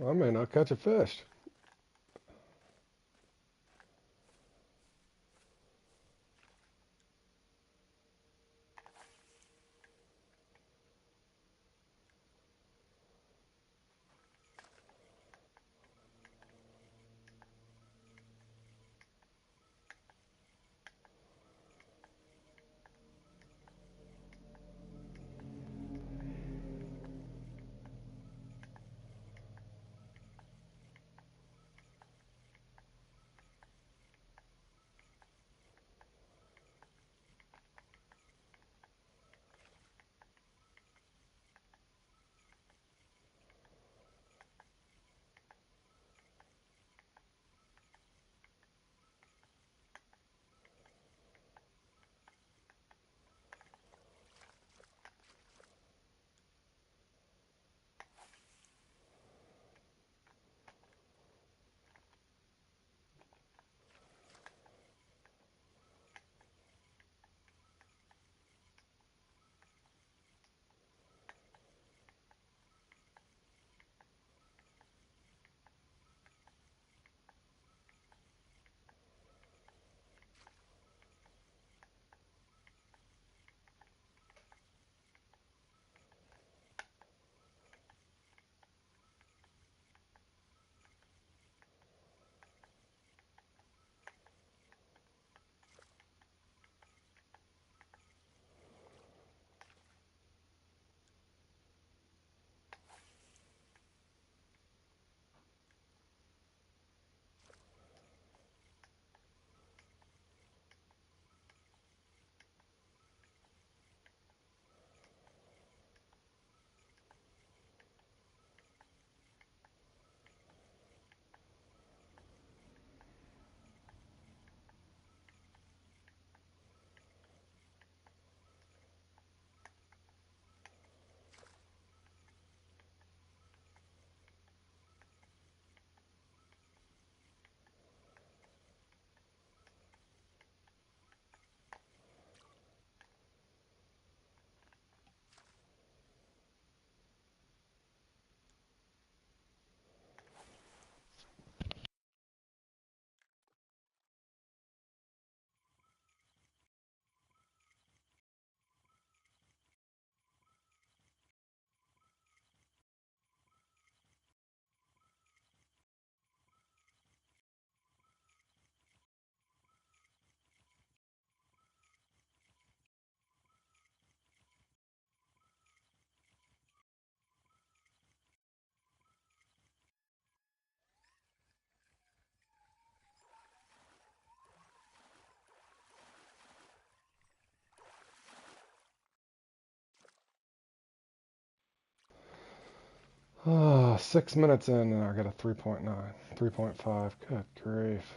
I may not catch a fish. Ah, 6 minutes in and I got a 3.9, 3.5. Good grief.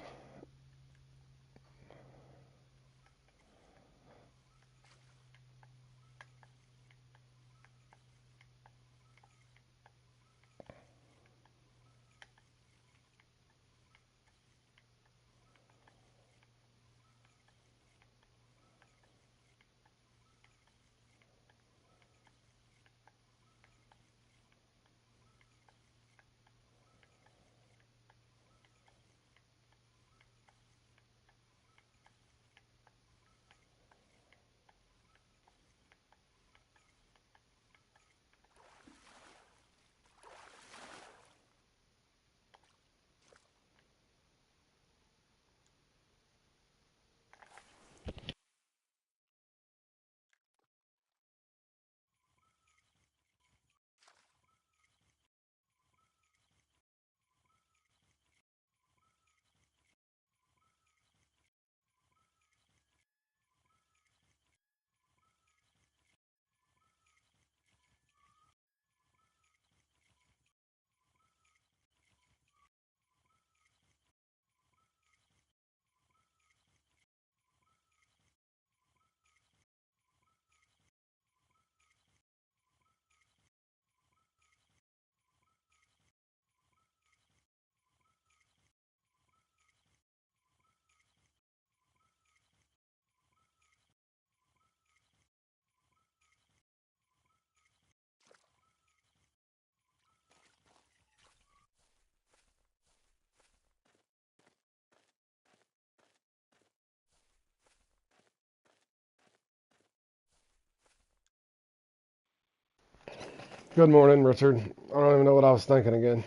Good morning, Richard. I don't even know what I was thinking again.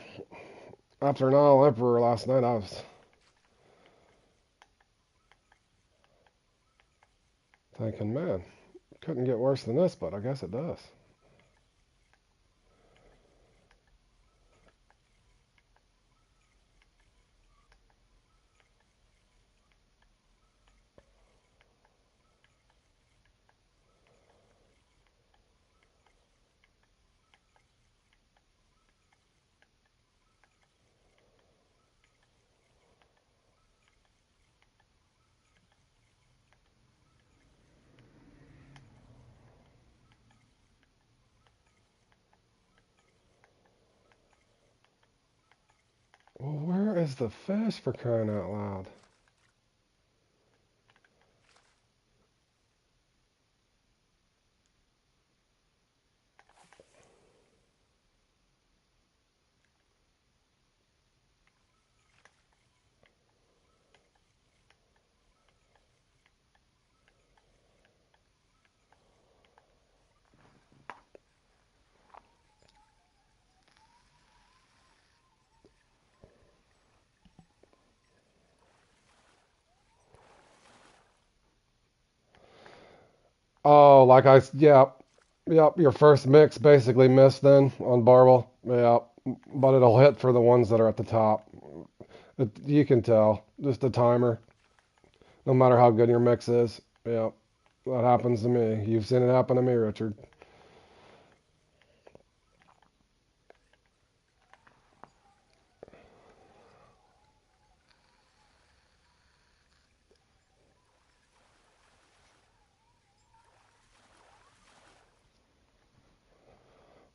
After Nile Emperor last night, I was thinking, man, couldn't get worse than this, but I guess it does. Well, where is the fish for crying out loud? Oh, yep, your first mix basically missed then on Barbell. Yep, but it'll hit for the ones that are at the top. You can tell, just the timer, no matter how good your mix is. Yep, that happens to me. You've seen it happen to me, Richard.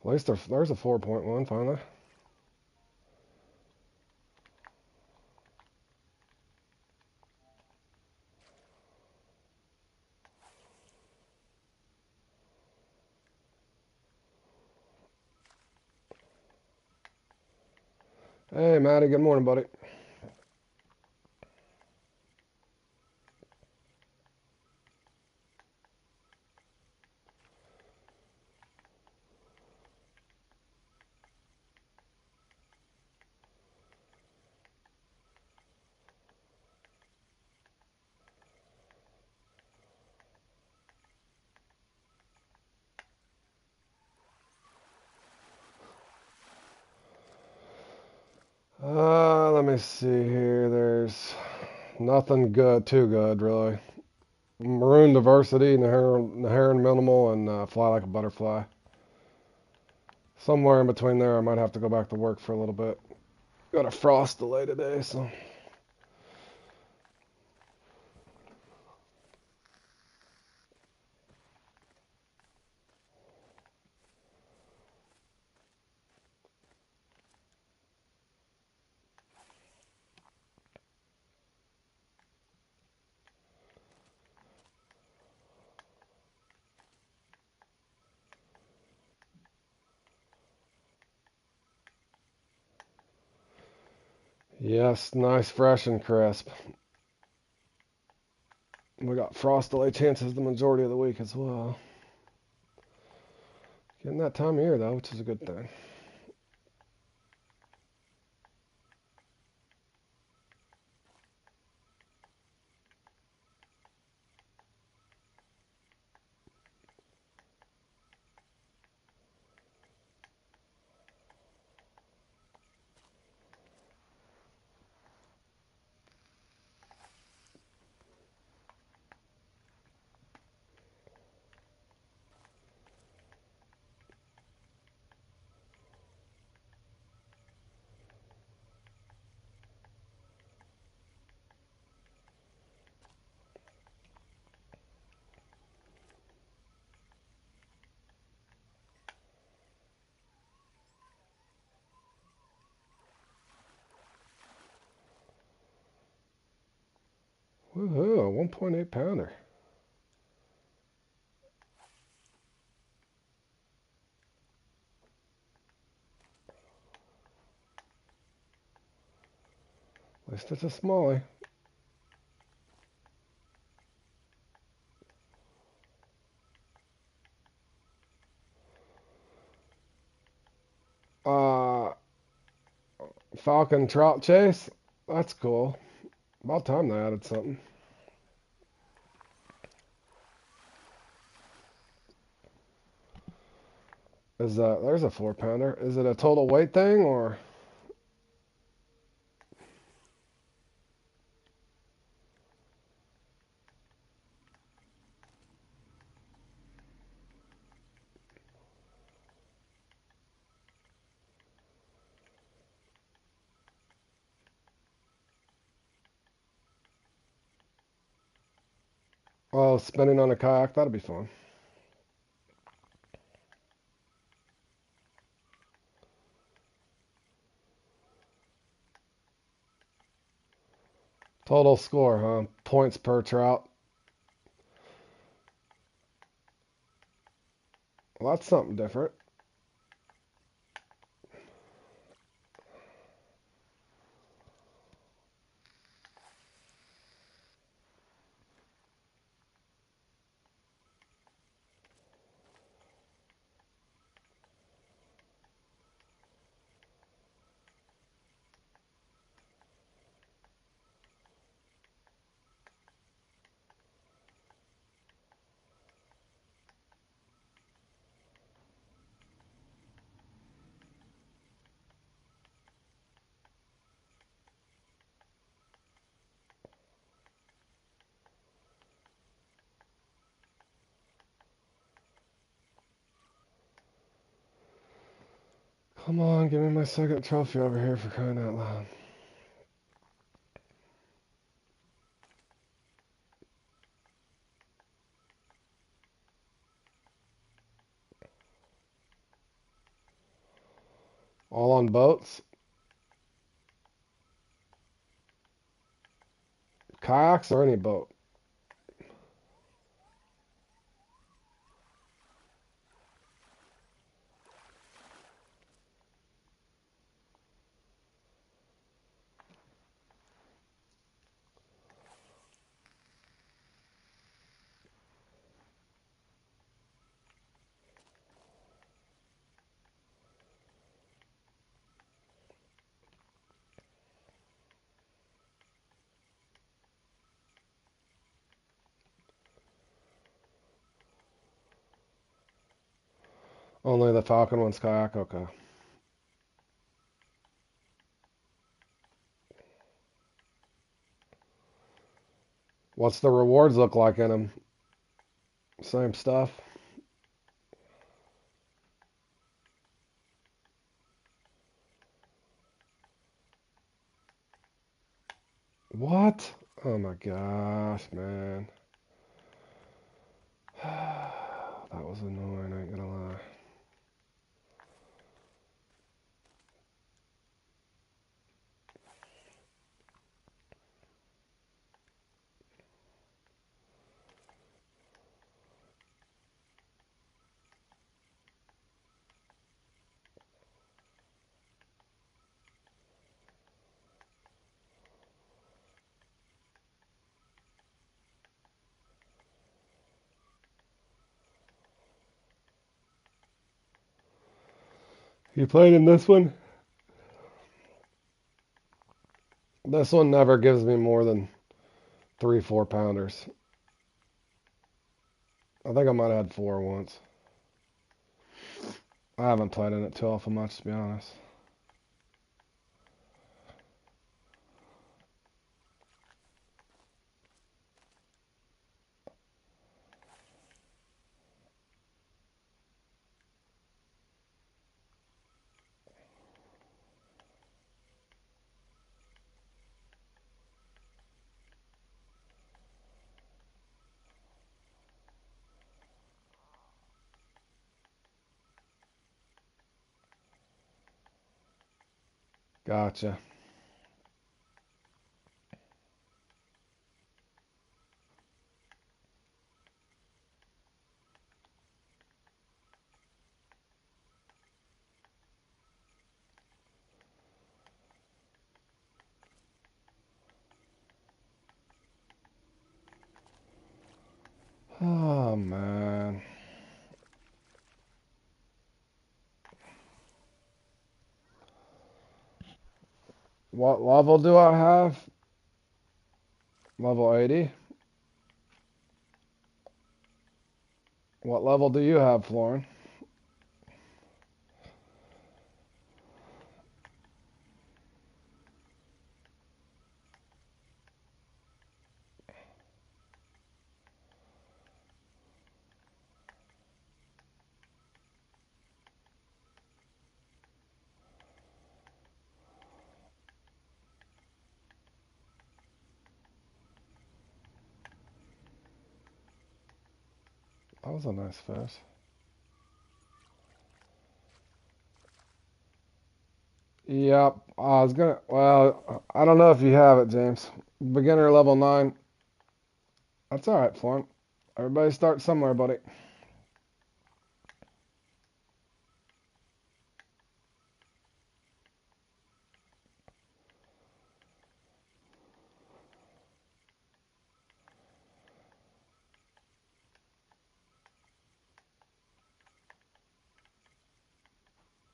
At least there's a 4.1 finally. Hey, Matty, good morning, buddy. Let me see here. There's nothing good, too good, really. Maroon Diversity, Naharan Minimal, and Fly Like a Butterfly. Somewhere in between there, I might have to go back to work for a little bit. Got a frost delay today, so. Yes, nice, fresh, and crisp. We got frost delay chances the majority of the week as well. Getting that time of year, though, which is a good thing. Woohoo, 1.8 pounder. At least it's a smallie. Uh, Falcon trout chase. That's cool. About time they added something. Is that there's a 4 pounder? Is it a total weight thing or? Oh, spinning on a kayak. That'd be fun. Total score, huh? Points per trout. Well, that's something different. Come on, give me my second trophy over here for crying out loud. All on boats? Kayaks or any boat? Only the Falcon one's kayak? Okay. What's the rewards look like in them? Same stuff? What? Oh my gosh, man. That was annoying, I ain't gonna lie. You played in this one? This one never gives me more than 3 4 pounders. I think I might have had 4 once. I haven't played in it too awful much, to be honest. Gotcha. Oh man. What level do I have? Level 80. What level do you have, Florin? That was a nice fish. Yep. I was gonna. Well, I don't know if you have it, James. Beginner level 9. That's all right, Florin. Everybody starts somewhere, buddy.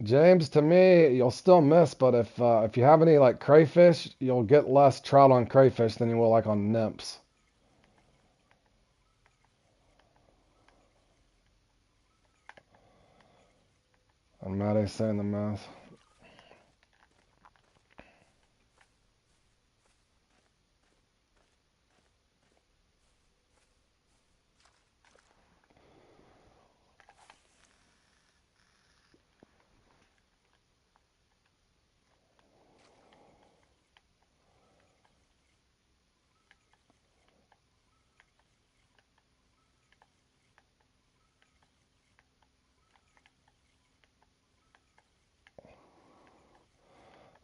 James, to me, you'll still miss, but if you have any like crayfish, you'll get less trout on crayfish than you will like on nymphs. And Maddie's saying the math.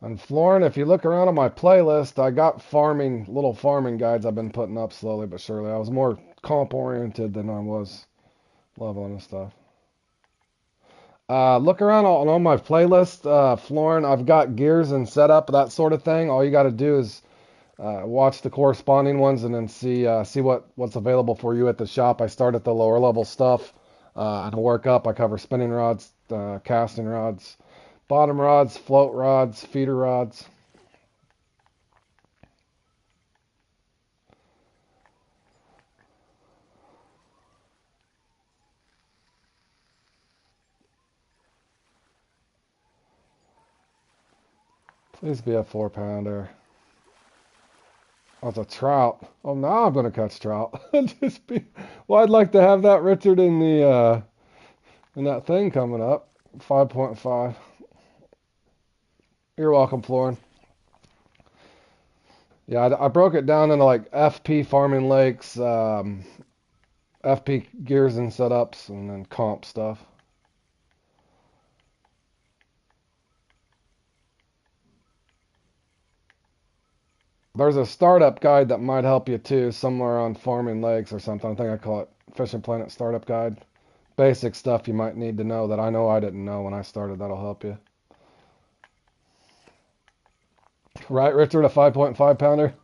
And Florin, if you look around on my playlist, I got little farming guides I've been putting up slowly but surely. I was more comp oriented than I was leveling and stuff. Look around on my playlist, Florin. I've got gears and setup, that sort of thing. All you got to do is watch the corresponding ones and then see what's available for you at the shop. I start at the lower level stuff and work up. I cover spinning rods, casting rods, bottom rods, float rods, feeder rods. Please be a 4 pounder. Oh, it's a trout. Oh, now I'm gonna catch trout. Just be. Well, I'd like to have that, Richard, in that thing coming up. 5.5. You're welcome, Florin. Yeah, I broke it down into like FP farming lakes, FP gears and setups, and then comp stuff. There's a startup guide that might help you too, somewhere on farming lakes or something. I think I call it Fishing Planet Startup Guide. Basic stuff you might need to know that I know I didn't know when I started. That'll help you. Right, Richard, a 5.5 pounder?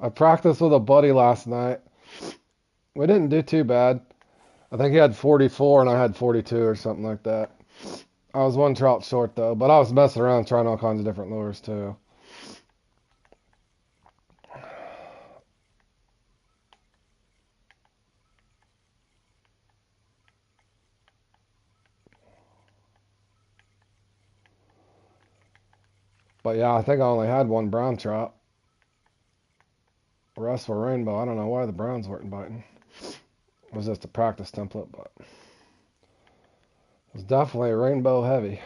I practiced with a buddy last night. We didn't do too bad. I think he had 44 and I had 42 or something like that. I was one trout short though, but I was messing around trying all kinds of different lures too. But yeah, I think I only had one brown trout. The rest were rainbow. I don't know why the browns weren't biting. It was just a practice template, but it was definitely rainbow heavy.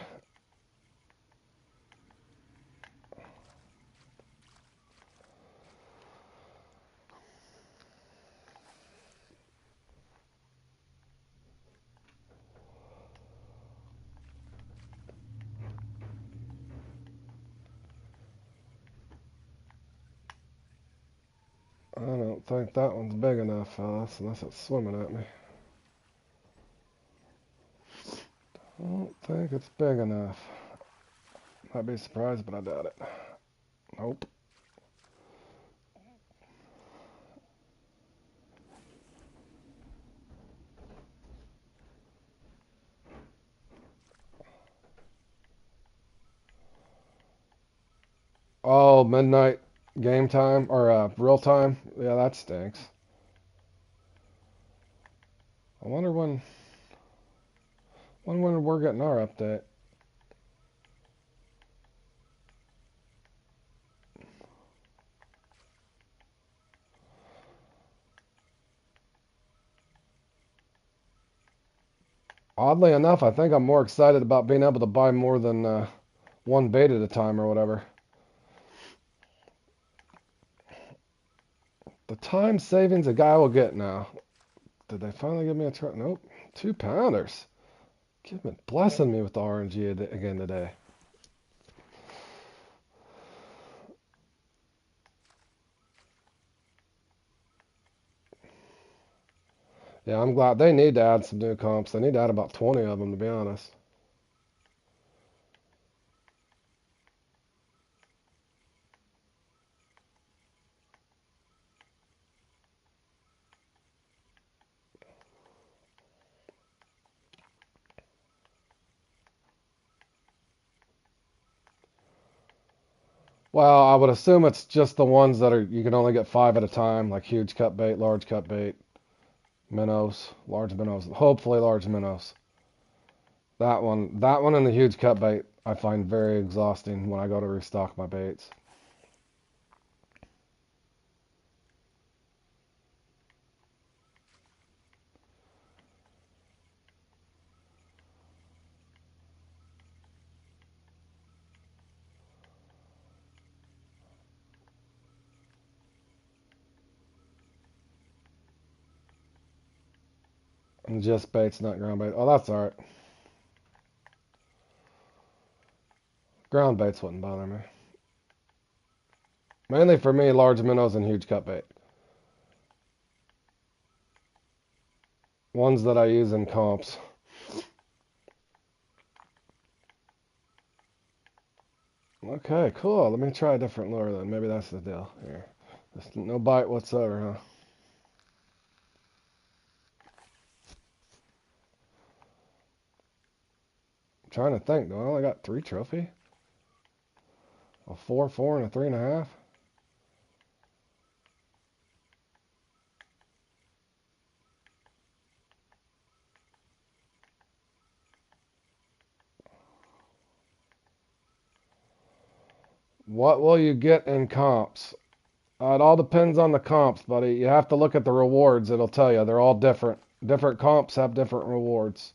I don't think that one's big enough, fellas, unless it's swimming at me. I don't think it's big enough. Might be surprised, but I doubt it. Nope. Oh, midnight game time or real time. Yeah, that stinks. I wonder when we're getting our update. Oddly enough, I think I'm more excited about being able to buy more than one bait at a time or whatever. The time savings a guy will get now. Did they finally give me a truck? Nope. 2 pounders. Give me blessing me with the RNG again today. Yeah, I'm glad they need to add some new comps. They need to add about 20 of them, to be honest. Well, I would assume it's just the ones that are you can only get 5 at a time, like huge cut bait, large cut bait, minnows, large minnows, hopefully large minnows. That one and the huge cut bait I find very exhausting when I go to restock my baits. And just baits, not ground bait. Oh, that's alright. Ground baits wouldn't bother me. Mainly for me, large minnows and huge cut bait. Ones that I use in comps. Okay, cool. Let me try a different lure then. Maybe that's the deal here. Just no bite whatsoever, huh? I'm trying to think. Do I only got 3 trophy? A 4, 4, and a 3.5? What will you get in comps? It all depends on the comps, buddy. You have to look at the rewards. It'll tell you. They're all different. Different comps have different rewards.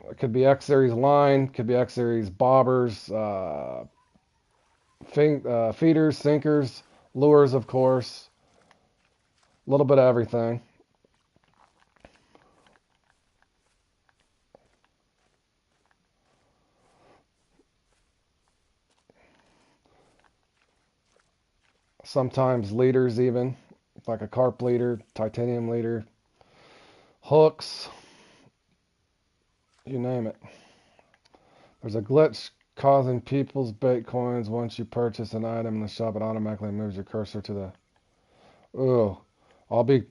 It could be X Series line, could be X Series bobbers, feeders, sinkers, lures, of course. A little bit of everything. Sometimes leaders, even like a carp leader, titanium leader, hooks, you name it. There's a glitch causing people's bait coins. Once you purchase an item in the shop, it automatically moves your cursor to the. Ooh, I'll be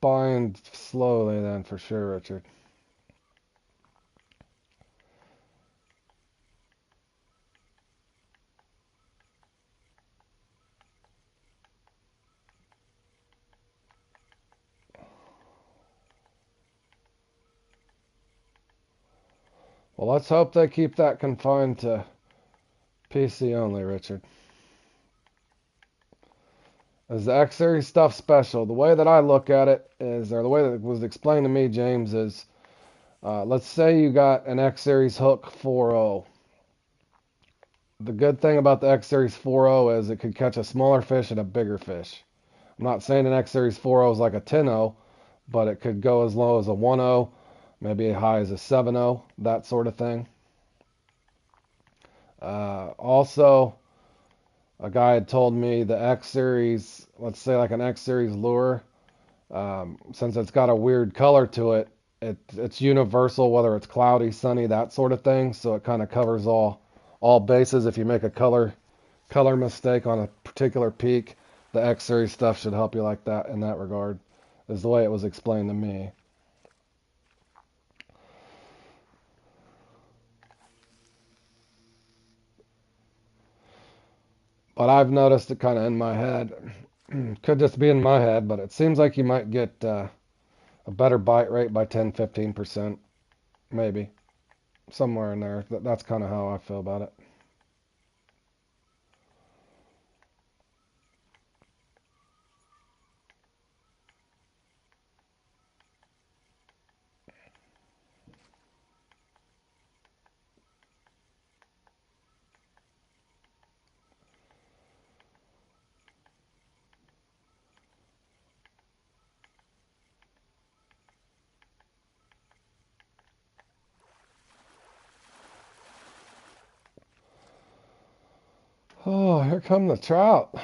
buying slowly then for sure, Richard. Well, let's hope they keep that confined to PC only, Richard. Is the X Series stuff special? The way that I look at it is, or the way that it was explained to me, James, is let's say you got an X Series hook 4.0. The good thing about the X Series 4.0 is it could catch a smaller fish and a bigger fish. I'm not saying an X Series 4.0 is like a 10.0, but it could go as low as a 1.0, maybe as high as a 7.0, that sort of thing. Also, a guy had told me the X Series, let's say like an X Series lure, since it's got a weird color to it, it's universal, whether it's cloudy, sunny, that sort of thing. So it kind of covers all bases. If you make a color mistake on a particular peak, the X Series stuff should help you like that in that regard, is the way it was explained to me. But I've noticed it kind of in my head. Could just be in my head, but it seems like you might get a better bite rate by 10-15%, maybe. Somewhere in there. That's kind of how I feel about it. Oh, here come the trout.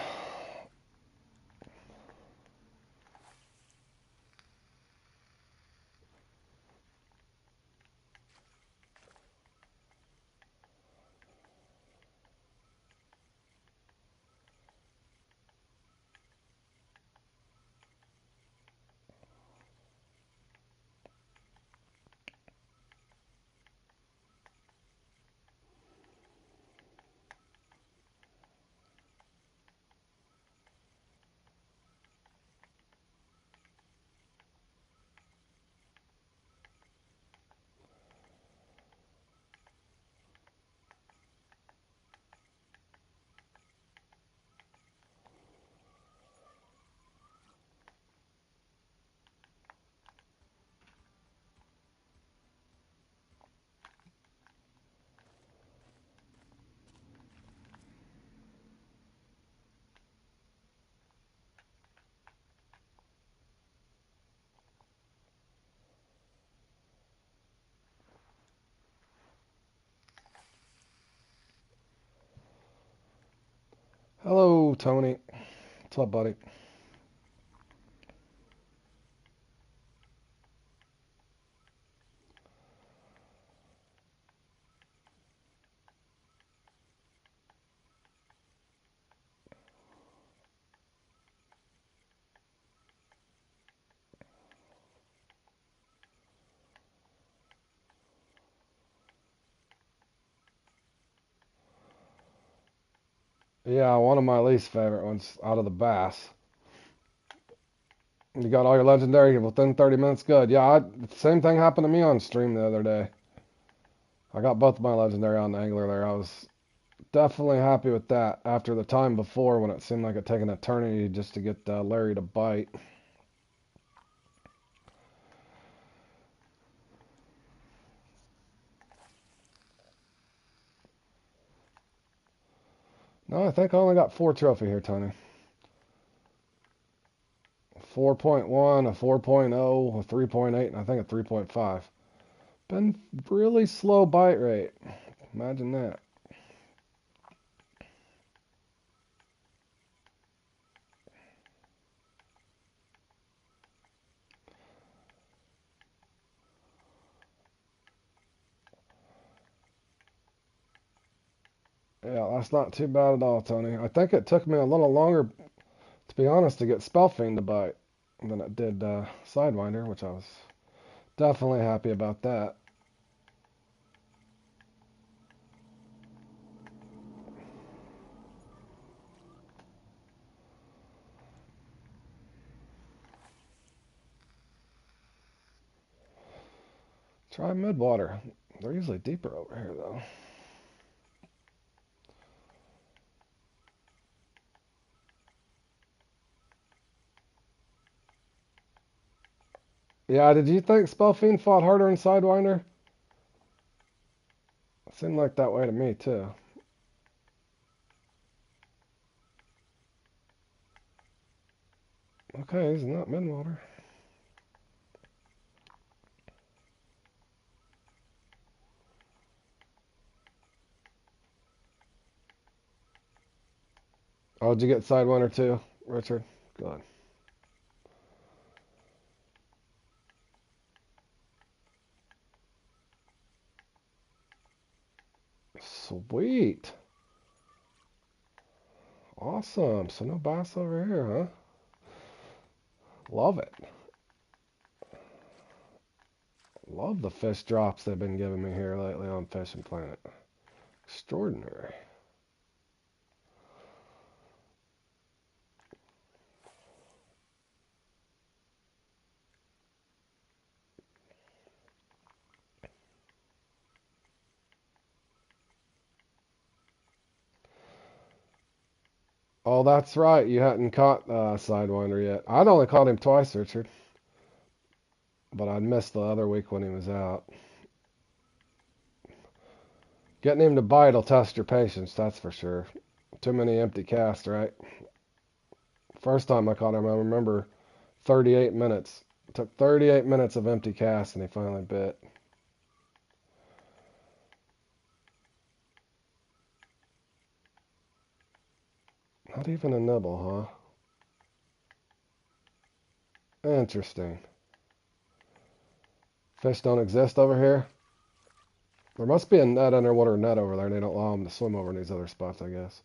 Hello, Tony. What's up, buddy? Yeah, one of my least favorite ones out of the bass. You got all your legendary within 30 minutes. Good. Yeah, same thing happened to me on stream the other day. I got both of my legendary on the angler there. I was definitely happy with that after the time before when it seemed like it took an eternity just to get Larry to bite. No, I think I only got 4 trophy here, Tony. 4.1, a 4.0, a 3.8, and I think a 3.5. Been really slow bite rate. Imagine that. Yeah, that's not too bad at all, Tony. I think it took me a little longer, to be honest, to get Spellfiend to bite than it did Sidewinder, which I was definitely happy about that. Try midwater. They're usually deeper over here, though. Yeah, did you think Spellfiend fought harder in Sidewinder? It seemed like that way to me, too. Okay, he's not midwater. Oh, did you get Sidewinder, too, Richard? Good. Sweet. Awesome. So no bass over here, huh? Love it. Love the fish drops they've been giving me here lately on Fishing Planet. Extraordinary. Oh, that's right. You hadn't caught Sidewinder yet. I'd only caught him twice, Richard, but I'd missed the other week when he was out. Getting him to bite will test your patience, that's for sure. Too many empty casts, right? First time I caught him, I remember 38 minutes. It took 38 minutes of empty casts, and he finally bit. Not even a nibble, huh? Interesting. Fish don't exist over here? There must be a net underwater net over there, and they don't allow them to swim over in these other spots, I guess.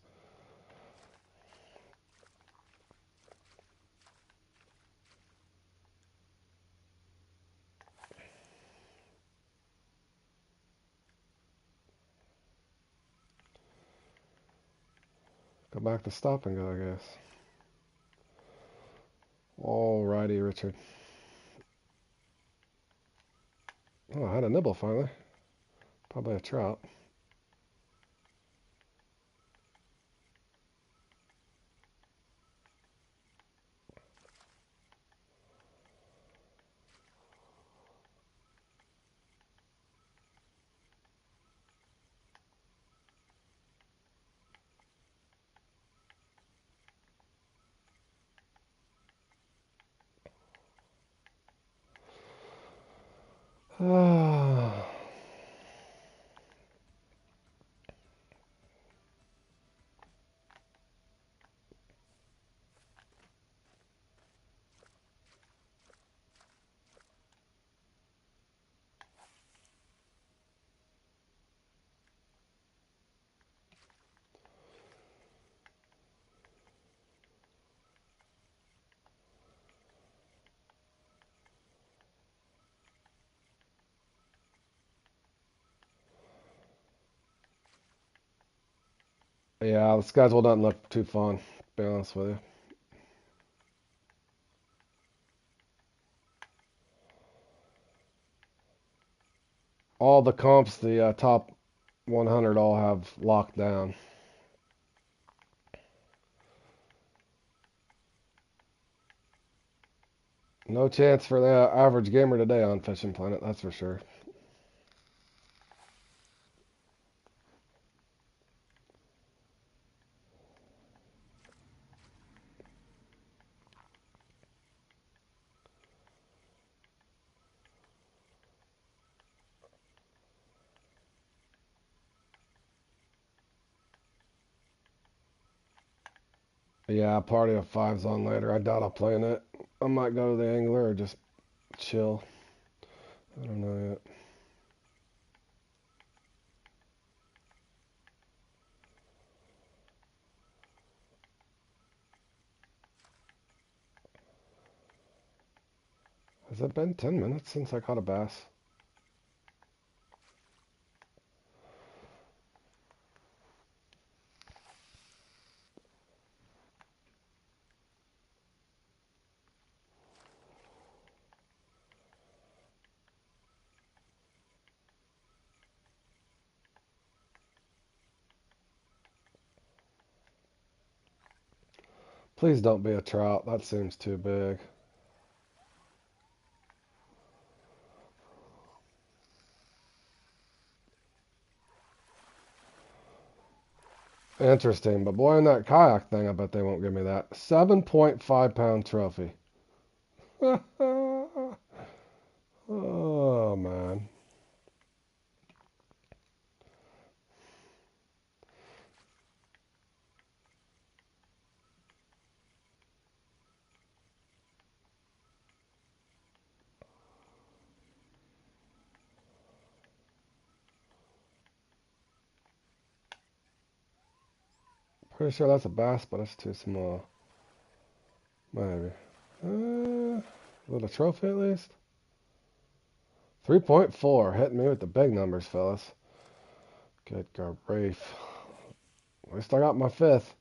Go back to stop and go, I guess. Alrighty, Richard. Oh, I had a nibble finally. Probably a trout. Ah. Yeah, the schedule doesn't look too fun, to be honest with you. All the comps, the top 100 all have locked down. No chance for the average gamer today on Fishing Planet, that's for sure. Yeah, Party of Five's on later. I doubt I'll play in it. I might go to the Angler or just chill. I don't know yet. Has it been 10 minutes since I caught a bass? Please don't be a trout. That seems too big. Interesting, but boy, in that kayak thing, I bet they won't give me that. 7.5 pound trophy. Oh, man. Pretty sure that's a bass, but it's too small. Maybe. Is it a trophy at least? 3.4. Hitting me with the big numbers, fellas. Good grief. At least I got my fifth.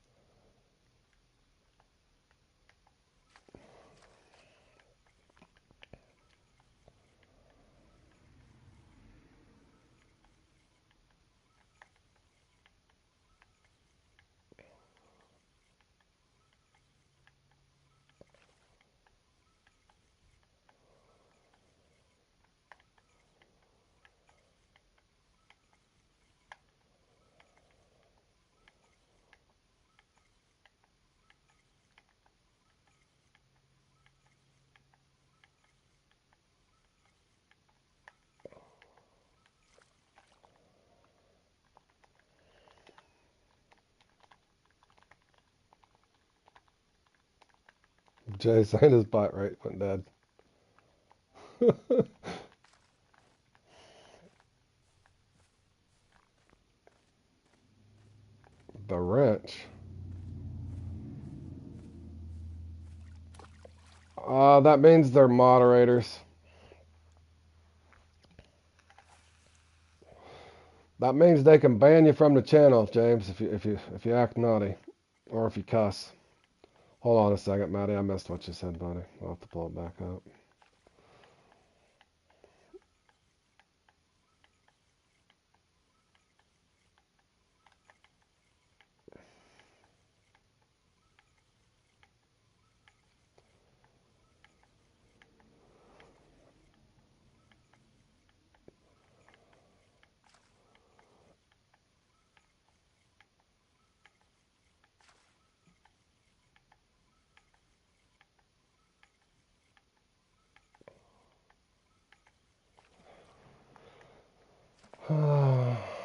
Jay saying his bot rate went dead. The wrench. That means they're moderators. That means they can ban you from the channel, James, if you act naughty or if you cuss. Hold on a second, Maddie. I missed what you said, buddy. I'll have to pull it back up.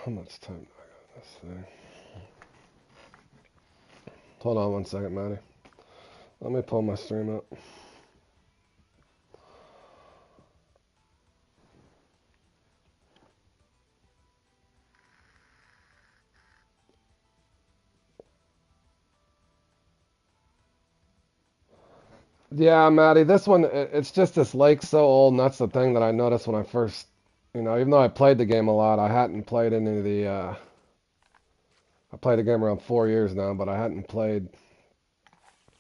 How much time do I got this thing? Hold on one second, Maddie. Let me pull my stream up. Yeah, Maddie, this one, it's just this lake's so old, and that's the thing that I noticed when I first, even though I played the game a lot, I hadn't played any of I played the game around 4 years now, but I hadn't played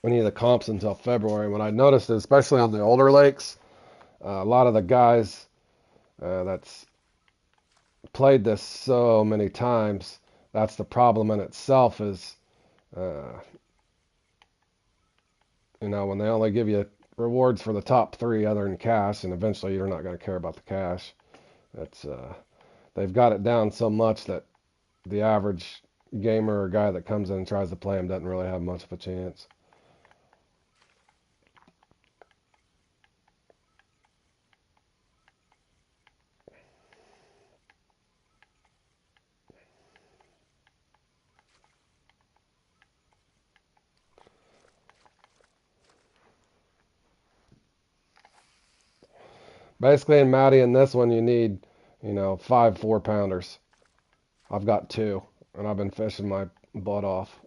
any of the comps until February. When I noticed it, especially on the older lakes, a lot of the guys that's played this so many times, that's the problem in itself is, uh, when they only give you rewards for the top three other than cash, and eventually you're not going to care about the cash. It's they've got it down so much that the average gamer or guy that comes in and tries to play them doesn't really have much of a chance. Basically, in Matty, in this one, you need, 5 4-pounders. I've got 2, and I've been fishing my butt off.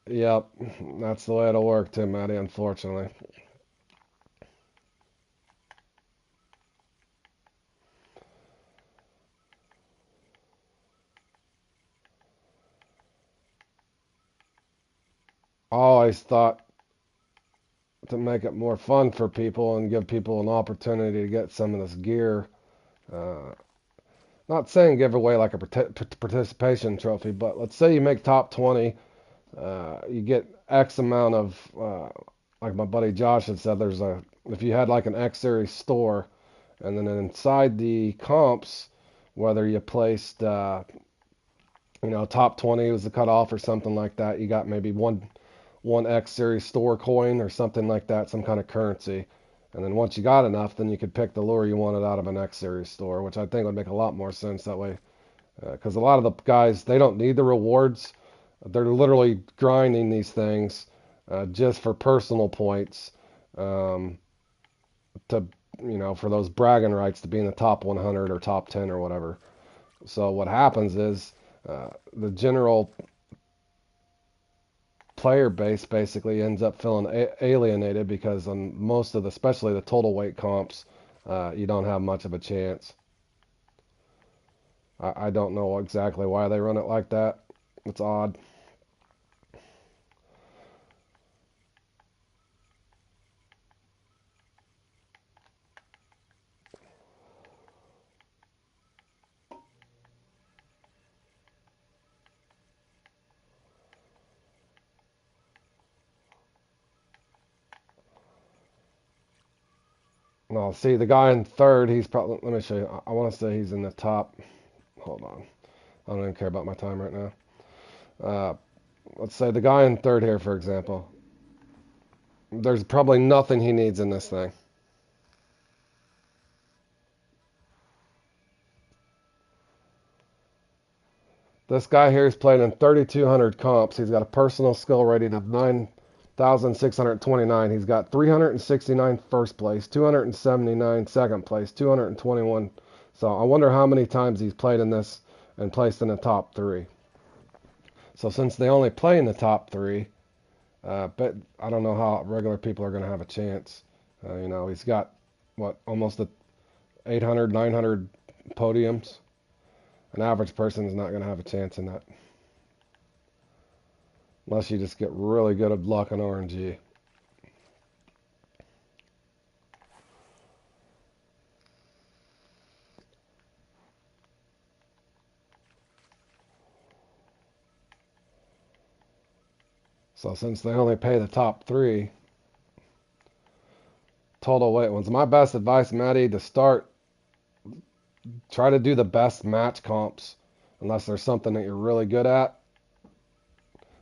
Yep, that's the way it'll work too, Matty, unfortunately. I always thought to make it more fun for people and give people an opportunity to get some of this gear. Uh, Not saying give away like a participation trophy, but let's say you make top 20, you get X amount of, like my buddy Josh had said, if you had like an X Series store, and then inside the comps, whether you placed, top 20 was the cutoff or something like that, you got maybe one X Series store coin or something like that, some kind of currency. And then once you got enough, then you could pick the lure you wanted out of an X Series store, which I think would make a lot more sense that way. Because a lot of the guys, they don't need the rewards. They're literally grinding these things just for personal points um, to, for those bragging rights to be in the top 100 or top 10 or whatever. So what happens is the general player base basically ends up feeling alienated because on most of the, especially the total weight comps, you don't have much of a chance. I don't know exactly why they run it like that. It's odd. No, see the guy in third, he's probably, let me show you. I want to say he's in the top. Hold on. I don't even care about my time right now. Uh, let's say the guy in third here, for example. There's probably nothing he needs in this thing. This guy here is played in 3,200 comps. He's got a personal skill rating of 9,629. He's got 369 first place, 279 second place, 221. So I wonder how many times he's played in this and placed in the top three. So since they only play in the top three, but I don't know how regular people are going to have a chance. He's got almost 800, 900 podiums. An average person is not going to have a chance in that. Unless you just get really good at luck on RNG. So since they only pay the top three, total weight ones. My best advice, Maddie, to start, try to do the best match comps, unless there's something that you're really good at.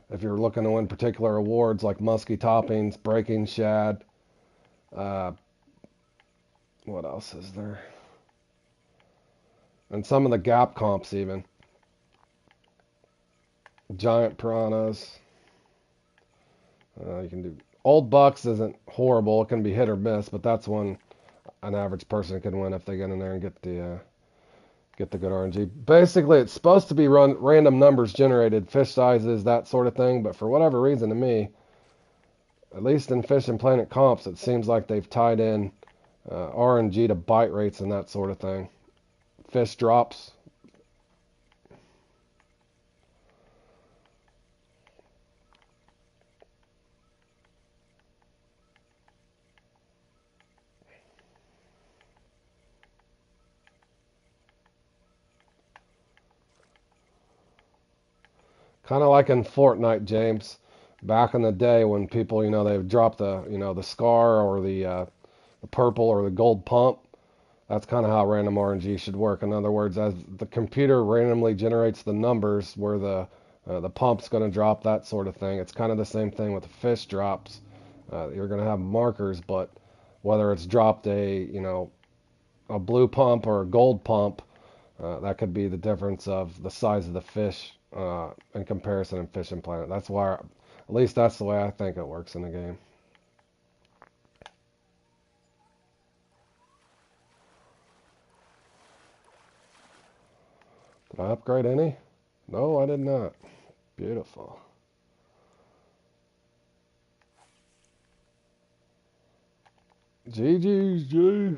If you're looking to win particular awards like musky toppings, breaking shad, what else is there? And some of the gap comps even. Giant piranhas. You can do old bucks isn't horrible. It can be hit or miss, but that's one an average person can win if they get in there and get the good RNG. Basically, it's supposed to be random numbers generated, fish sizes, that sort of thing. But for whatever reason, to me, at least in Fishing Planet comps, it seems like they've tied in RNG to bite rates and that sort of thing. Fish drops. Kind of like in Fortnite, James. Back in the day when people, they've dropped the scar or the purple or the gold pump. That's kind of how random RNG should work. In other words, as the computer randomly generates the numbers where the pump's going to drop, that sort of thing. It's kind of the same thing with the fish drops. You're going to have markers, but whether it's dropped a blue pump or a gold pump, that could be the difference of the size of the fish in comparison in Fishing Planet. That's why, at least that's the way I think it works in the game. Did I upgrade any? No, I did not. Beautiful. GG's, G.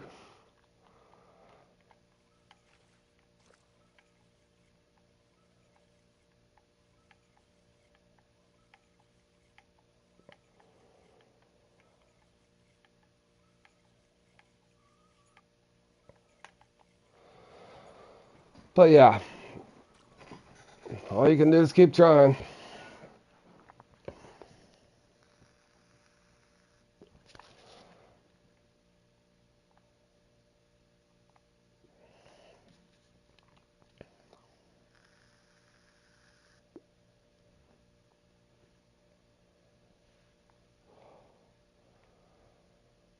But yeah, all you can do is keep trying.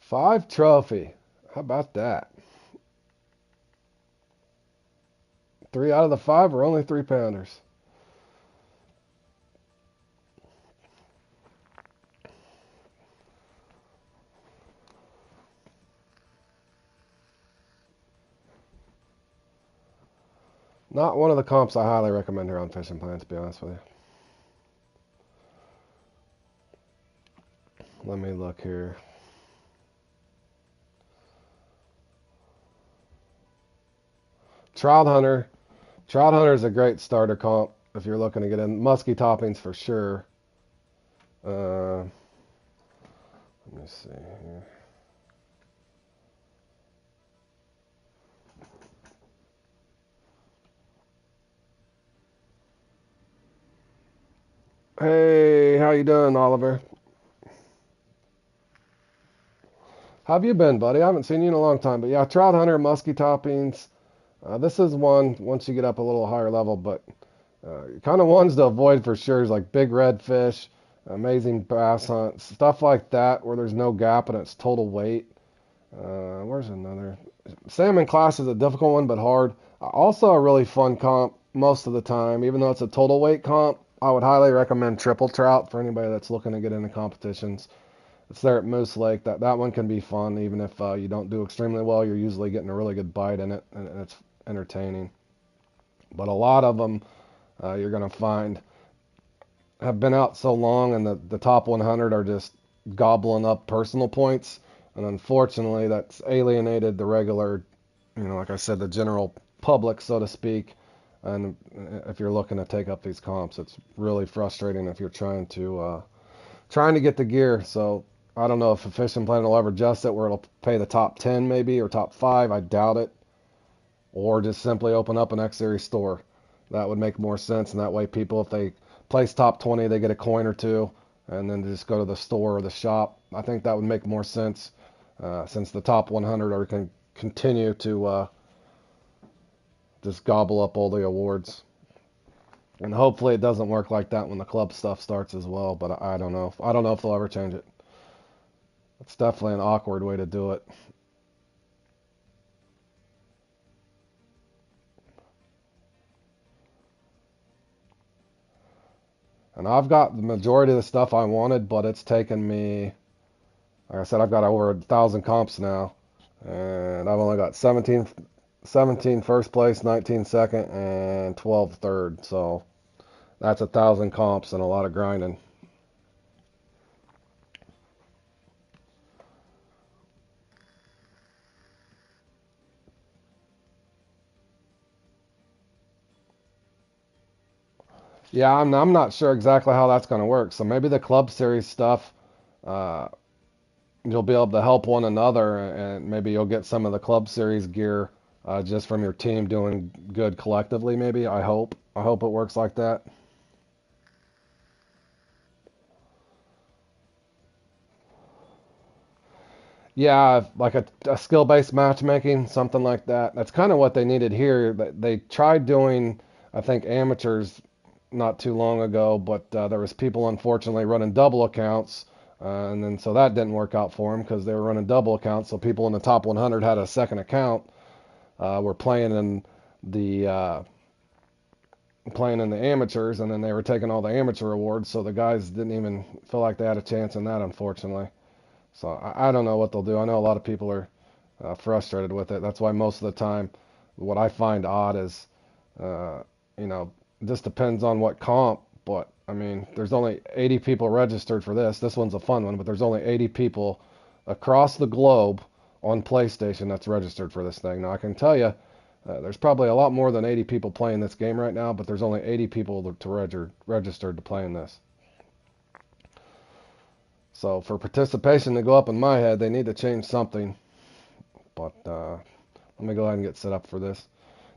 Five trophy. How about that? 3 out of the 5 are only 3-pounders. Not one of the comps I highly recommend here on Fishing Planet, to be honest with you. Let me look here. Trout Hunter. Trout Hunter is a great starter comp if you're looking to get in. Musky toppings for sure. Let me see here. Hey, how you doing, Oliver? How have you been, buddy? I haven't seen you in a long time. But yeah, Trout Hunter, musky toppings. This is one once you get up a little higher level, but kind of ones to avoid for sure is like big redfish, amazing bass hunt, stuff like that where there's no gap and it's total weight. Where's another? Salmon class is a difficult one, but hard. Also a really fun comp, most of the time. Even though it's a total weight comp, I would highly recommend triple trout for anybody that's looking to get into competitions. It's there at Moose Lake. That one can be fun, even if you don't do extremely well. You're usually getting a really good bite in it, and it's entertaining. But a lot of them you're going to find have been out so long, and the top 100 are just gobbling up personal points. And unfortunately, that's alienated the regular, like I said, the general public, so to speak. And if you're looking to take up these comps, it's really frustrating if you're trying to get the gear. So I don't know if a fishing plan will ever adjust it where it'll pay the top 10 maybe or top 5. I doubt it. Or just simply open up an X Series store. That would make more sense, and that way people, if they place top 20, they get a coin or two, and then just go to the store or the shop. I think that would make more sense since the top 100 are can continue to just gobble up all the awards. And hopefully it doesn't work like that when the club stuff starts as well, but I don't know. I don't know if they'll ever change it. It's definitely an awkward way to do it. And I've got the majority of the stuff I wanted, but it's taken me, like I said, I've got over 1,000 comps now. And I've only got 17 first place, 19 second, and 12 third. So that's 1,000 comps and a lot of grinding. Yeah, I'm not sure exactly how that's going to work. So maybe the Club Series stuff, uh, you'll be able to help one another, and maybe you'll get some of the Club Series gear just from your team doing good collectively. Maybe I hope. I hope it works like that. Yeah, like a skill-based matchmaking, something like that. That's kind of what they needed here. They tried doing, I think, amateurs not too long ago, but there was people unfortunately running double accounts, and then so that didn't work out for them because they were running double accounts. So people in the top 100 had a second account, were the uh, playing in the amateurs, and then they were taking all the amateur awards. So the guys didn't even feel like they had a chance in that, unfortunately. So I don't know what they'll do. I know a lot of people are frustrated with it. That's why most of the time, what I find odd is, uh, you know, this depends on what comp. But I mean, there's only 80 people registered for this. This one's a fun one, but there's only 80 people across the globe on PlayStation that's registered for this thing. Now I can tell you, there's probably a lot more than 80 people playing this game right now, but there's only 80 people registered to play in this. So for participation to go up in my head, they need to change something. But let me go ahead and get set up for this.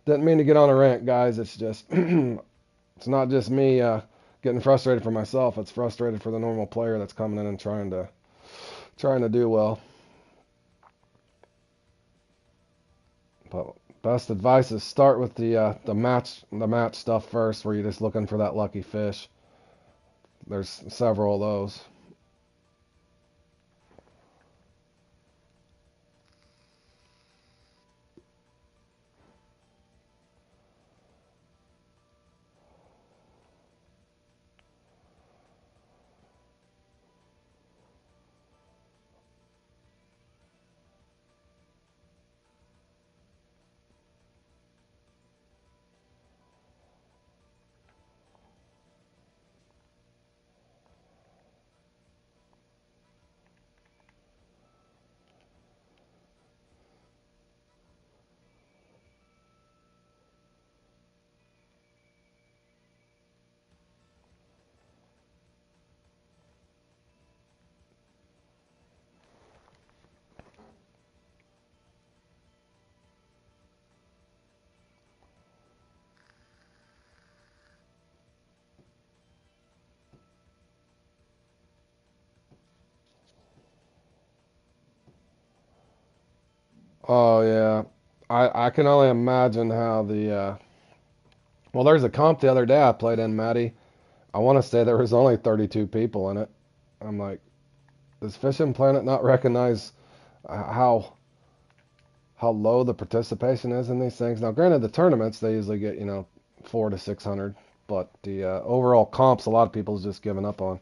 Didn't mean to get on a rant, guys. It's just it's not just me getting frustrated for myself. It's frustrated for the normal player that's coming in and trying to do well. But best advice is start with the match stuff first, where you're just looking for that lucky fish. There's several of those. Oh yeah, I can only imagine how well, there's a comp the other day I played in, Maddie. I want to say there was only 32 people in it. I'm like, does Fishing Planet not recognize how low the participation is in these things? Now, granted, the tournaments they usually get 4 to 600. But the overall comps, a lot of people's just giving up on.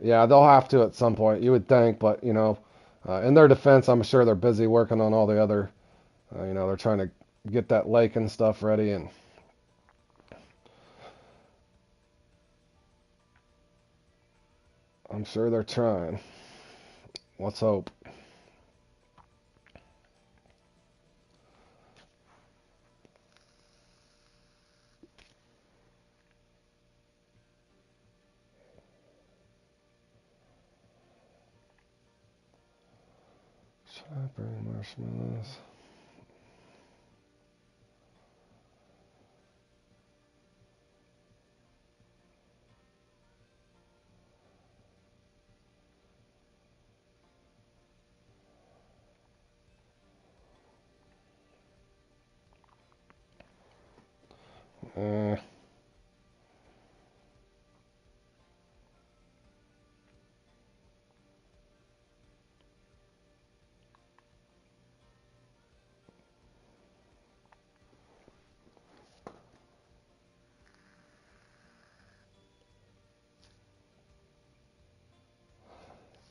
Yeah, they'll have to at some point, you would think. But in their defense, I'm sure they're busy working on all the other. They're trying to get that lake and stuff ready, and I'm sure they're trying. Let's hope. Should I bring marshmallows? Eh.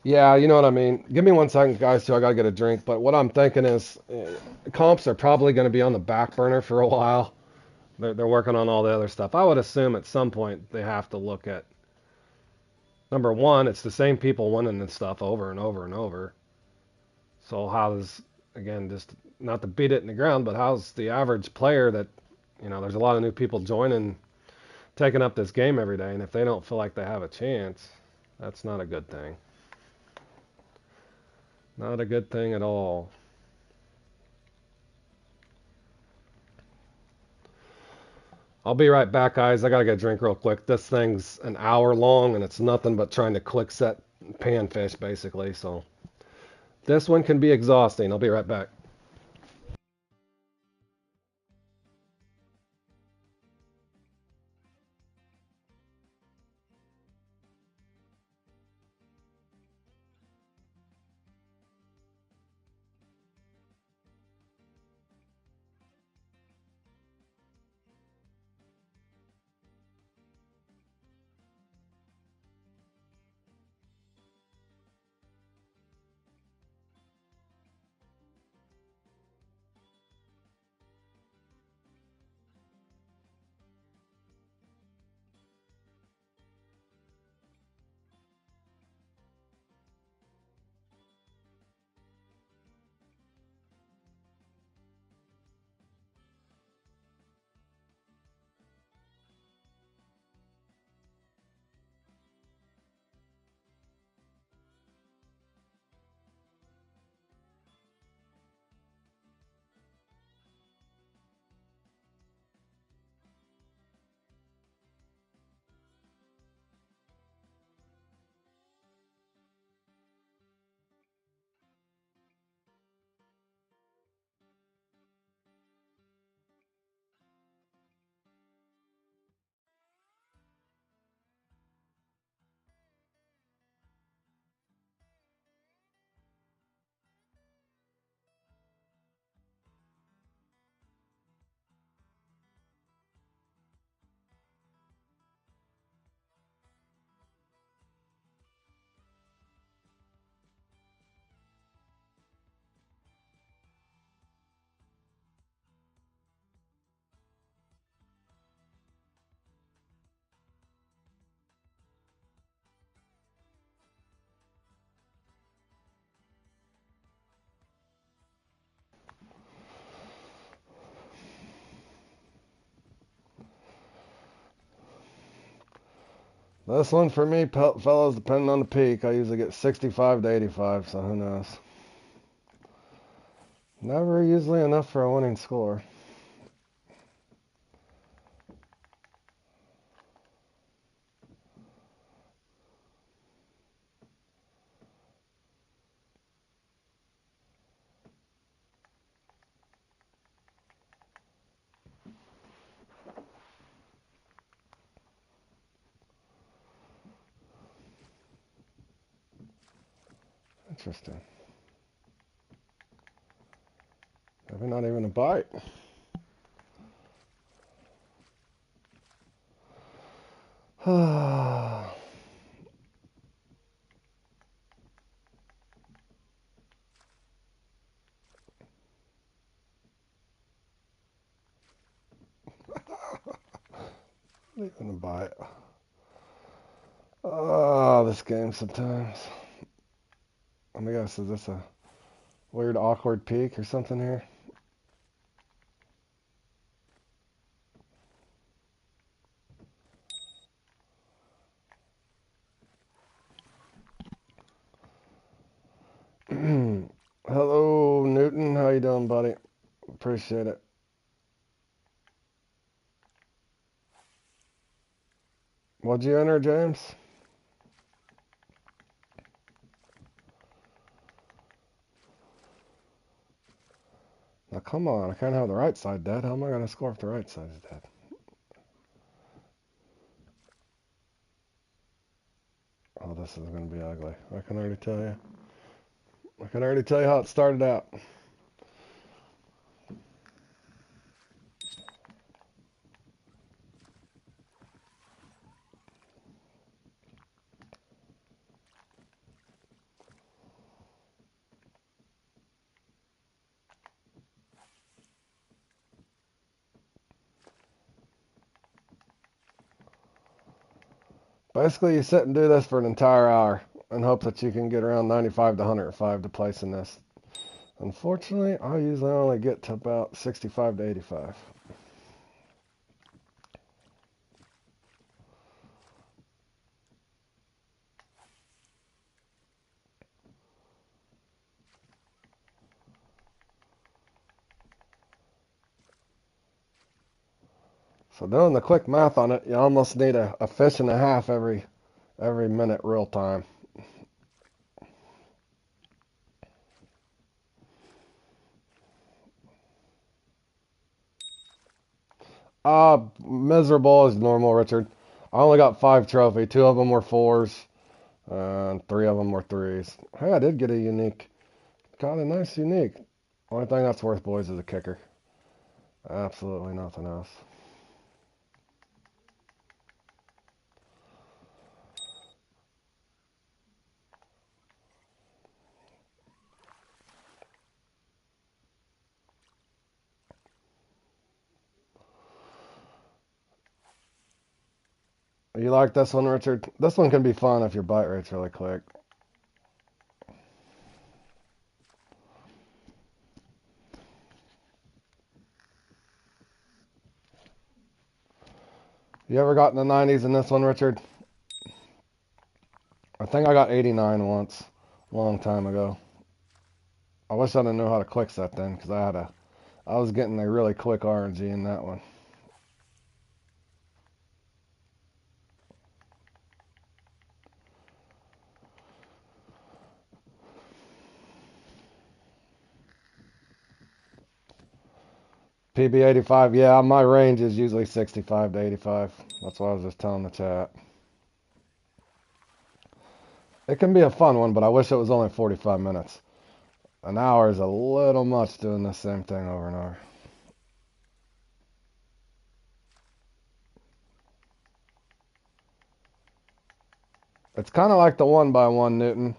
Yeah, you know what I mean. Give me 1 second, guys, too. I gotta get a drink. But what I'm thinking is, comps are probably going to be on the back burner for a while. They're working on all the other stuff. I would assume at some point they have to look at number one. It's the same people winning this stuff over and over and over. So how's again just not to beat it in the ground, but how's the average player that there's a lot of new people joining, taking up this game every day, and if they don't feel like they have a chance, that's not a good thing. Not a good thing at all. I'll be right back, guys. I gotta get a drink real quick. This thing's an hour long, and it's nothing but trying to click set panfish, basically. So this one can be exhausting. I'll be right back. This one for me, fellas, depending on the peak, I usually get 65 to 85, so who knows? Never usually enough for a winning score. Interesting. Probably not even a bite. Not even a bite. Oh, this game sometimes. Let me guess, is this a weird awkward peak or something here? Hello, Newton. How you doing, buddy? Appreciate it. What'd you enter, James? Now, come on. I can't have the right side dead. How am I going to score if the right side is dead? Oh, this is going to be ugly. I can already tell you. I can already tell you how it started out. Basically, you sit and do this for an entire hour and hope that you can get around 95 to 105 to place in this. Unfortunately, I usually only get to about 65 to 85. So doing the quick math on it, you almost need a fish and a half every minute real time. Miserable as normal, Richard. I only got 5 trophy. 2 of them were 4s, and 3 of them were 3s. Hey, I did get a unique. Got a nice unique. Only thing that's worth, boys, is a kicker. Absolutely nothing else. You like this one, Richard? This one can be fun if your bite rate's really quick. You ever got in the 90s in this one, Richard? I think I got 89 once, a long time ago. I wish I didn't know how to click set then, because I was getting a really quick RNG in that one. PB85, yeah, my range is usually 65 to 85. That's what I was just telling the chat. It can be a fun one, but I wish it was only 45 minutes. An hour is a little much doing the same thing over and over. It's kind of like the 1x1 Newton,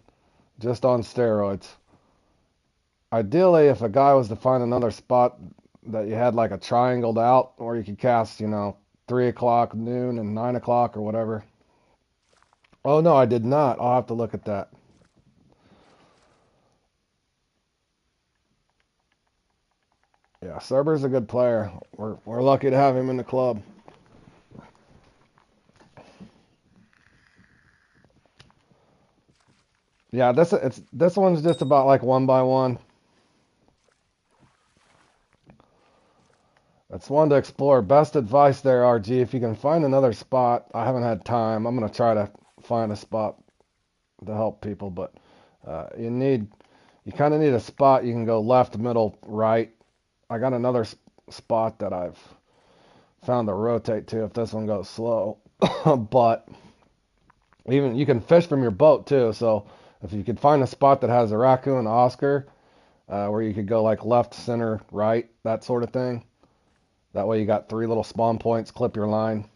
just on steroids. Ideally, if a guy was to find another spot that you had like a triangled out, or you could cast, 3 o'clock, noon, and 9 o'clock or whatever. Oh, no, I did not. I'll have to look at that. Yeah, Cerber's a good player. We're lucky to have him in the club. Yeah, this one's just about like 1x1. It's one to explore. Best advice there, RG. If you can find another spot, I haven't had time. I'm gonna try to find a spot to help people, but you kind of need a spot you can go left, middle, right. I got another spot that I've found to rotate to if this one goes slow, but even you can fish from your boat too. So if you could find a spot that has a raccoon, Oscar, where you could go like left, center, right, that sort of thing. That way you got 3 little spawn points, clip your line.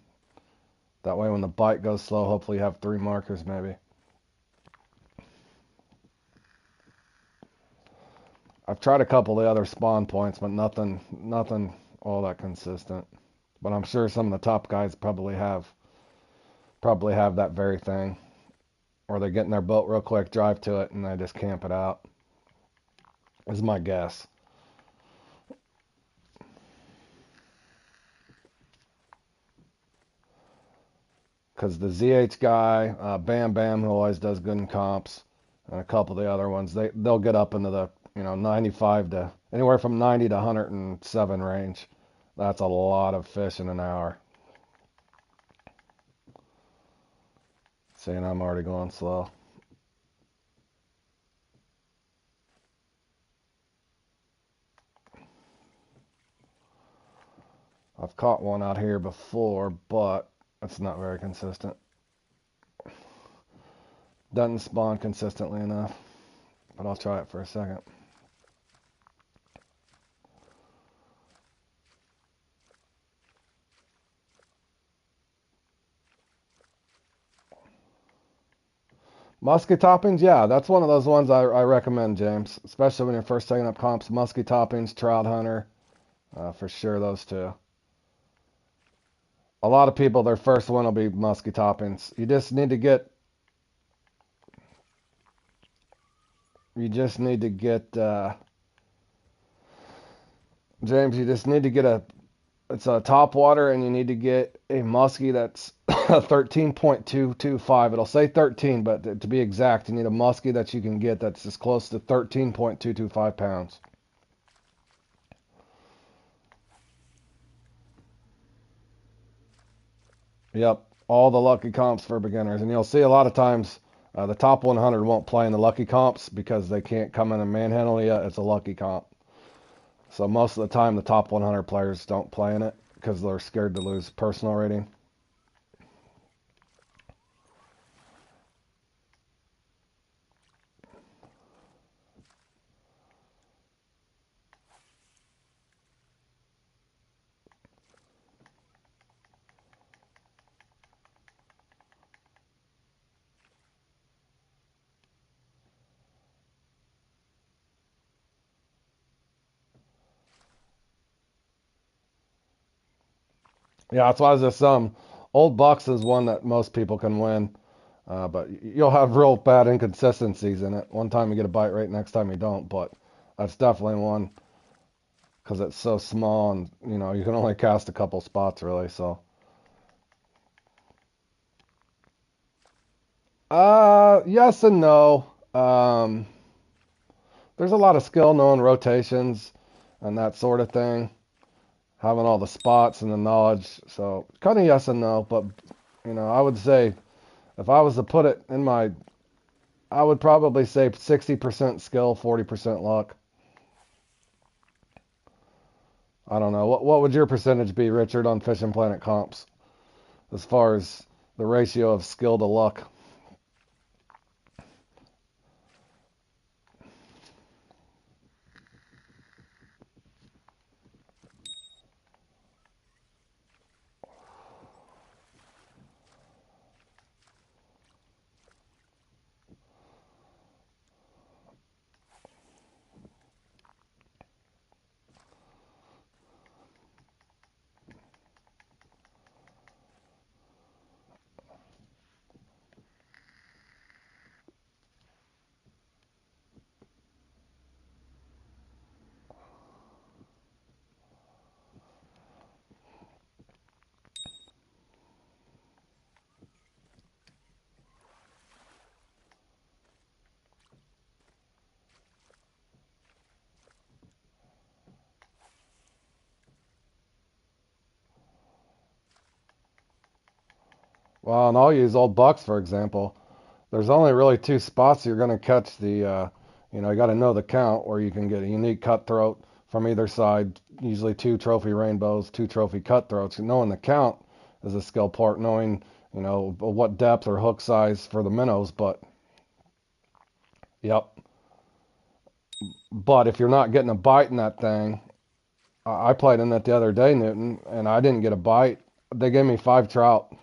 That way when the bite goes slow, hopefully you have 3 markers maybe. I've tried a couple of the other spawn points, but nothing all that consistent. But I'm sure some of the top guys probably have that very thing. Or they get in their boat real quick, drive to it, and they just camp it out. Is my guess. Because the ZH guy, Bam Bam, who always does good in comps, and a couple of the other ones, they'll get up into the 95 to anywhere from 90 to 107 range. That's a lot of fish in an hour. Seeing I'm already going slow. I've caught one out here before, but it's not very consistent. Doesn't spawn consistently enough, but I'll try it for a second. Musky toppings, yeah, that's one of those ones I recommend, James, especially when you're first taking up comps. Musky toppings, Trout Hunter, for sure, those two. A lot of people, their first one will be musky toppings. James, you just need to get it's a top water, and you need to get a muskie that's 13.225. It'll say 13, but to be exact, you need a muskie that you can get that's as close to 13.225 pounds. Yep, all the lucky comps for beginners. And you'll see a lot of times the top 100 won't play in the lucky comps because they can't come in and manhandle you. It's a lucky comp. So most of the time, the top 100 players don't play in it because they're scared to lose personal rating. Yeah, that's why there's some old bucks is one that most people can win, but you'll have real bad inconsistencies in it. One time you get a bite rate, next time you don't. But that's definitely one because it's so small, and you can only cast a couple spots really. So, yes and no. There's a lot of skill knowing rotations and that sort of thing, having all the spots and the knowledge. So, kind of yes and no. But I would say if I was to put it in I would probably say 60% skill, 40% luck. I don't know. What would your percentage be, Richard, on Fishing Planet comps as far as the ratio of skill to luck? Well, and I'll use old bucks for example. There's only really 2 spots you're going to catch you got to know the count where you can get a unique cutthroat from either side. Usually 2 trophy rainbows, 2 trophy cutthroats. Knowing the count is a skill part. Knowing what depth or hook size for the minnows. But yep, But if you're not getting a bite in that thing, I played in it the other day, Newton, and I didn't get a bite. They gave me 5 trout.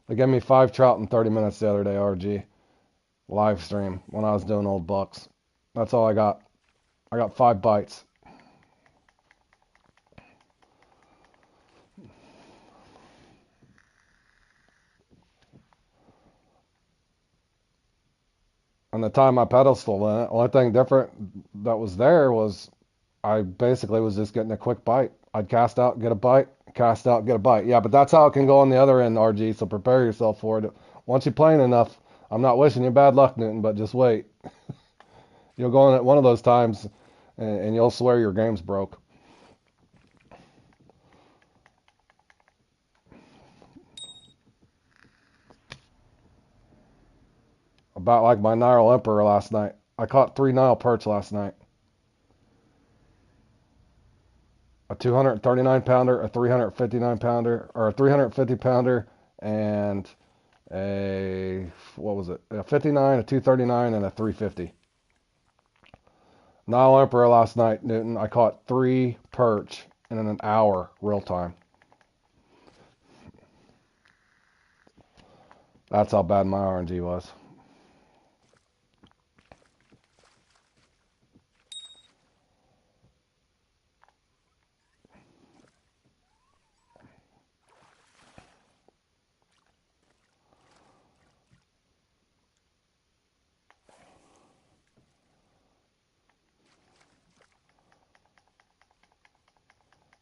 They gave me 5 trout in 30 minutes the other day, RG. Live stream when I was doing old bucks. That's all I got. I got 5 bites. And the time my pedestal in it, only thing different that was there was I basically was just getting a quick bite. I'd cast out, get a bite, cast out, get a bite. Yeah, but that's how it can go on the other end, RG. So prepare yourself for it. Once you're playing enough, I'm not wishing you bad luck, Newton, but just wait. You'll go in at one of those times, and you'll swear your game's broke. About like my Nile Emperor last night. I caught 3 Nile perch last night. A 239 pounder, a 359 pounder, or a 350 pounder, and a, what was it? A 59, a 239, and a 350. Nile Emperor last night, Newton. I caught 3 perch in an hour real time. That's how bad my RNG was.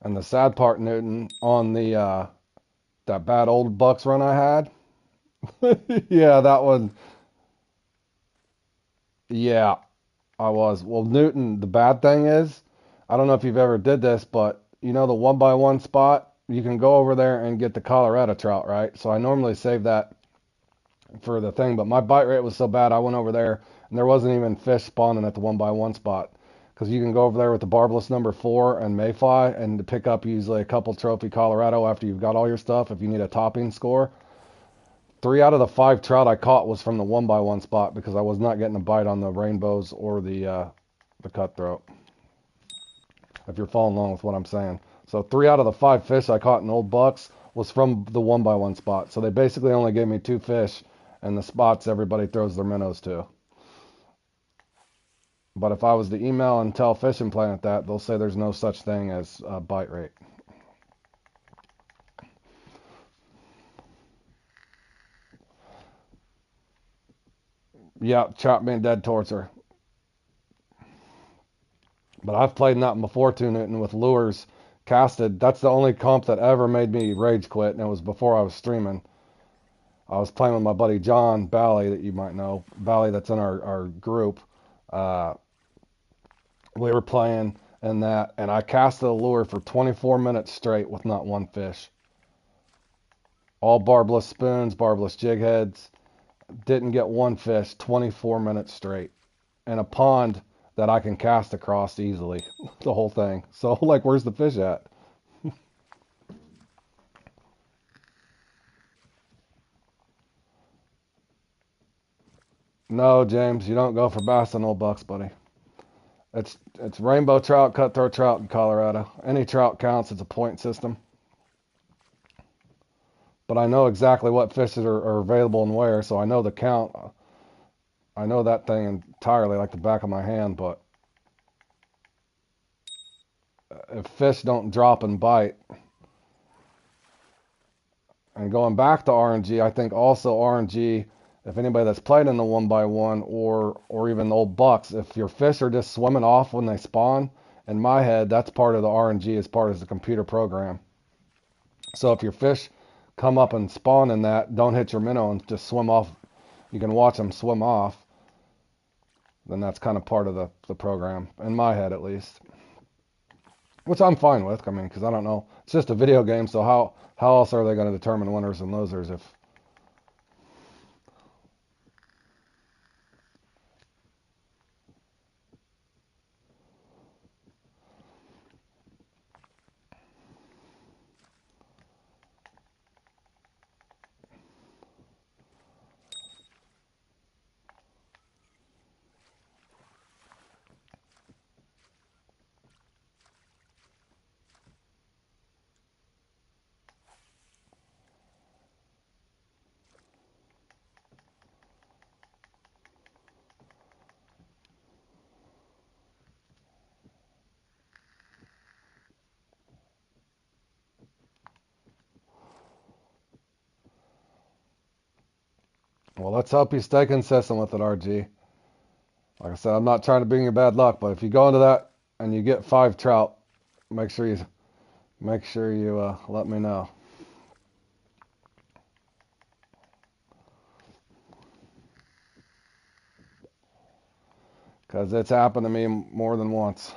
And the sad part, Newton, on the that bad old Bucks run I had. Yeah, that one. Yeah, I was. Well, Newton, the bad thing is, I don't know if you've ever did this, but you know the 1x1 spot, you can go over there and get the Colorado trout, right? So I normally save that for the thing, but my bite rate was so bad, I went over there and there wasn't even fish spawning at the 1x1 spot. Because you can go over there with the barbless number 4 and mayfly and pick up usually a couple trophy Colorado after you've got all your stuff if you need a topping score. 3 out of the 5 trout I caught was from the 1x1 spot because I was not getting a bite on the rainbows or the cutthroat. If you're following along with what I'm saying. So 3 out of the 5 fish I caught in old bucks was from the 1x1 spot. So they basically only gave me 2 fish and the spots everybody throws their minnows to. But if I was to email and tell Fishing Planet that, they'll say there's no such thing as bite rate. Yeah, chop being dead torture. But I've played in that before too, Newton, with lures casted. That's the only comp that ever made me rage quit, and it was before I was streaming. I was playing with my buddy John Bally, that you might know, Bally that's in our group. Uh, we were playing and that, and I casted a lure for 24 minutes straight with not one fish. All barbless spoons, barbless jig heads. Didn't get one fish 24 minutes straight. In a pond that I can cast across easily, the whole thing. So, like, where's the fish at? No, James, you don't go for bass and old bucks, buddy. It's rainbow trout, cutthroat trout in Colorado. Any trout counts. It's a point system. But I know exactly what fishes are available and where, so I know the count. I know that thing entirely like the back of my hand. But if fish don't drop and bite, and going back to RNG, I think also RNG, if anybody that's played in the 1x1 or even the old bucks, if your fish are just swimming off when they spawn, in my head, that's part of the RNG as part of the computer program. So if your fish come up and spawn in that, don't hit your minnow and just swim off. You can watch them swim off. Then that's kind of part of the program, in my head at least. Which I'm fine with. I mean, because I don't know. It's just a video game, so how else are they going to determine winners and losers if Well, let's hope you stay consistent with it, RG. Like I said, I'm not trying to bring you bad luck, but if you go into that and you get 5 trout, make sure you let me know. Because it's happened to me more than once.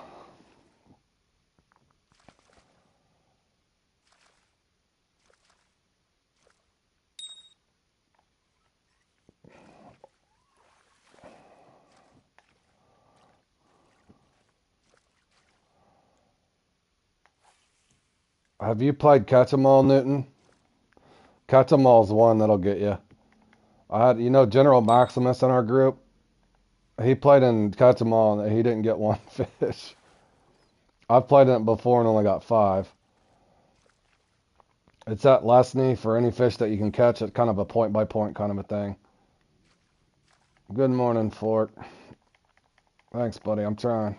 Have you played Catch 'em All, Newton? Catch 'em All's one that'll get you. I had, General Maximus in our group. He played in Catch 'em All and he didn't get one fish. I've played in it before and only got 5. It's at Lesney for any fish that you can catch. It's kind of a point by point kind of a thing. Good morning, Fort. Thanks, buddy. I'm trying.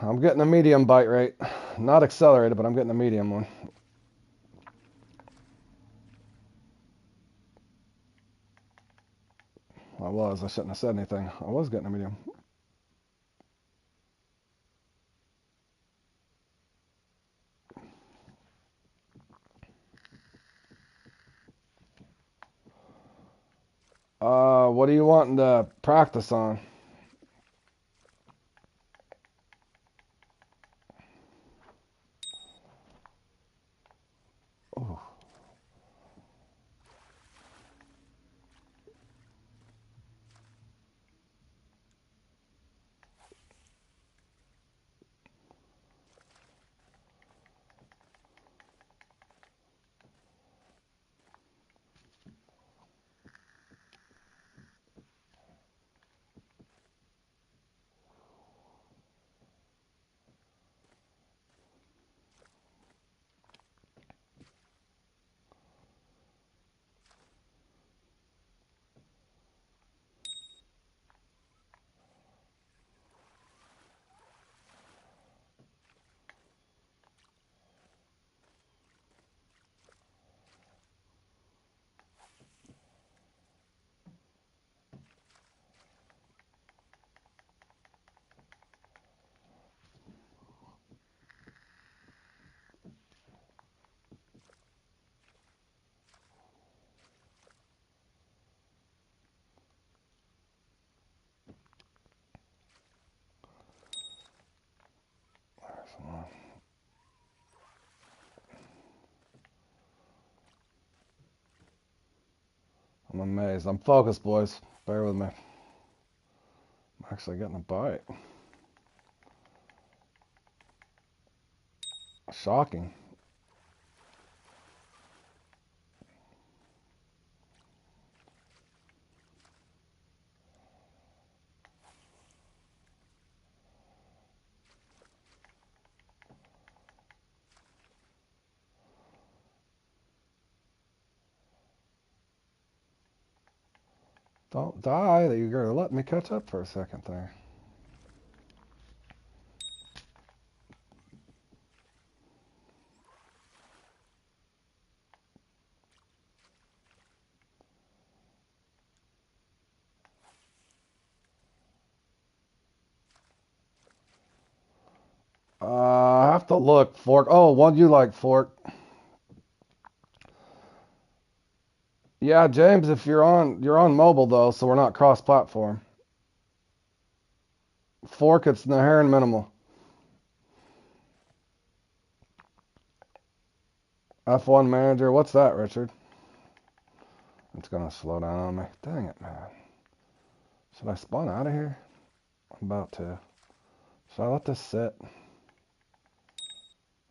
I'm getting a medium bite rate. Not accelerated, but I'm getting a medium one. I shouldn't have said anything. I was getting a medium. What are you wanting to practice on? Oh. I'm amazed. I'm focused, boys. Bear with me. I'm actually getting a bite. Shocking. Don't die. You're going to let me catch up for a second there. I have to look. Fork. Oh, one you like, Fork. Yeah, James, if you're on mobile though, so we're not cross-platform. Fork, it's Naharan Minimal. F1 Manager. What's that, Richard? It's gonna slow down on me. Dang it, man. Should I spawn out of here? I'm about to. Should I let this sit?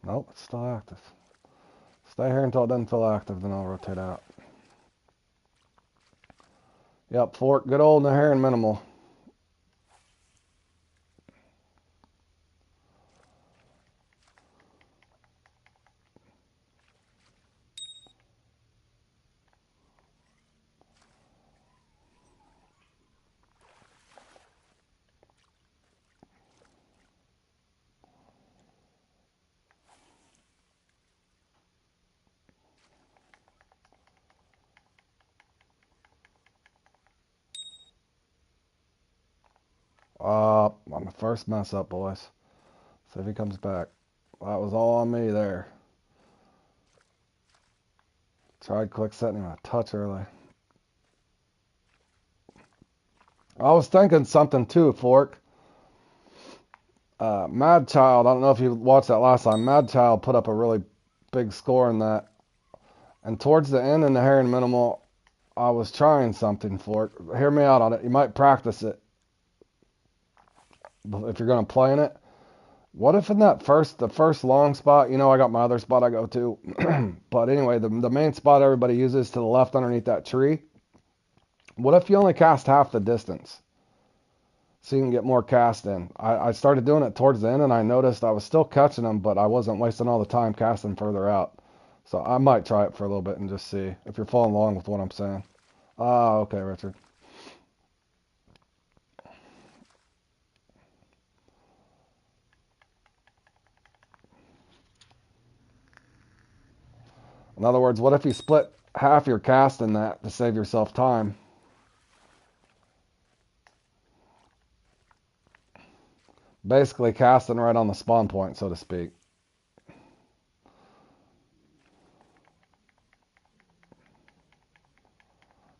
Nope, it's still active. Stay here until it doesn't feel active, then I'll rotate out. Yep, Fork. Good old Naharan Minimal. On the first mess up, boys. See if he comes back. That was all on me there. Tried quick setting him a touch early. I was thinking something too, Fork. Mad Child, I don't know if you watched that last time. Mad Child put up a really big score in that. And towards the end in the Heron Minimal, I was trying something, Fork. Hear me out on it. You might practice it if you're going to play in it. What if in the first long spot, you know, I got my other spot I go to. But anyway, the main spot everybody uses to the left underneath that tree. What if you only cast half the distance? So you can get more cast in. I started doing it towards the end and I noticed I was still catching them, but I wasn't wasting all the time casting further out. So I might try it for a little bit and just see if you're following along with what I'm saying. Ah, okay, Richard. In other words, what if you split half your cast in that to save yourself time? Basically casting right on the spawn point, so to speak.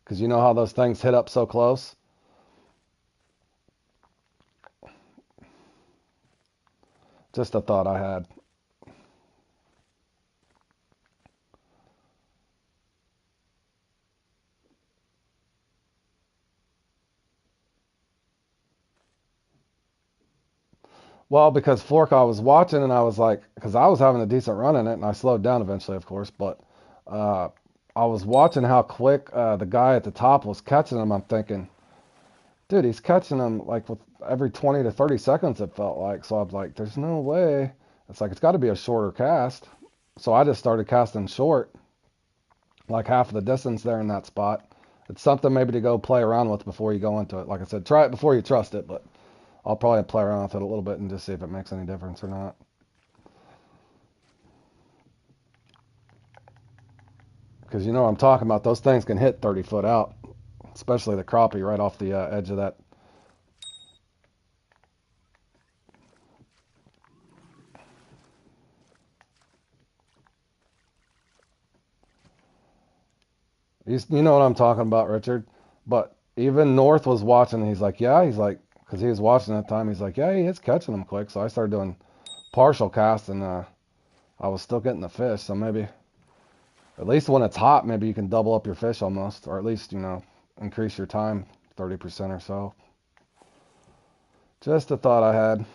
Because you know how those things hit up so close? Just a thought I had. Well, because Fork, I was watching and I was like, because I was having a decent run in it and I slowed down eventually, of course, but uh, I was watching how quick the guy at the top was catching him. I'm thinking, dude, he's catching him like with every 20 to 30 seconds, it felt like. So I was like, there's no way. It's like, it's got to be a shorter cast. So I just started casting short, like half of the distance there in that spot. It's something maybe to go play around with before you go into it. Like I said, try it before you trust it, but I'll probably play around with it a little bit and just see if it makes any difference or not. Because you know what I'm talking about. Those things can hit 30 foot out, especially the crappie right off the edge of that. You know what I'm talking about, Richard. But even North was watching. He's like, yeah. He's like, because he was watching at the time. He's like, yeah, he is catching them quick. So I started doing partial cast, and I was still getting the fish. So maybe, at least when it's hot, maybe you can double up your fish almost, or at least increase your time 30% or so. Just a thought I had.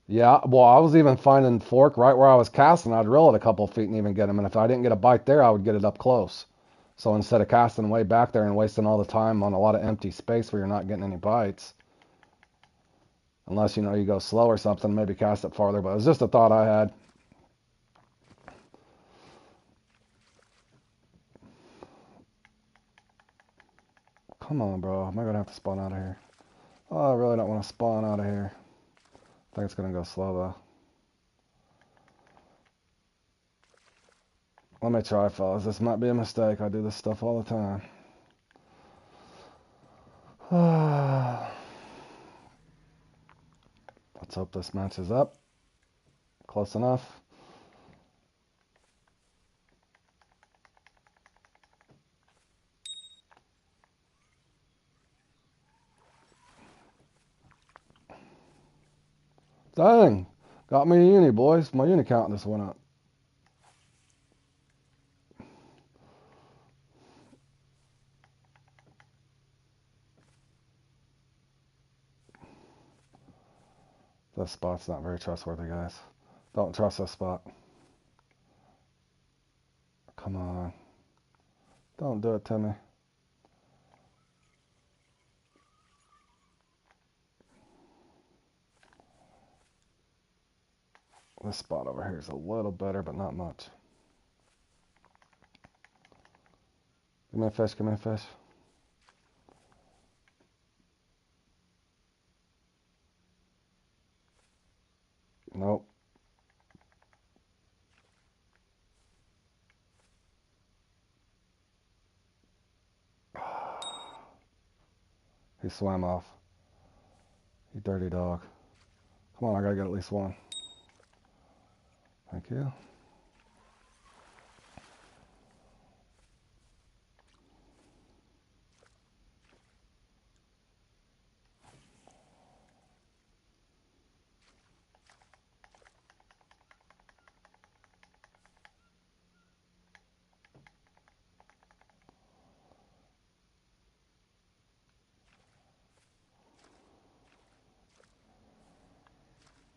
Yeah, well, I was even finding Fork right where I was casting. I'd reel it a couple feet and even get him. And if I didn't get a bite there, I would get it up close. So instead of casting way back there and wasting all the time on a lot of empty space where you're not getting any bites, unless you go slow or something, maybe cast it farther. But it was just a thought I had. Come on, bro. Am I gonna have to spawn out of here? Oh, I really don't want to spawn out of here. I think it's gonna go slow though. Let me try, fellas. This might be a mistake. I do this stuff all the time. Let's hope this matches up. Close enough. Dang. Got me a uni, boys. My uni count just went up. This spot's not very trustworthy, guys. Don't trust this spot. Come on. Don't do it to me. This spot over here is a little better, but not much. Give me a fish, give me a fish. Nope. He swam off. You dirty dog. Come on, I gotta get at least one. Thank you.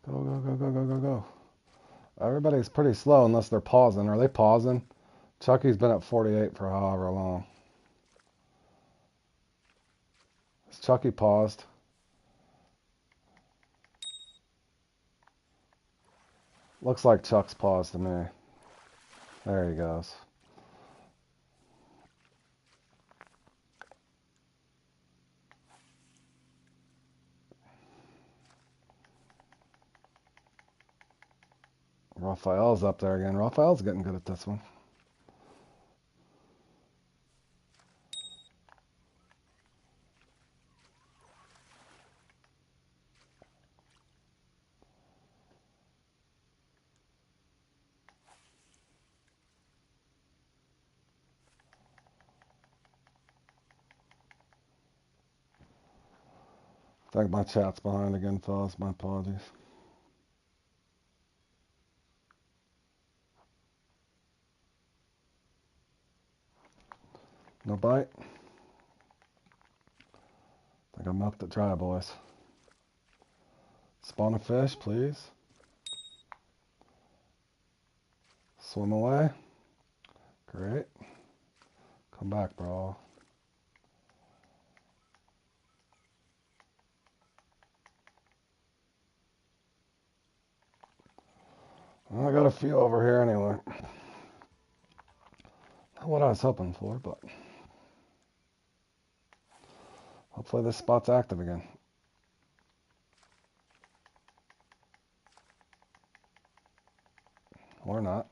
Go, go, go, go, go, go, go. Everybody's pretty slow unless they're pausing. Are they pausing? Chucky's been at 48 for however long. Has Chucky paused? Looks like Chuck's paused to me. There he goes. Raphael's up there again. Raphael's getting good at this one. I think my chat's behind again, fellas. My apologies. No bite? I think I milked it dry, boys. Spawn a fish, please. Swim away. Great. Come back, bro. Well, I got a few over here anyway. Not what I was hoping for, but hopefully this spot's active again. Or not.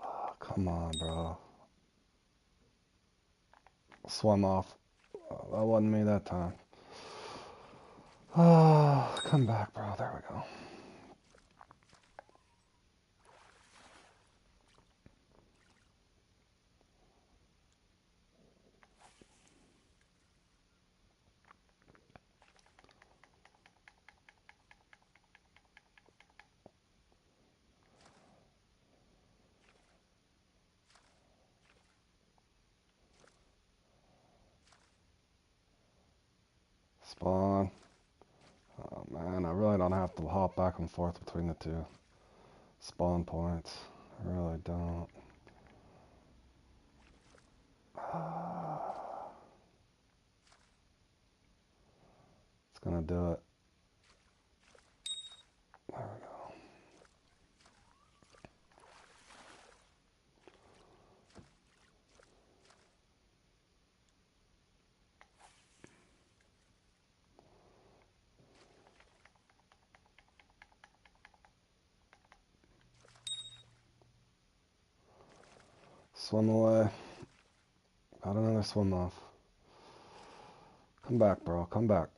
Oh, come on, bro. Swim off. Oh, that wasn't me that time. Oh, come back, bro. There we go. Spawn. Oh man, I really don't have to hop back and forth between the two spawn points. I really don't. It's gonna do it. There we go. Swim away. Got another swim off. Come back, bro. Come back.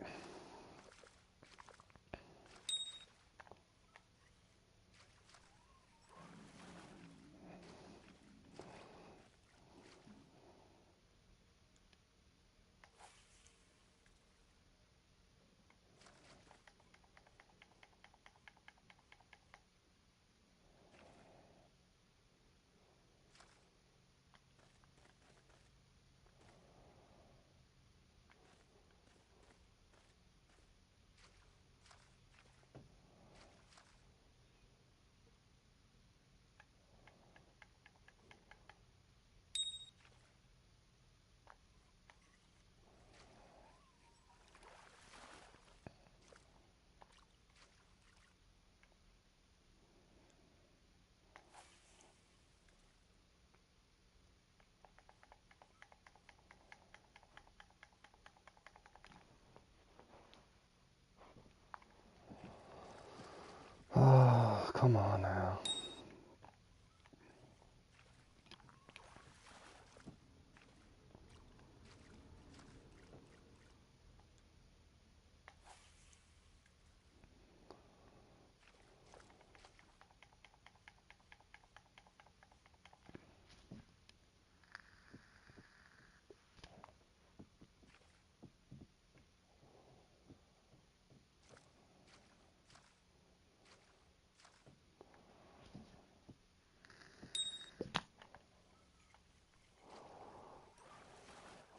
Oh, come on now.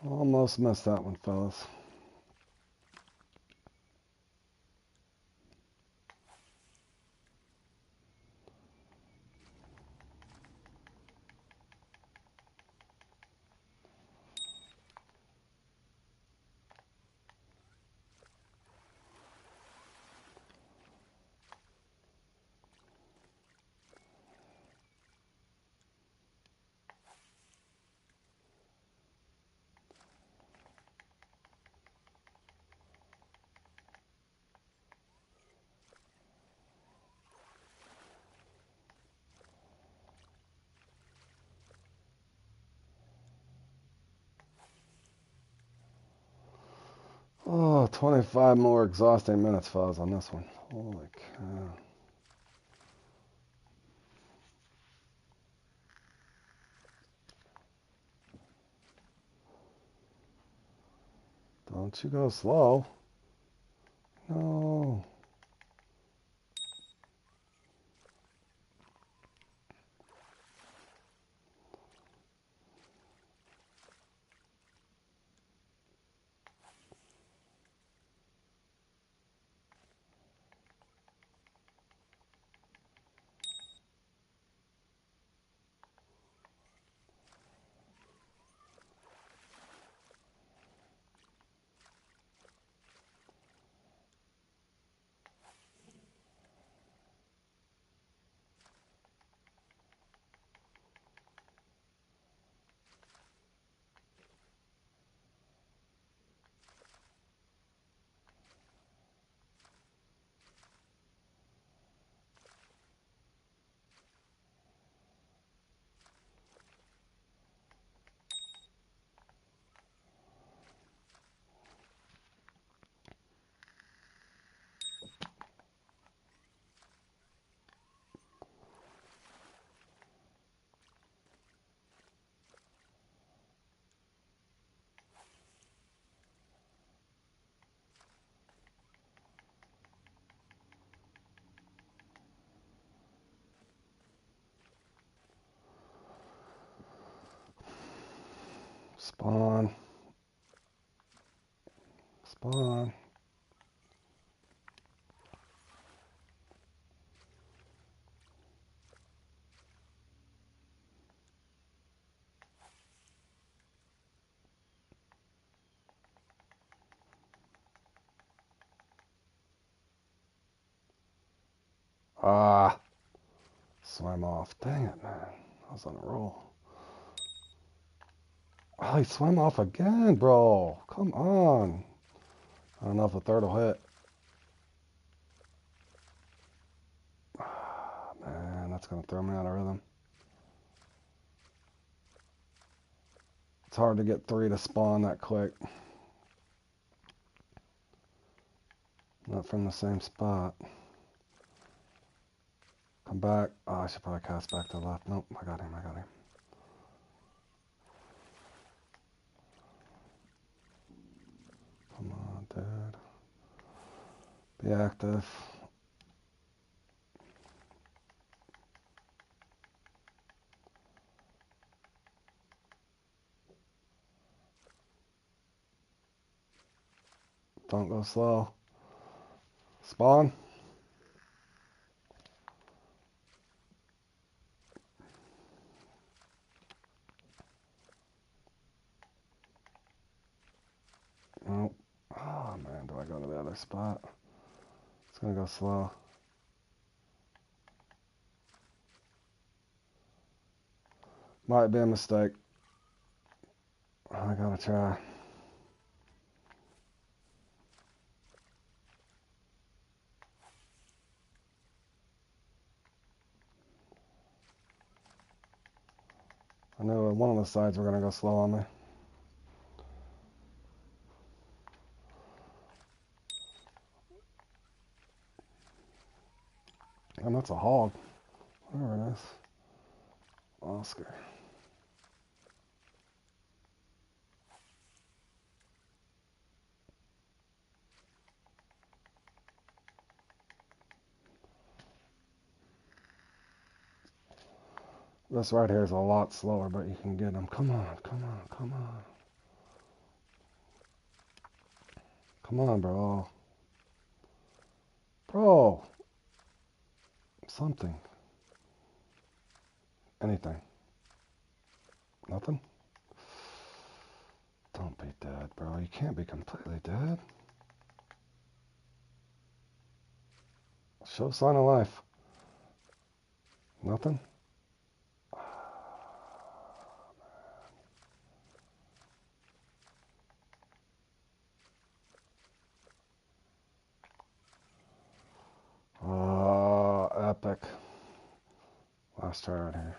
Almost missed that one, fellas. Oh, 25 more exhausting minutes, fellas, on this one. Holy cow. Don't you go slow. No. Spawn. Spawn. Ah, swam off. Dang it, man. I was on a roll. Oh, he swam off again, bro. Come on. I don't know if a third will hit. Ah, man, that's going to throw me out of rhythm. It's hard to get 3 to spawn that quick. Not from the same spot. Come back. Oh, I should probably cast back to the left. Nope, I got him. Come on, dude. Be active. Don't go slow. Spawn. Nope. Oh, man, do I go to the other spot? It's going to go slow. Might be a mistake. I gotta try. I knew one of the sides were gonna go slow on me. And that's a hog. Whatever it is. Oscar. This right here is a lot slower, but you can get them. Come on. Come on, bro. Bro. Something. Anything. Nothing? Don't be dead, bro. You can't be completely dead. Show sign of life. Nothing? Oh, epic. Last try right here.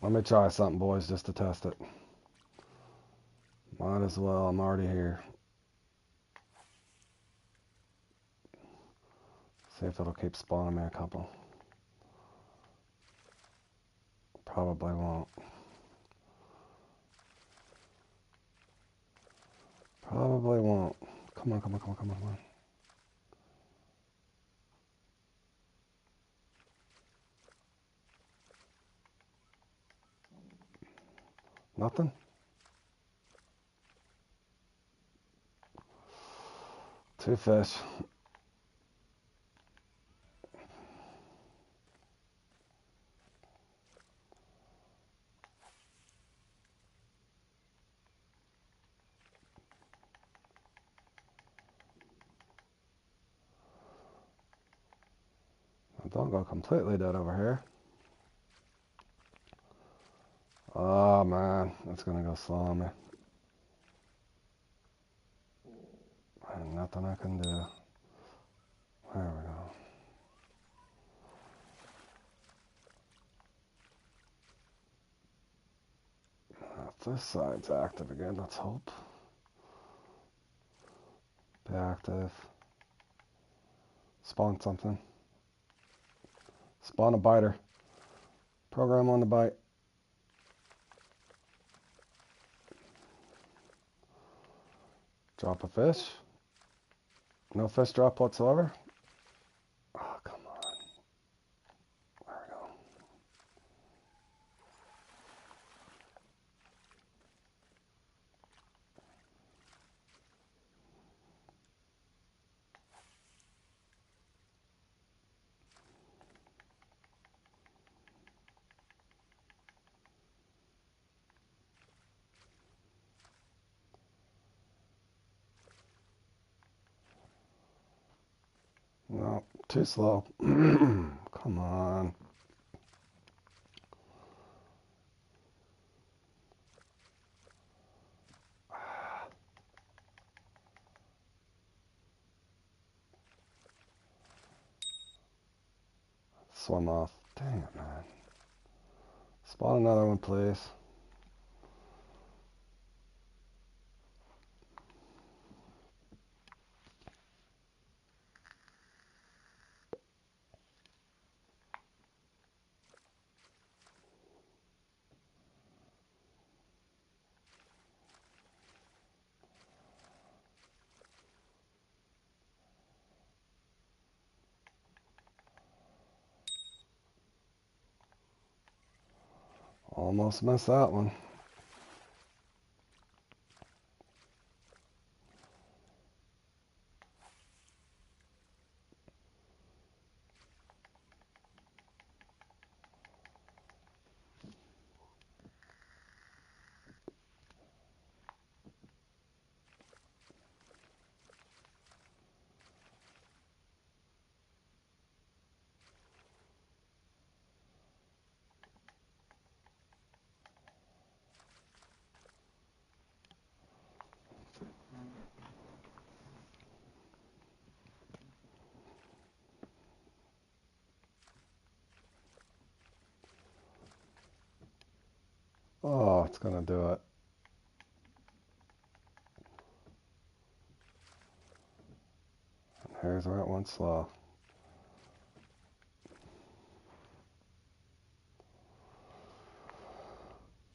Let me try something, boys, just to test it. Might as well. I'm already here. See if it'll keep spawning me a couple. Probably won't. Probably won't. Come on. Nothing? 2 fish. Don't go completely dead over here. Oh man, it's gonna go slow on me. And nothing I can do. There we go. If this side's active again, let's hope. Be active. Spawn something. Spawn a biter. Program on the bite. Drop a fish. No fish drop whatsoever. Oh, come on. There we go. Too slow. Come on. Swim off. Dang it, man. Spawn another one, please. Almost missed that one. Oh, it's gonna do it. Here's where it went slow.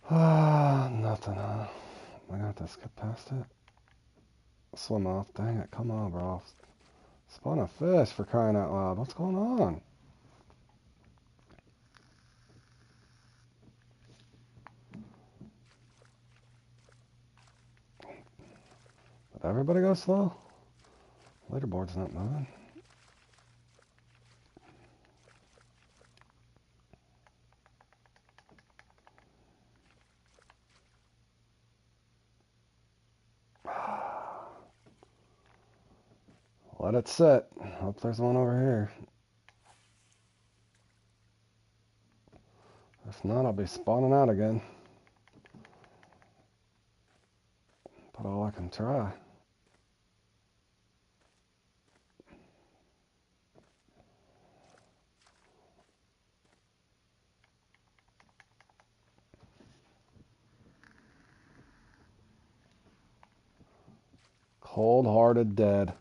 Nothing, huh? I got to skip past it. Swim off. Dang it. Come on, bro. Spawn a fish for crying out loud. What's going on? Did everybody go slow? Leaderboard's not moving. Let it sit. Hope there's one over here. If not, I'll be spawning out again. But all I can try. Cold-hearted dead.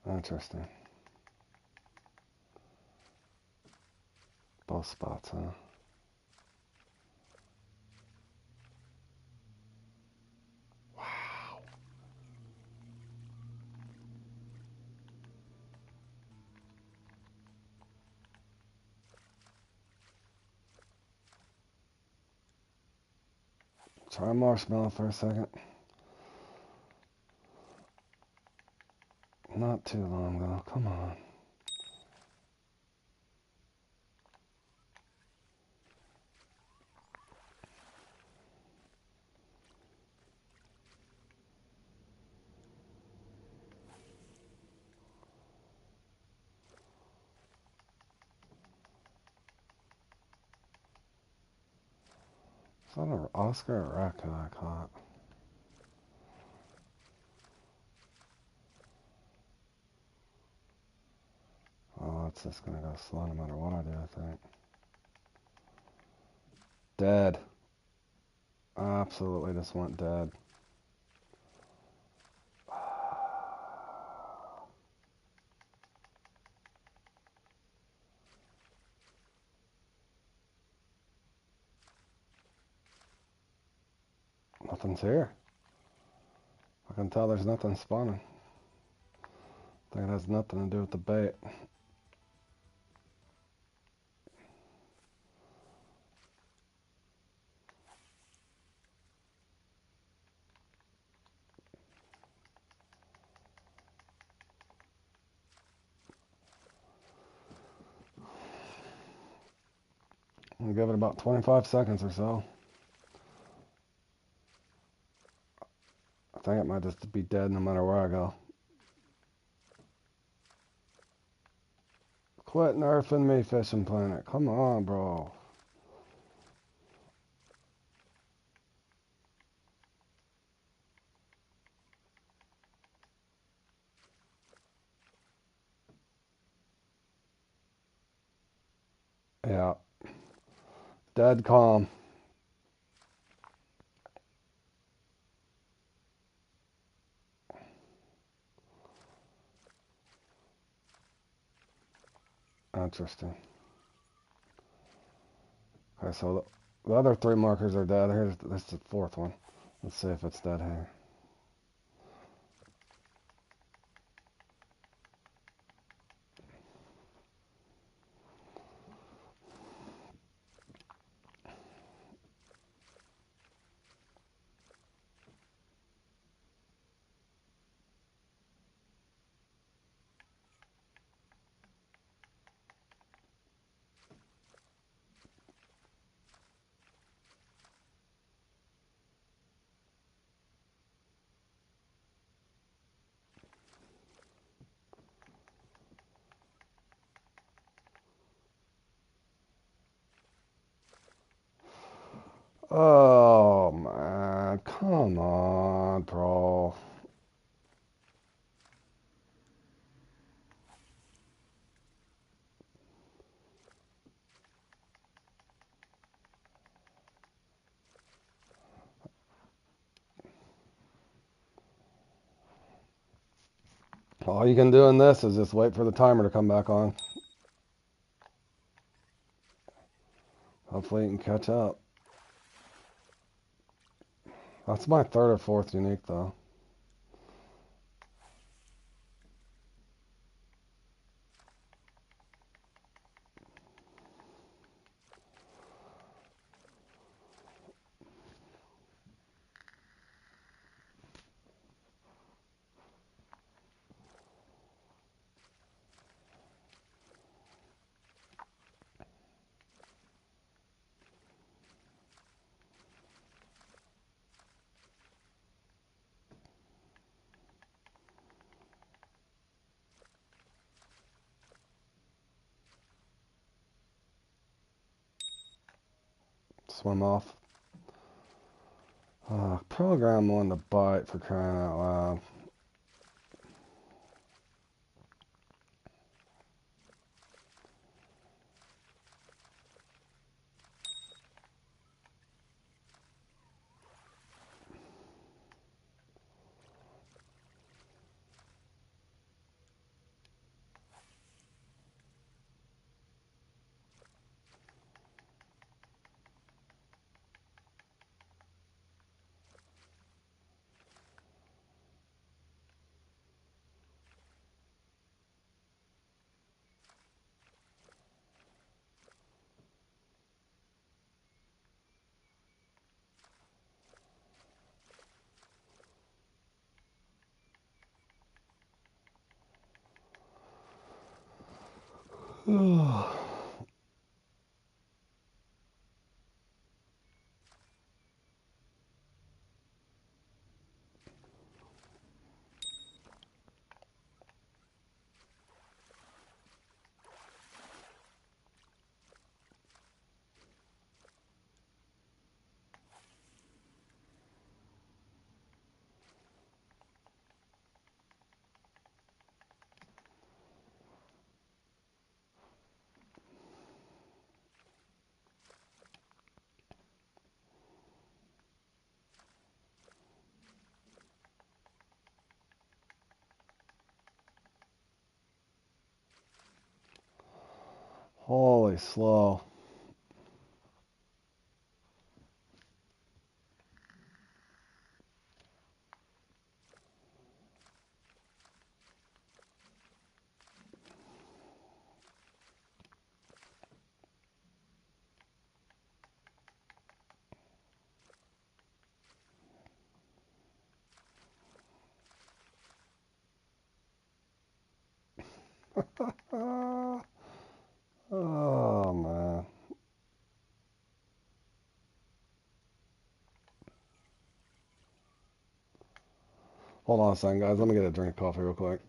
Interesting. Both spots, huh? Wow. Try marshmallow for a second. Not too long, though. Come on. Is that an Oscar or a raccoon I caught? Oh, it's just gonna go slow no matter what I do, I think. Dead. Absolutely just went dead. Nothing's here. I can tell there's nothing spawning. I think it has nothing to do with the bait. I'll give it about 25 seconds or so. I think it might just be dead no matter where I go. Quit nerfing me, Fishing Planet. Come on, bro. Yeah. Dead calm. Interesting. Okay, so the other 3 markers are dead. Here's this is the 4th one. Let's see if it's dead here. Oh, man. Come on, bro. All you can do in this is just wait for the timer to come back on. Hopefully you can catch up. That's my 3rd or 4th unique, though. Swim off. Program one to bite, for crying out loud. Holy slow. Oh, man. Hold on a second, guys. Let me get a drink of coffee real quick.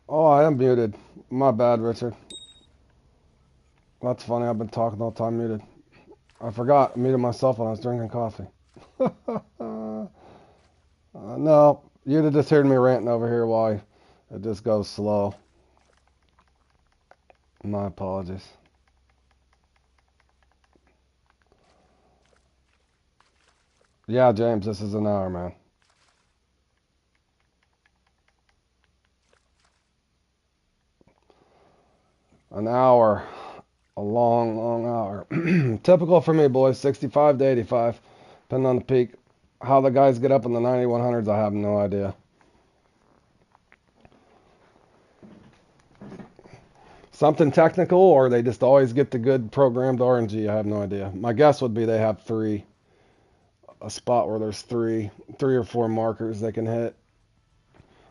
Oh, I am muted. My bad, Richard. That's funny. I've been talking the whole time muted. I forgot. I muted myself when I was drinking coffee. No, you'd have just heard me ranting over here while it just goes slow. My apologies. Yeah, James, this is an hour, man. An hour. A long, long hour. Typical for me, boys. 65 to 85, depending on the peak. How the guys get up in the 9100s, I have no idea. Something technical, or they just always get the good programmed RNG. I have no idea. My guess would be they have three, a spot where there's three or four markers they can hit,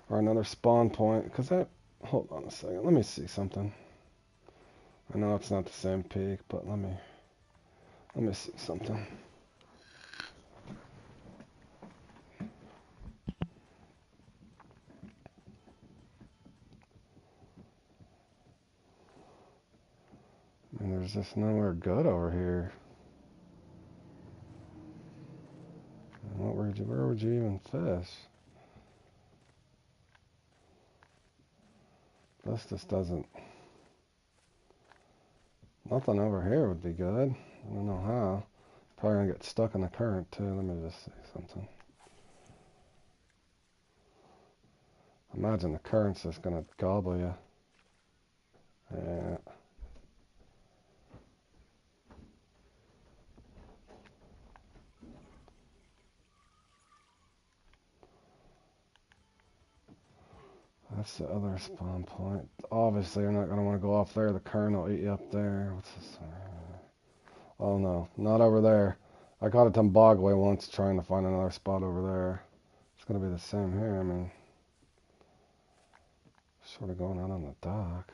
or another spawn point. Cause that, hold on a second, let me see something. I know it's not the same peak, but let me see something. And there's just nowhere good over here. Where would you even fish? This just doesn't. Nothing over here would be good. I don't know how. Probably gonna get stuck in the current too. Let me just see something. Imagine the current's just gonna gobble you. Yeah. That's the other spawn point. Obviously, you're not gonna want to go off there. The current will eat you up there. What's this? Oh no, not over there. I caught a Tombagwe once trying to find another spot over there. It's gonna be the same here. I mean, sort of going out on the dock.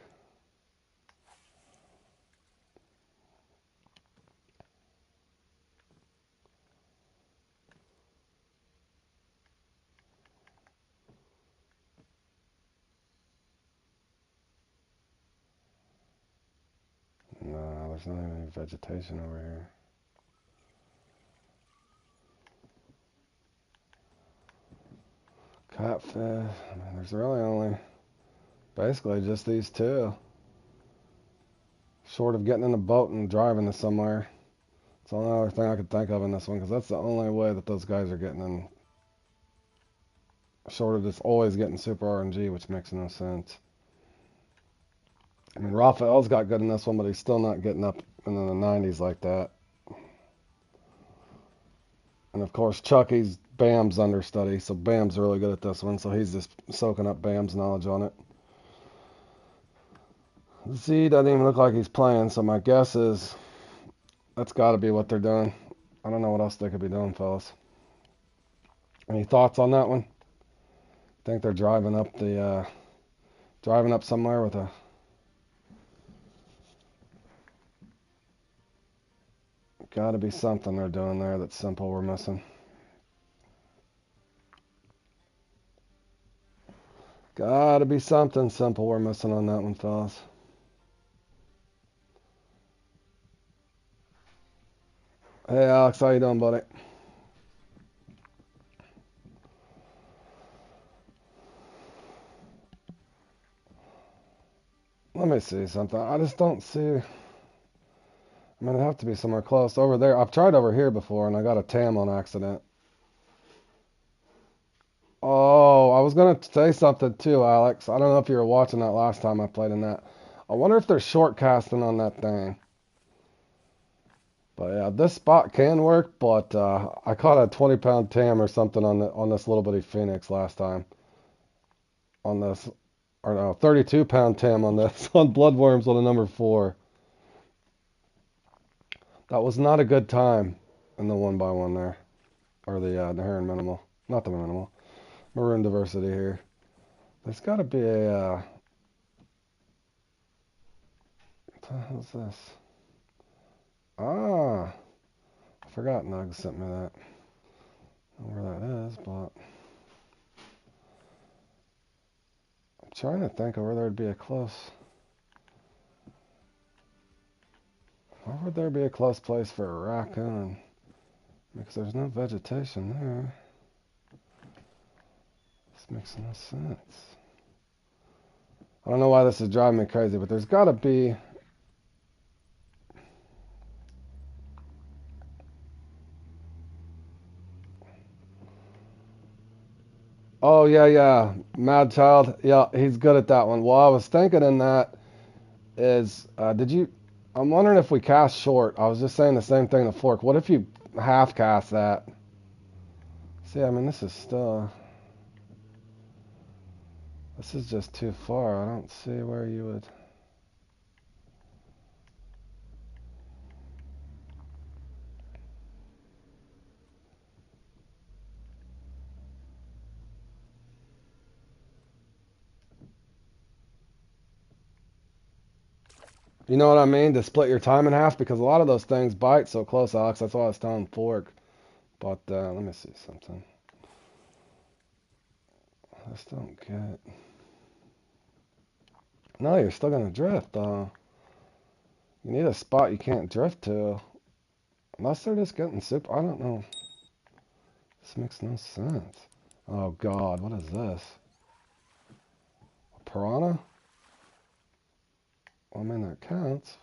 No, there's not even any vegetation over here. Catfish. I mean, there's really only basically just these two. Short of getting in a boat and driving to somewhere. It's the only other thing I could think of in this one, because that's the only way that those guys are getting in. Short of just always getting super RNG, which makes no sense. I mean, Raphael's got good in this one, but he's still not getting up into the 90s like that. And of course, Chucky's Bam's understudy, so Bam's really good at this one, so he's just soaking up Bam's knowledge on it. Z doesn't even look like he's playing, so my guess is that's got to be what they're doing. I don't know what else they could be doing, fellas. Any thoughts on that one? Think they're driving up somewhere with a. Got to be something they're doing there that's simple we're missing. Got to be something simple we're missing on that one, fellas. Hey, Alex, how you doing, buddy? Let me see something. I just don't see. I mean, it'd have to be somewhere close. Over there. I've tried over here before, and I got a tam on accident. Oh, I was going to say something too, Alex. I don't know if you were watching that last time I played in that. I wonder if they're short casting on that thing. But yeah, this spot can work, but I caught a 20-pound tam or something on this little bitty Phoenix last time. On this, or no, 32-pound tam on this on Bloodworms on a number 4. That was not a good time in the 1x1 there, or the Heron Minimal, not the Minimal, Maroon Diversity here. There's got to be a. What the hell is this? Ah, I forgot Nugs sent me that. I don't know where that is, but I'm trying to think of where there'd be a close. Where would there be a close place for a raccoon? Because there's no vegetation there. This makes no sense. I don't know why this is driving me crazy, but there's got to be. Oh, yeah. Mad Child. Yeah, he's good at that one. Well, I was thinking in that is, I'm wondering if we cast short. I was just saying the same thing to Fork. What if you half cast that? See, I mean, this is just too far. I don't see where you would. You know what I mean? To split your time in half, because a lot of those things bite so close, Alex. That's why I was telling Fork. But let me see something. I just don't get. No, you're still gonna drift. You need a spot you can't drift to, unless they're just getting super. I don't know. This makes no sense. Oh God, what is this? A piranha? Well, I mean that counts.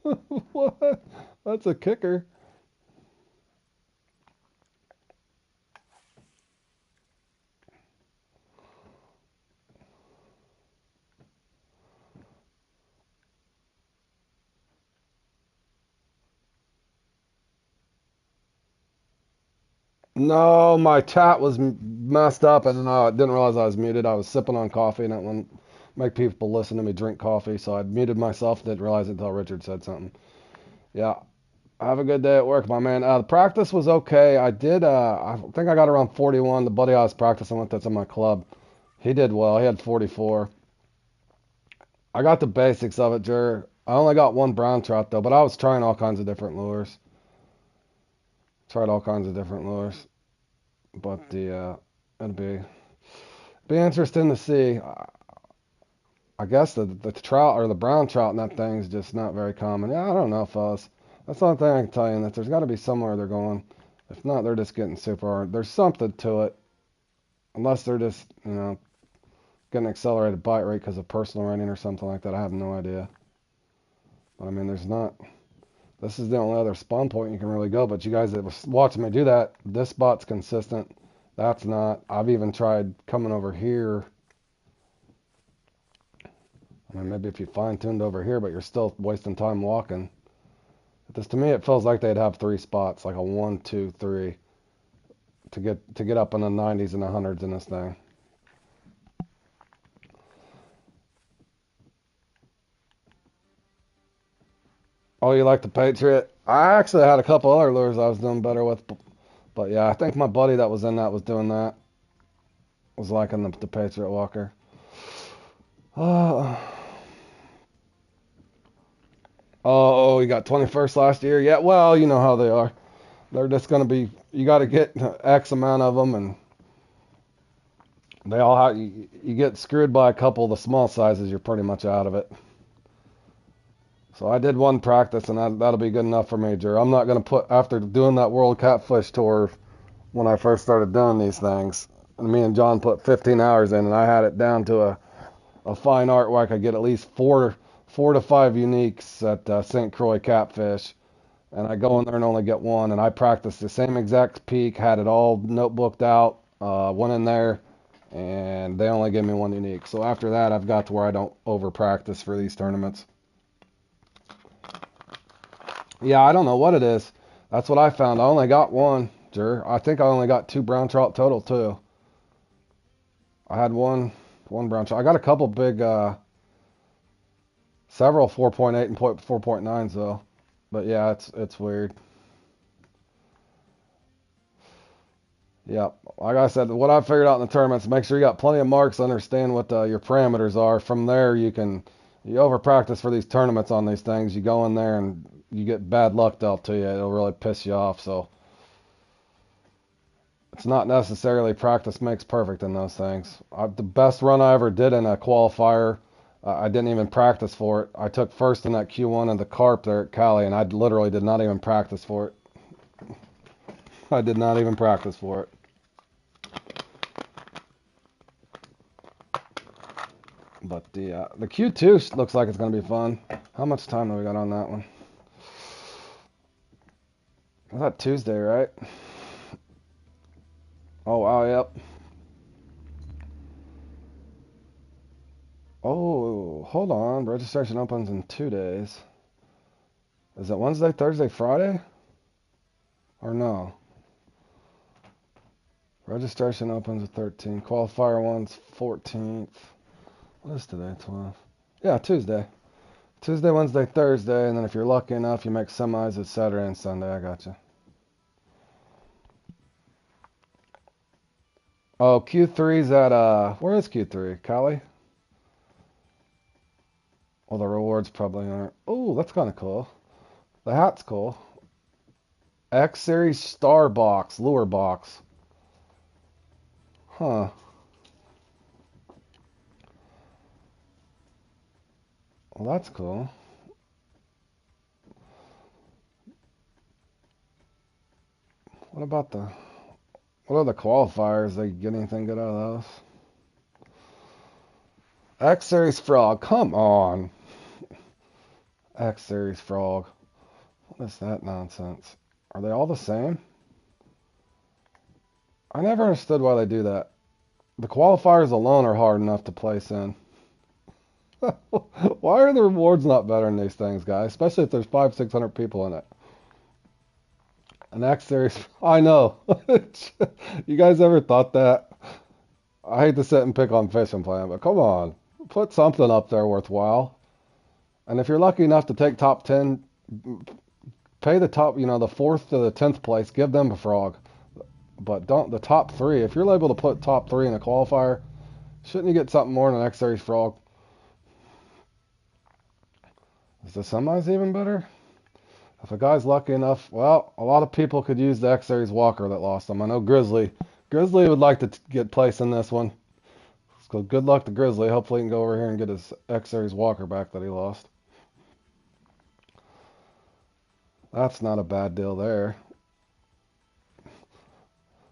What? That's a kicker. No, my chat was messed up, and I didn't realize I was muted. I was sipping on coffee, and I wouldn't make people listen to me drink coffee, so I muted myself. Didn't realize it until Richard said something. Yeah, have a good day at work, my man. The practice was okay. I think I got around 41. The buddy I was practicing with that's in my club, he did well. He had 44. I got the basics of it, Jer. I only got one brown trout, though, but I was trying all kinds of different lures. Tried all kinds of different lures. But it'd be interesting to see. I guess the trout or the brown trout in that thing is just not very common. Yeah, I don't know, fellas. That's the only thing I can tell you, that there's got to be somewhere they're going. If not, they're just getting super hard. There's something to it. Unless they're just, getting accelerated bite rate because of personal rating or something like that. I have no idea. But I mean, there's not. This is the only other spawn point you can really go. But you guys that was watching me do that, this spot's consistent. That's not. I've even tried coming over here. I mean, maybe if you fine-tuned over here, but you're still wasting time walking. But to me, it feels like they'd have three spots, like a 1, 2, 3, to get up in the 90s and the 100s in this thing. Oh, you like the Patriot? I actually had a couple other lures I was doing better with, but yeah, I think my buddy that was in that was doing that. Was liking the Patriot Walker. Oh, you got 21st last year? Yeah, well, you know how they are. They're just going to be, you got to get X amount of them, and they all have, you get screwed by a couple of the small sizes, you're pretty much out of it. So I did one practice, and that'll be good enough for me, Jer. I'm not going to put, after doing that World Catfish Tour when I first started doing these things, and me and John put 15 hours in, and I had it down to a fine art where I could get at least four to five uniques at St. Croix Catfish, and I go in there and only get one, and I practiced the same exact peak, had it all notebooked out, went in there, and they only give me one unique. So after that, I've got to where I don't over practice for these tournaments. Yeah, I don't know what it is. That's what I found. I only got one, Jer. I think I only got 2 brown trout total too. I had one brown trout. I got a couple big, several 4.8 and 4.9s though. But yeah, it's weird. Yeah, like I said, what I figured out in the tournaments, make sure you got plenty of marks, understand what your parameters are. From there, you over practice for these tournaments on these things. You go in there and you get bad luck dealt to you. It'll really piss you off. So It's not necessarily practice makes perfect in those things. The best run I ever did in a qualifier, I didn't even practice for it. I took first in that Q1 in the Carp there at Cali, and I literally did not even practice for it. I did not even practice for it. But the Q2 looks like it's going to be fun. How much time do we got on that one? Was that Tuesday, right? Oh, wow, yep. Oh, hold on. Registration opens in 2 days. Is it Wednesday, Thursday, Friday? Or no? Registration opens the 13th. Qualifier one's 14th. What is today? 12. Yeah, Tuesday. Tuesday, Wednesday, Thursday, and then if you're lucky enough, you make semis. It's Saturday and Sunday. I gotcha. Oh, Q3's at where is Q3? Cali? Well, the rewards probably aren't. Oh, that's kind of cool. The hat's cool. X Series Star Box, Lure Box. Huh. Well, that's cool. What about what are the qualifiers? They get anything good out of those? X Series Frog, come on. X Series Frog. What is that nonsense? Are they all the same? I never understood why they do that. The qualifiers alone are hard enough to place in. Why are the rewards not better in these things, guys? Especially if there's 500-600 people in it. An X Series, I know. You guys ever thought that? I hate to sit and pick on Fishing Plan, but come on. Put something up there worthwhile. And if you're lucky enough to take top 10, pay the top, the 4th to the 10th place, give them a frog. But don't, the top 3, if you're able to put top 3 in a qualifier, shouldn't you get something more than an X Series frog? Is the semis even better? If a guy's lucky enough, well, a lot of people could use the X Series Walker that lost them. I know Grizzly would like to get place in this one. So good luck to Grizzly. Hopefully he can go over here and get his X Series Walker back that he lost. That's not a bad deal there.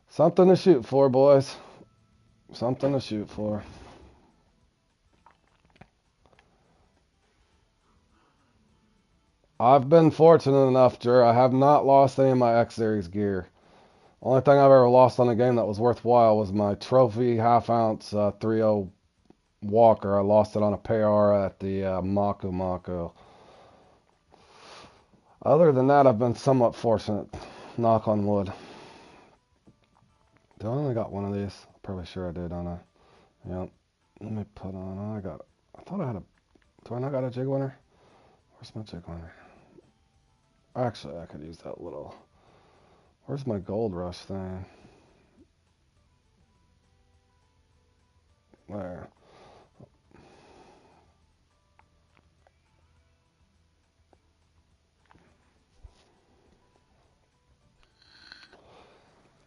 Something to shoot for, boys. Something to shoot for. I've been fortunate enough, Jer. I have not lost any of my X Series gear. Only thing I've ever lost on a game that was worthwhile was my trophy half-ounce 3.0 Walker. I lost it on a PR at the Maku Maku. Other than that, I've been somewhat fortunate. Knock on wood. Do I only got one of these? Probably sure I did, don't I? Yep. Let me put on. I thought I had a. Do I not got a jig winner? Where's my jig winner? Actually, I could use that little. Where's my gold rush thing? There.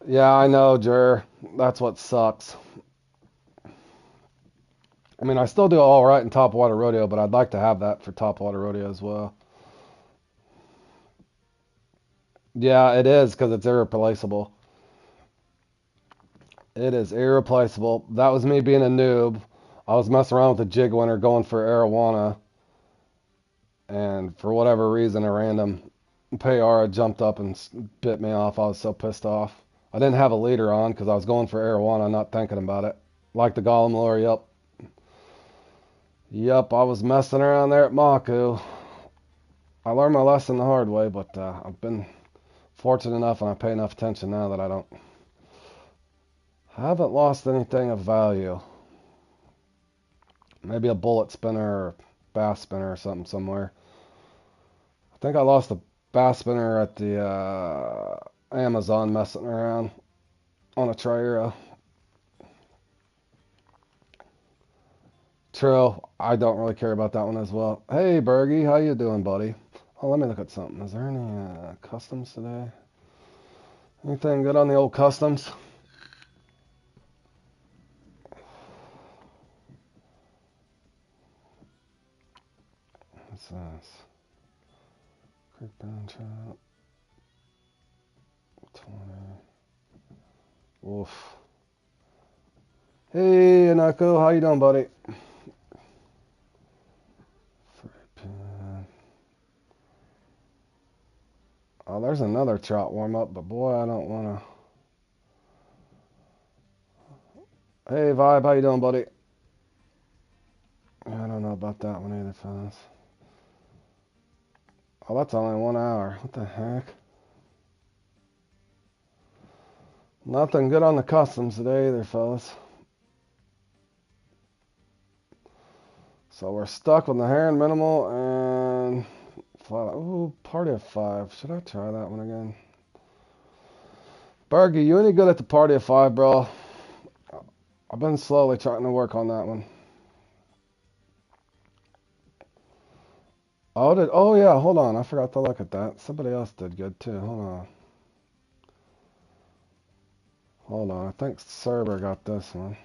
Yeah, I know, Jer. That's what sucks. I mean, I still do all right in Top Water Rodeo, but I'd like to have that for Top Water Rodeo as well. Yeah, it is because it's irreplaceable. It is irreplaceable. That was me being a noob. I was messing around with a jig winner going for arowana, and for whatever reason, a random payara jumped up and bit me off. I was so pissed off. I didn't have a leader on because I was going for arowana, not thinking about it. Like the Gollum lure, yep. Yep, I was messing around there at Maku. I learned my lesson the hard way, but I've been fortunate enough and I pay enough attention now that I haven't lost anything of value. Maybe a bullet spinner or bass spinner or something somewhere. I think I lost a bass spinner at the Amazon messing around on a Tri-Euro. True, I don't really care about that one as well. Hey, Bergie, how you doing, buddy? Oh, let me look at something. Is there any customs today? Anything good on the old customs? What's this? Creekdown trout. 20. Oof. Hey, Anako, how you doing, buddy? Oh, there's another trout warm up, but boy, I don't want to. Hey, Vibe, how you doing, buddy? Yeah, I don't know about that one either, fellas. Oh, that's only 1 hour. What the heck? Nothing good on the customs today either, fellas. So we're stuck with the herring minimal and flat. Ooh, party of 5. Should I try that one again? Bergie, you any good at the party of 5, bro? I've been slowly trying to work on that one. Oh yeah, hold on. I forgot to look at that. Somebody else did good too. Hold on. I think Cerber got this one.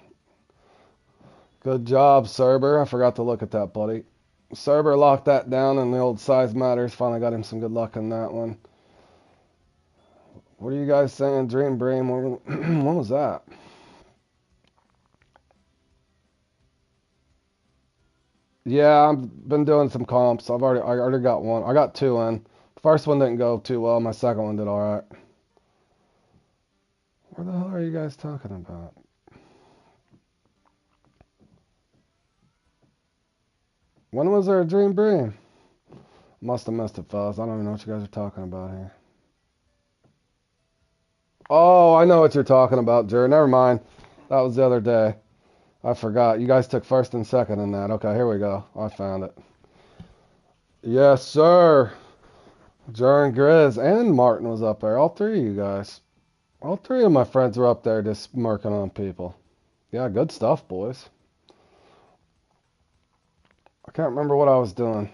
Good job, Cerber. I forgot to look at that, buddy. Cerber locked that down in the old size matters. Finally got him some good luck in that one. What are you guys saying? Dream Bream. When was that? Yeah, I've been doing some comps. I already got one. I got 2 in. The first one didn't go too well. My second one did all right. Where the hell are you guys talking about? When was there a Dream Bream? Must have missed it, fellas. I don't even know what you guys are talking about here. Oh, I know what you're talking about, Jer. Never mind. That was the other day. I forgot. You guys took first and second in that. Okay, here we go. I found it. Yes, sir. Jer and Grizz and Martin was up there. All 3 of you guys. All 3 of my friends were up there just smirking on people. Yeah, good stuff, boys. I can't remember what I was doing.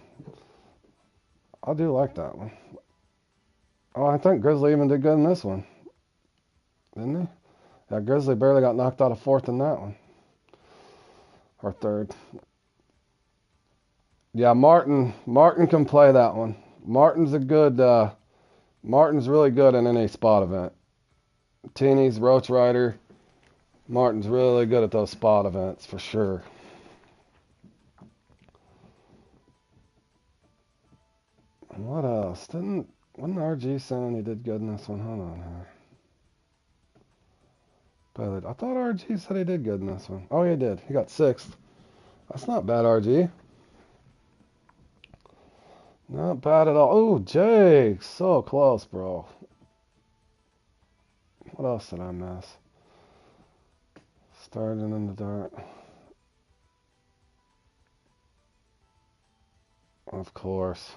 I do like that one. Oh, I think Grizzly even did good in this one. Didn't he? Yeah, Grizzly barely got knocked out of 4th in that one. Or 3rd. Yeah, Martin can play that one. Martin's really good in any spot event. Teeny's Roach Rider. Martin's really good at those spot events for sure. What else? Wasn't RG saying he did good in this one? Hold on here. But I thought RG said he did good in this one. Oh, he did. He got 6th. That's not bad, RG. Not bad at all. Oh, Jake. So close, bro. What else did I miss? Starting in the dark. Of course.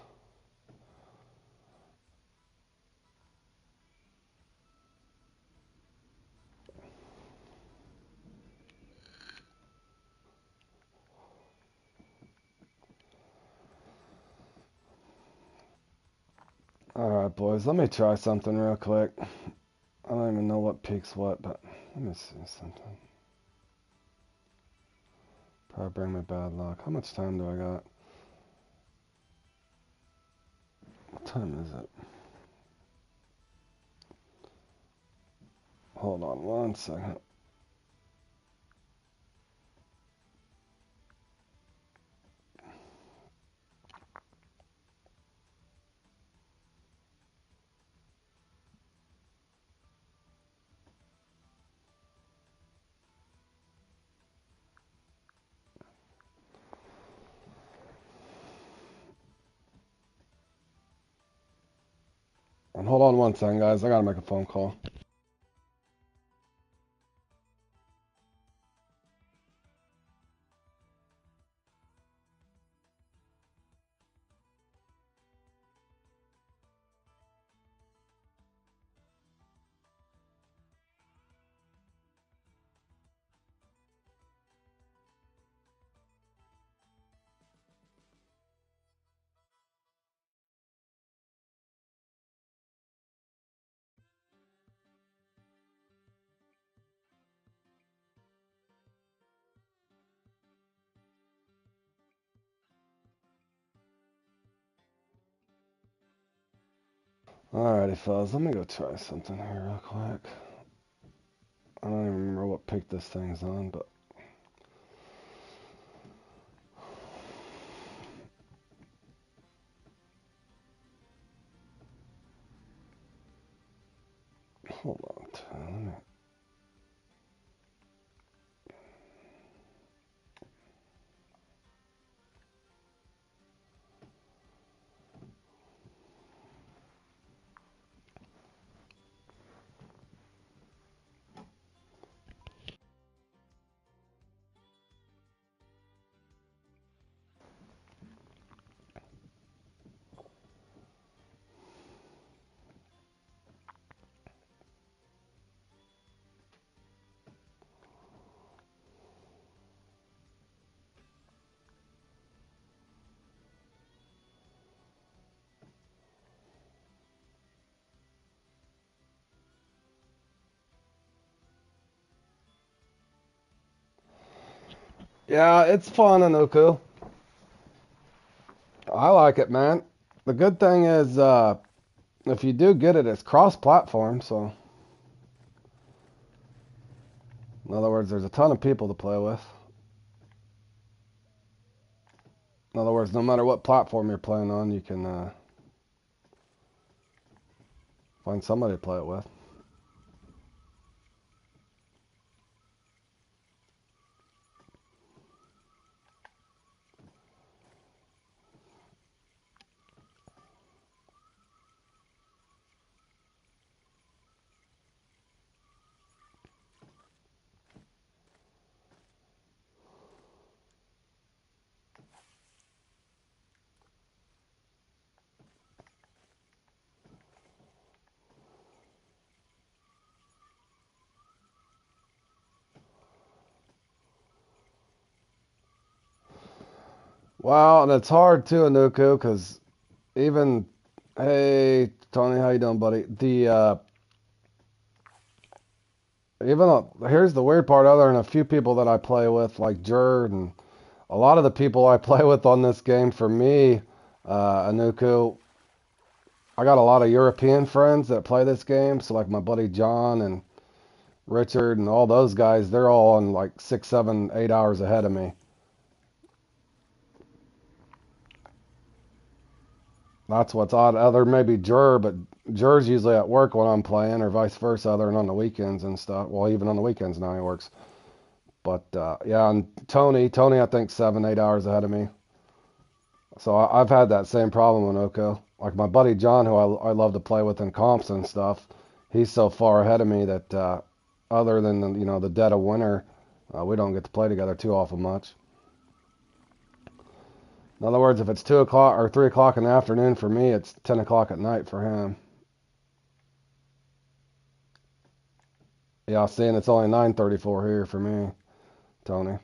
Alright, boys. Let me try something real quick. I don't even know what peaks what, but let me see something. Probably bring me bad luck. How much time do I got? What time is it? Hold on 1 second. And hold on 1 second, guys. I gotta make a phone call. Alrighty, fellas, let me go try something here real quick. I don't even remember what pick this thing's on, but hold on. Let me. Yeah, it's fun, Anuku. I like it, man. The good thing is, if you do get it, it's cross-platform. So, in other words, there's a ton of people to play with. In other words, no matter what platform you're playing on, you can find somebody to play it with. Well, and it's hard too, Anuku, because even, hey, Tony, how you doing, buddy? Here's the weird part, other than a few people that I play with, like Jerd, and a lot of the people I play with on this game, for me, Anuku, I got a lot of European friends that play this game. So like my buddy John and Richard and all those guys, they're all on like 6, 7, 8 hours ahead of me. That's what's odd. Other maybe Jur, but Jur's usually at work when I'm playing, or vice versa, other than on the weekends and stuff. Well, even on the weekends now he works. But yeah, and Tony, I think 7, 8 hours ahead of me. So I've had that same problem with Oko. Like my buddy John, who I love to play with in comps and stuff, he's so far ahead of me that other than the dead of winter, we don't get to play together too awful much. In other words, if it's 2 o'clock or 3 o'clock in the afternoon for me, it's 10 o'clock at night for him. Yeah, seeing it's only 9:34 here for me, Tony.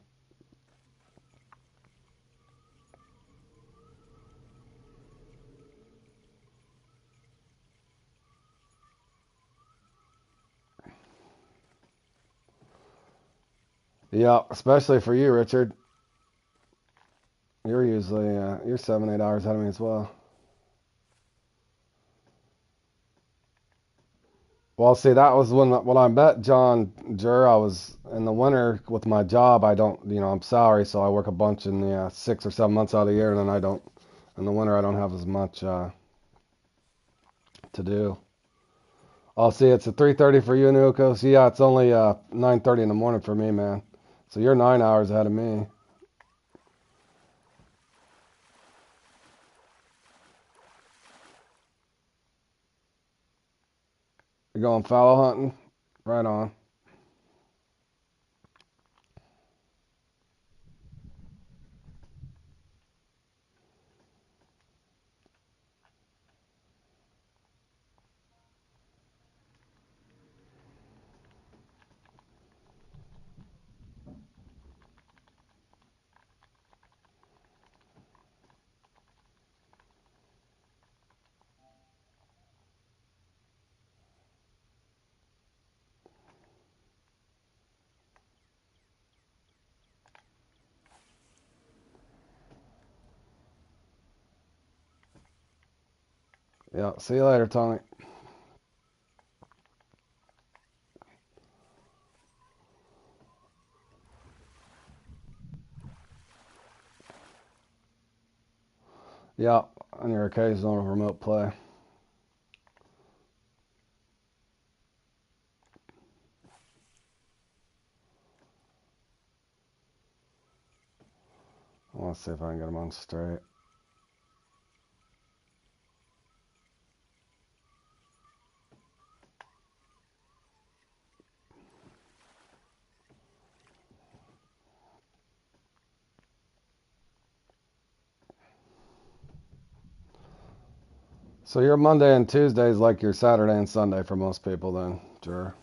Yeah, especially for you, Richard. You're usually you're 7, 8 hours ahead of me as well. Well, see, that was when I met John Jur. I was in the winter with my job. I don't, I'm salary, so I work a bunch in the 6 or 7 months out of the year, and then I don't. In the winter, I don't have as much to do. Oh, see, it's a 3:30 for you, Nuko. So yeah, it's only 9:30 in the morning for me, man. So you're 9 hours ahead of me. You're going fallow hunting? Right on. Yeah, see you later, Tony. Yeah, on your occasional remote play. I want to see if I can get him on straight. So your Monday and Tuesday is like your Saturday and Sunday for most people then, Jer.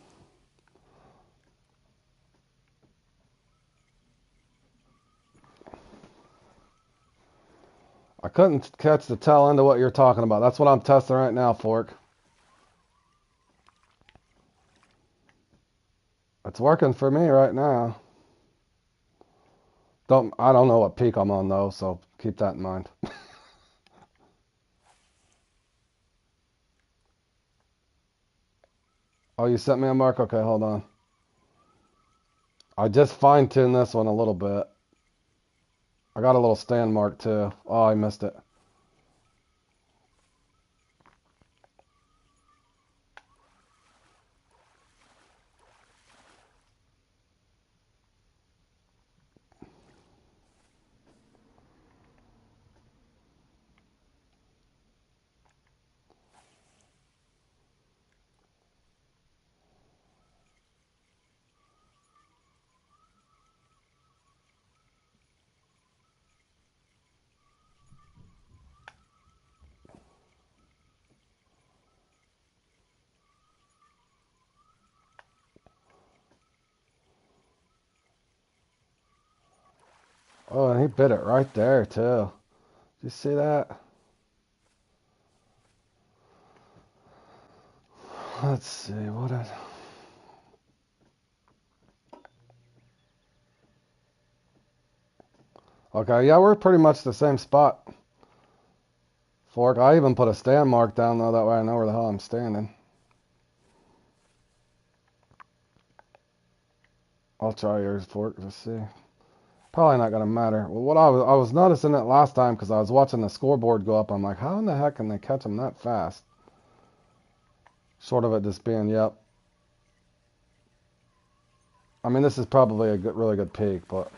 I couldn't catch the tail end of what you're talking about. That's what I'm testing right now, Fork. It's working for me right now. I don't know what peak I'm on though, so keep that in mind. Oh, you sent me a mark? Okay, hold on. I just fine-tuned this one a little bit. I got a little stand mark too. Oh, I missed it. Oh, and he bit it right there too. Did you see that? Let's see, what is... Okay, yeah, we're pretty much the same spot. Fork, I even put a stand mark down though, that way I know where the hell I'm standing. I'll try yours, Fork, just see. Probably not gonna matter. Well, what I was noticing it last time because I was watching the scoreboard go up. I'm like, how in the heck can they catch them that fast? Short of it just being, yep. I mean, this is probably a good, really good peak, but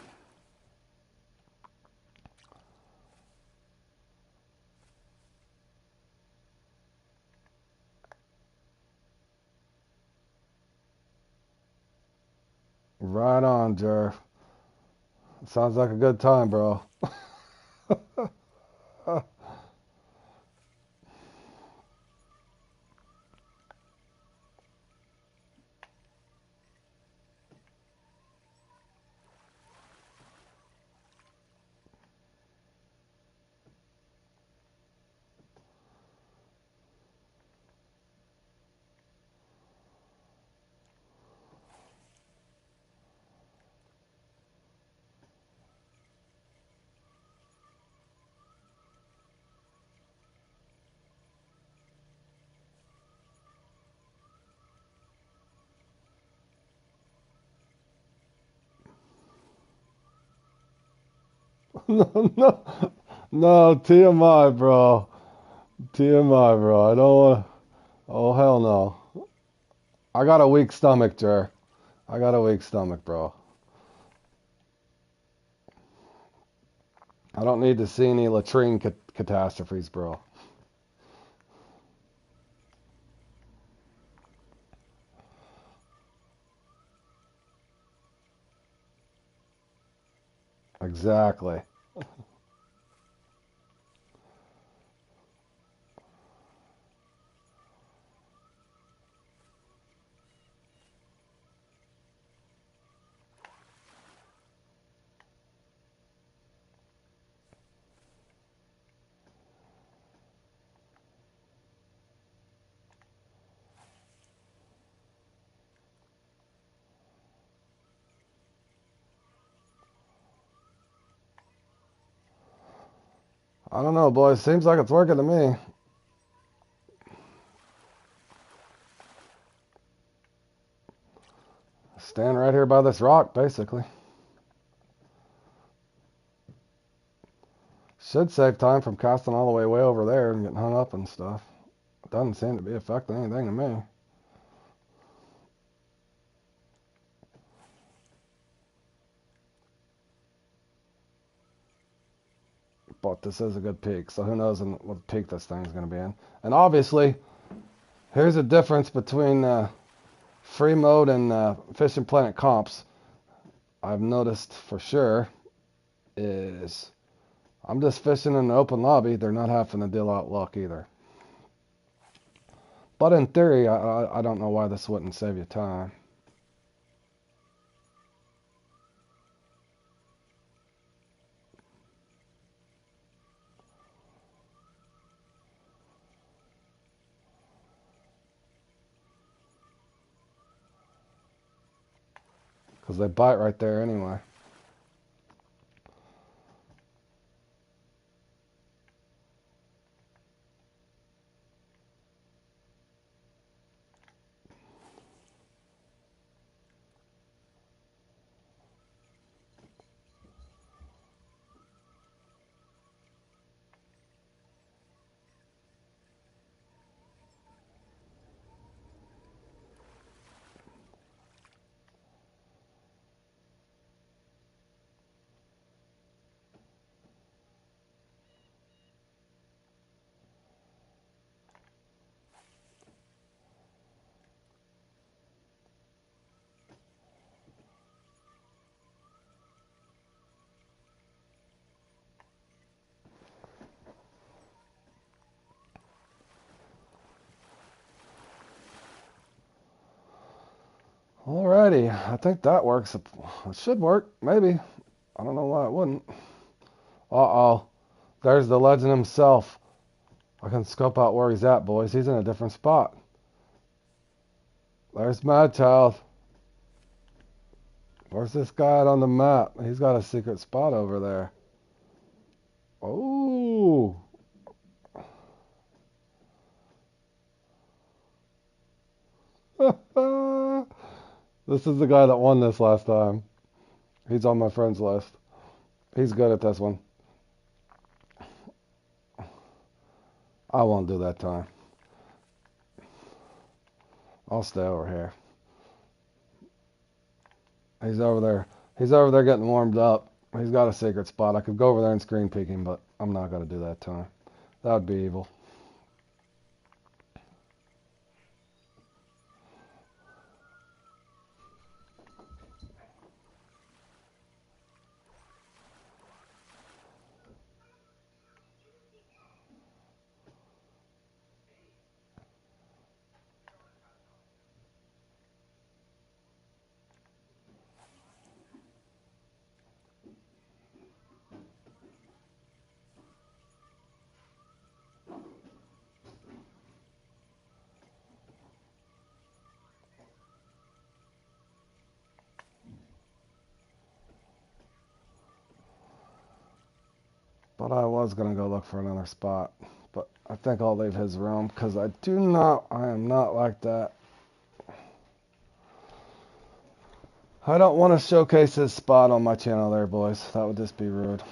right on, Jer. Sounds like a good time, bro. No, no, no, TMI, bro. TMI, bro. I don't want. Oh hell no. I got a weak stomach, Jer. I got a weak stomach, bro. I don't need to see any latrine catastrophes, bro. Exactly. I don't know, boys. Seems like it's working to me. right here by this rock, basically. Should save time from casting all the way over there and getting hung up and stuff. Doesn't seem to be affecting anything to me. But this is a good peak, so who knows what peak this thing's going to be in. And obviously, here's a difference between free mode and Fishing Planet comps. I've noticed for sure is I'm just fishing in an open lobby. They're not having to deal out luck either. But in theory, I don't know why this wouldn't save you time. Because they bite right there anyway. Alrighty, I think that works. It should work, maybe. I don't know why it wouldn't. Uh-oh, there's the legend himself. I can scope out where he's at, boys. He's in a different spot. There's Mad Child. Where's this guy at on the map? He's got a secret spot over there. Oh. This is the guy that won this last time. He's on my friends list. He's good at this one. I won't do that time. I'll stay over here. He's over there. He's over there getting warmed up. He's got a secret spot. I could go over there and screen peek him, but I'm not going to do that time. That would be evil. But I was going to go look for another spot. But I think I'll leave his room because I am not like that. I don't want to showcase his spot on my channel there, boys. That would just be rude.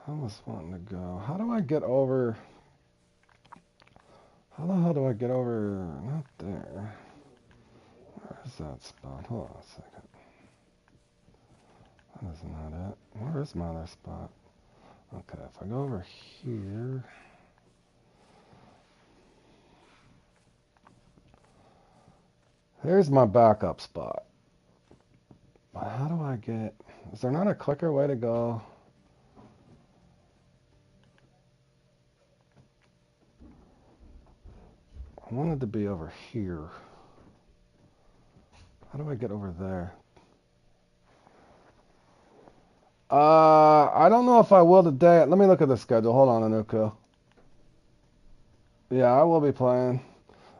I was wanting to go. How do I get over? How the hell do I get over? Not there. Where's that spot? Hold on a second. That is not it. Where is my other spot? Okay, if I go over here. Here's my backup spot. But how do I get... Is there not a quicker way to go? I wanted to be over here. How do I get over there? I don't know if I will today. Let me look at the schedule. Hold on, Anuka. Yeah, I will be playing.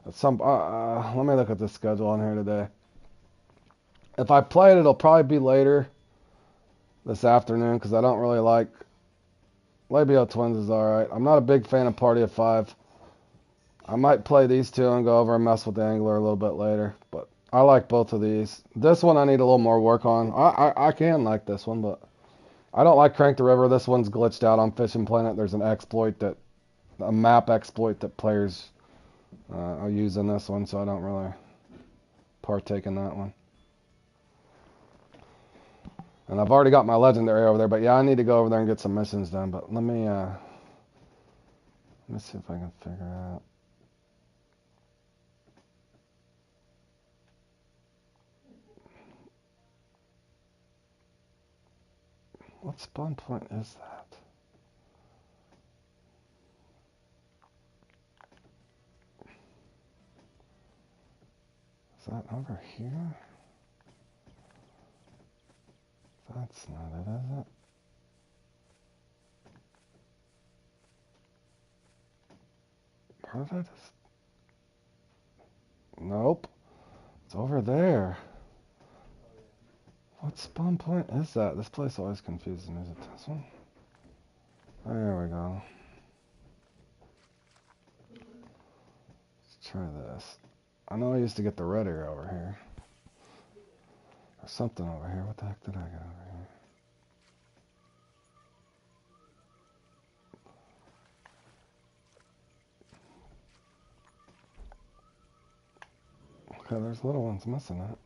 Let me look at the schedule on here today. If I play it, it'll probably be later this afternoon because I don't really like Labio Twins is alright. I'm not a big fan of Party of Five. I might play these two and go over and mess with the Angler a little bit later, but I like both of these. This one I need a little more work on. I can like this one, but I don't like Crank the River. This one's glitched out on Fishing Planet. There's a map exploit that players are using this one, so I don't really partake in that one. And I've already got my legendary over there, but yeah, I need to go over there and get some missions done. But let me see if I can figure out. What spawn point is that? Is that over here? That's not it, is it? Where did I just... Nope. It's over there. What spawn point is that? This place always confuses me. Is it this one? There we go. Let's try this. I know I used to get the red area over here. Or something over here. What the heck did I get over here? Okay, there's little ones missing it.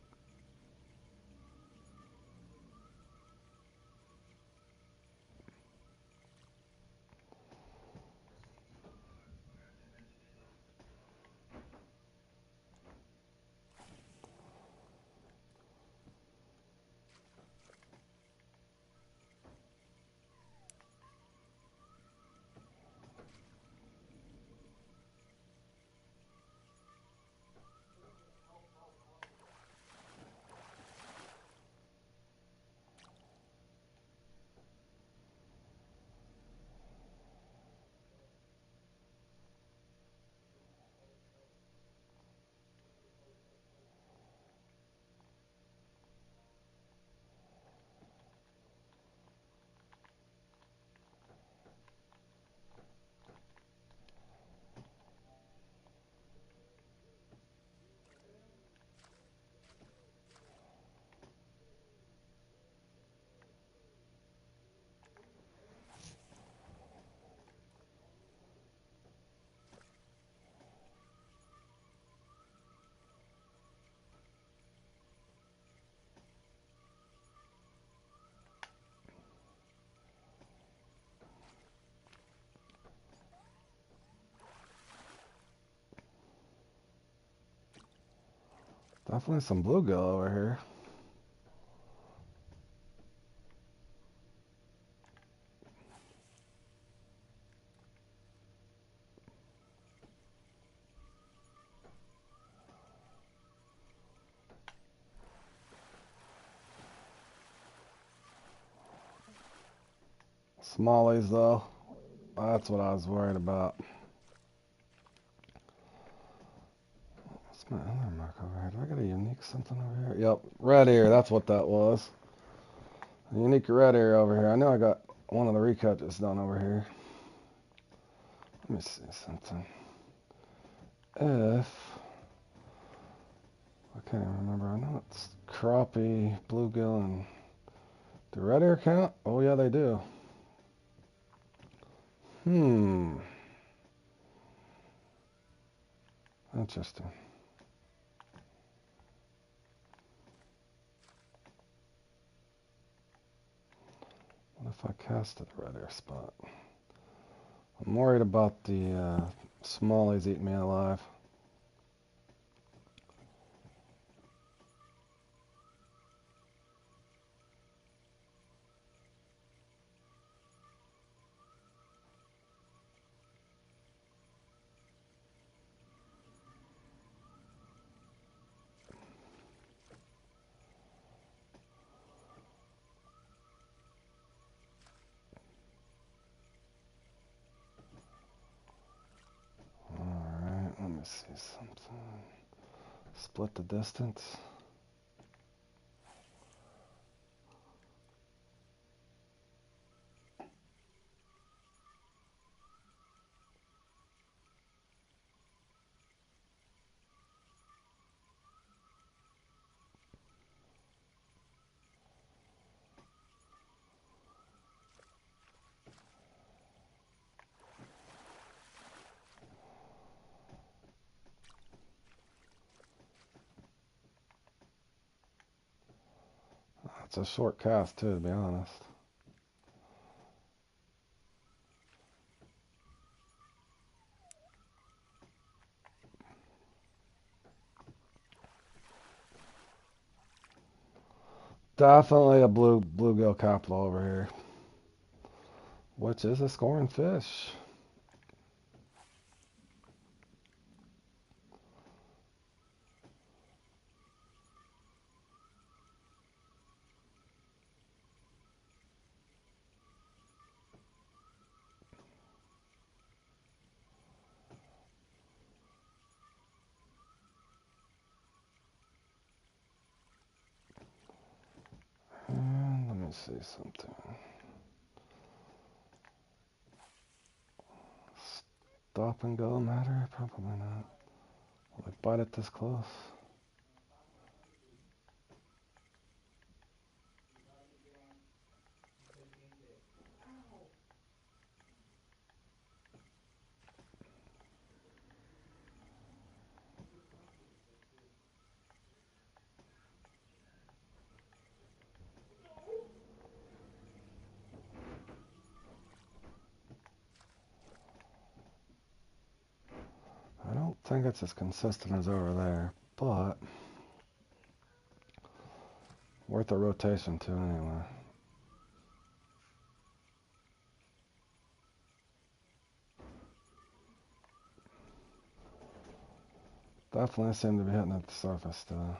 Definitely some bluegill over here. Smallies though. That's what I was worried about. What's my other mark over here? Do I got a unique something over here? Yep, red ear. That's what that was. A unique red ear over here. I know I got one of the recatches done over here. Let me see something. If I can't even remember. I know it's crappie, bluegill, and do red ear count? Oh yeah, they do. Interesting. What if I casted a red air spot? I'm worried about the smallies eating me alive. me see something. Split the distance. It's a short cast too, to be honest. Definitely a bluegill capital over here, which is a scoring fish. And let me see something. Stop and go matter? Probably not. Will they bite it this close? I don't think it's as consistent as over there, but worth a rotation too anyway. Definitely seem to be hitting at the surface still.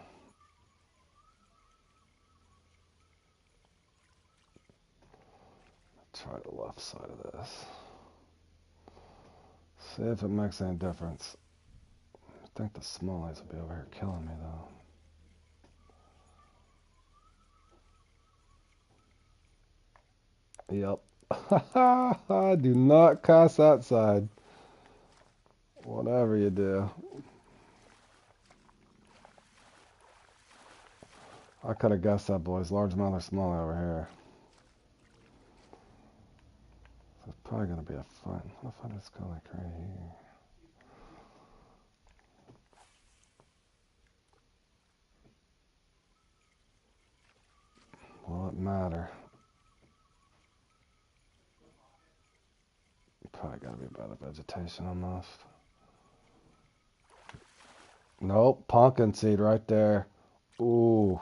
Try the left side of this. See if it makes any difference. I think the smallies will be over here killing me though. Yep. Do not cast that side. Whatever you do. I could have guessed that, boys. Largemouth or smallie over here. So it's probably going to be a fun. What if I just go like right here? Will it matter? Probably got to be by the vegetation almost. Nope, pumpkin seed right there. Ooh.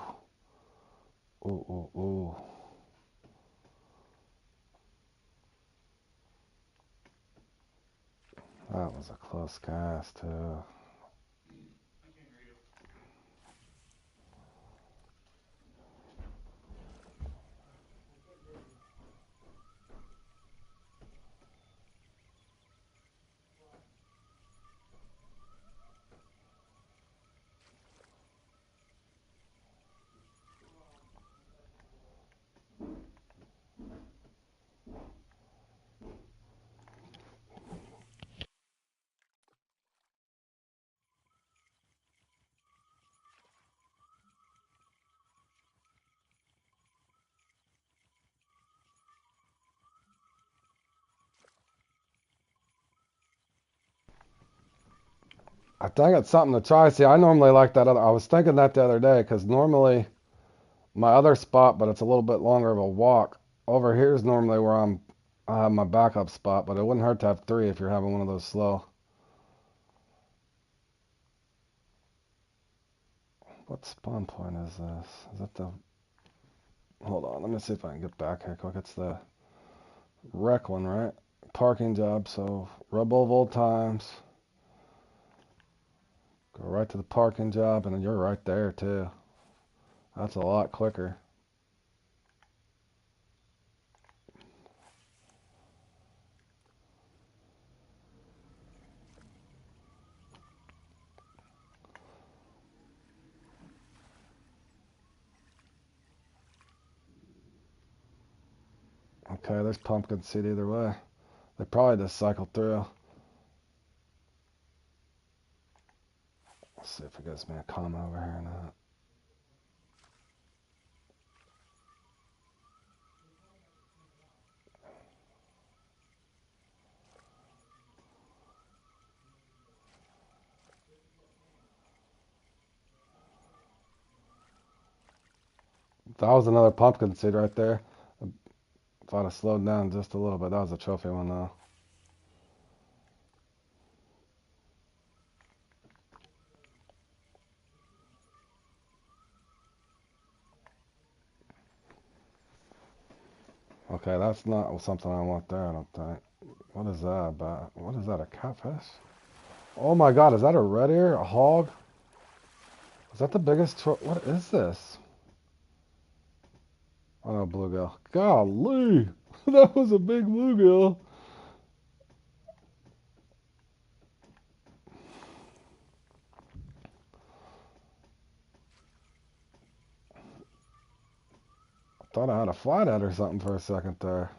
Ooh, ooh, ooh. That was a close cast, too. I think it's something to try. See, I normally like that other. I was thinking that the other day because normally my other spot, but it's a little bit longer of a walk. Over here is normally where I have my backup spot, but it wouldn't hurt to have three if you're having one of those slow. What spawn point is this? Is that the... Hold on, let me see if I can get back here quick. It's the wreck one, right? Parking job, so rub of old times. Go right to the parking job, and then you're right there, too. That's a lot quicker. Okay, there's pumpkin seed either way. They probably just cycled through. Let's see if it gives me a comma over here or not. That was another pumpkin seed right there. If I'd have slowed down just a little bit, that was a trophy one though. Okay, that's not something I want there, I don't think. What is that about? What is that, a catfish? Oh my god, is that a red ear? A hog? Is that the biggest what is this? Oh no, bluegill. Golly! That was a big bluegill. Thought I had a flathead or something for a second there.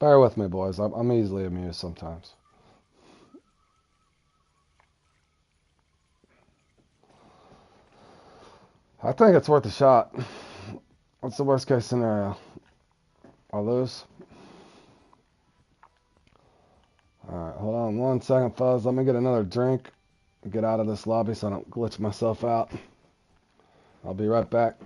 Bear with me, boys. I'm easily amused sometimes. I think it's worth a shot. What's the worst case scenario? I'll lose. Alright, hold on 1 second, fellas. Let me get another drink. Get out of this lobby so I don't glitch myself out. I'll be right back.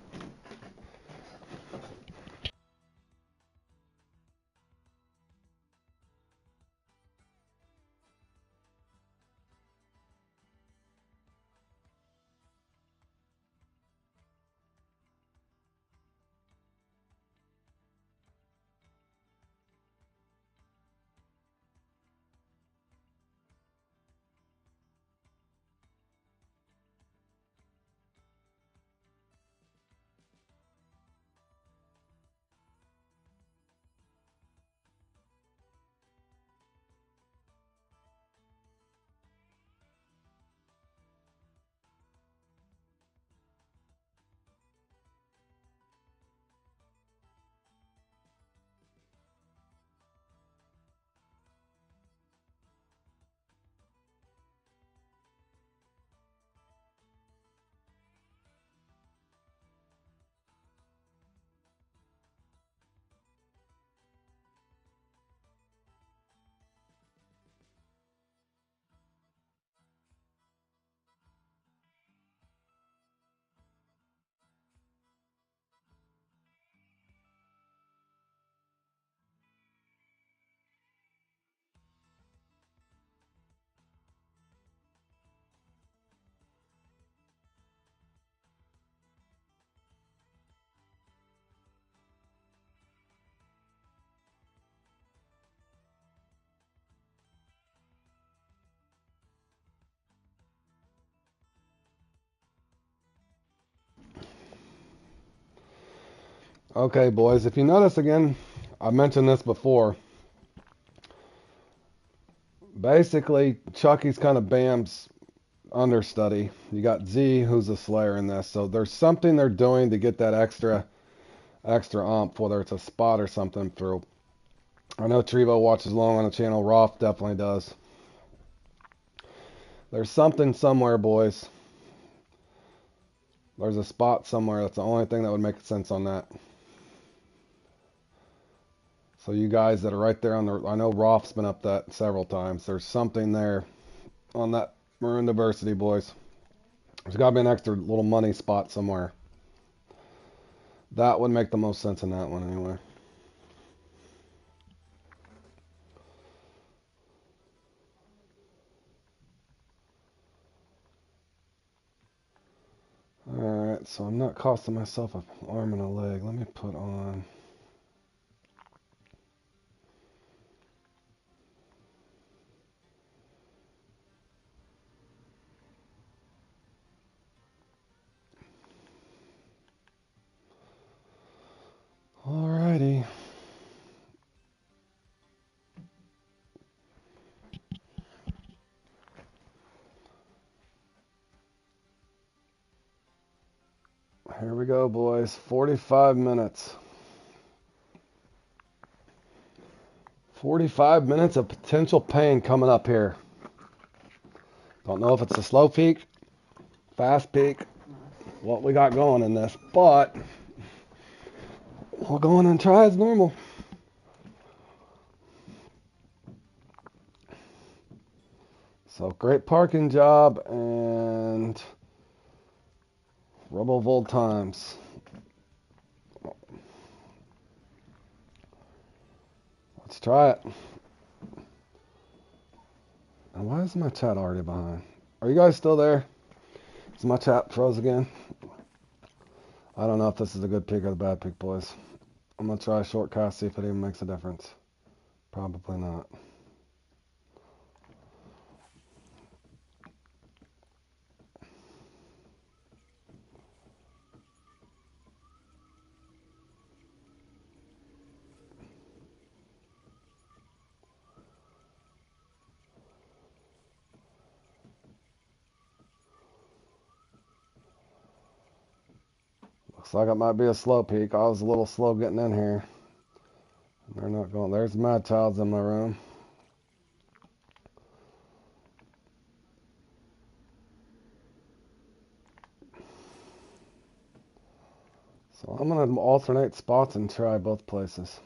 Okay, boys, if you notice again, I mentioned this before. Basically, Chucky's kind of Bam's understudy. You got Z, who's a Slayer in this. So there's something they're doing to get that extra oomph, whether it's a spot or something through. I know Trevo watches long on the channel. Rolf definitely does. There's something somewhere, boys. There's a spot somewhere. That's the only thing that would make sense on that. So you guys that are right there on the, I know Rolf's been up that several times. There's something there on that Maroon Diversity, boys. There's got to be an extra little money spot somewhere. That would make the most sense in that one anyway. Alright, so I'm not costing myself an arm and a leg. Let me put on... Alrighty. Here we go, boys. 45 minutes. 45 minutes of potential pain coming up here. Don't know if it's a slow peak, fast peak, what we got going in this, but we'll go in and try as normal. So great parking job and RoboVolt times. Let's try it. And why is my chat already behind? Are you guys still there? Is my chat froze again? I don't know if this is a good pick or the bad pick, boys. I'm going to try a short cast, see if it even makes a difference. Probably not. Looks like it might be a slow peak. I was a little slow getting in here. They're not going. There's Mad Child's in my room. So I'm going to alternate spots and try both places.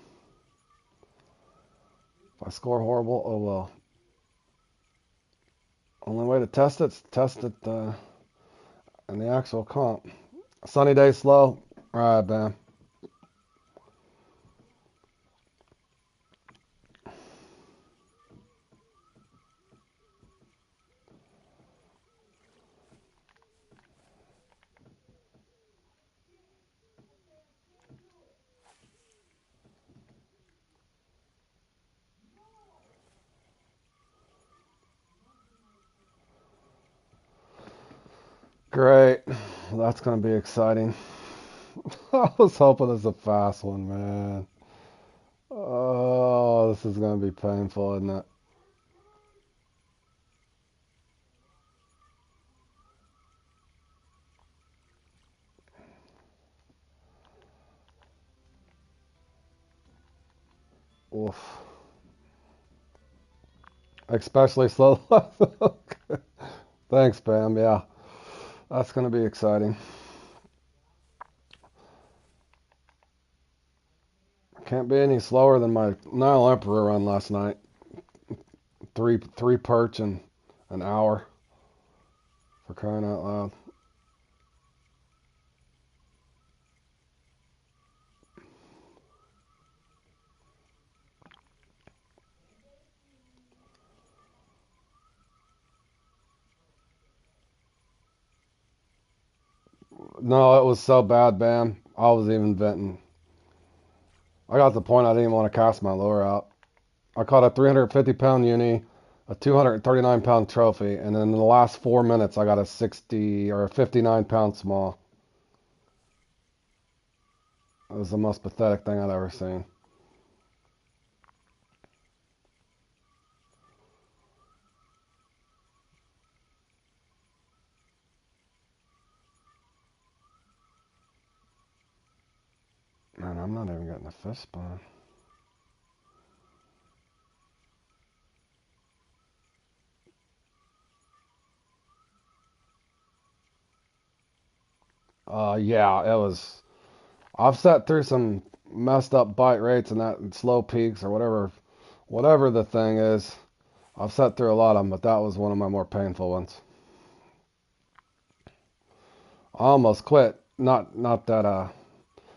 If I score horrible, oh well. Only way to test it's test it in the actual comp. Sunny day slow. Alright, bam. Great. That's going to be exciting. I was hoping it's a fast one, man. Oh, this is going to be painful, isn't it? Oof. Especially slow. Thanks, Bam. Yeah, that's going to be exciting. Can't be any slower than my Nile Emperor run last night. Three perch in an hour. For crying out loud. No, it was so bad, Bam. I was even venting. I got to the point I didn't even want to cast my lure out. I caught a 350-pound uni, a 239-pound trophy, and then in the last 4 minutes I got a 60 or a 59-pound small. It was the most pathetic thing I'd ever seen. Man, I'm not even getting a fish spawn. Yeah, it was. I've sat through some messed up bite rates and that and slow peaks or whatever the thing is. I've sat through a lot of them, but that was one of my more painful ones. I almost quit. Not that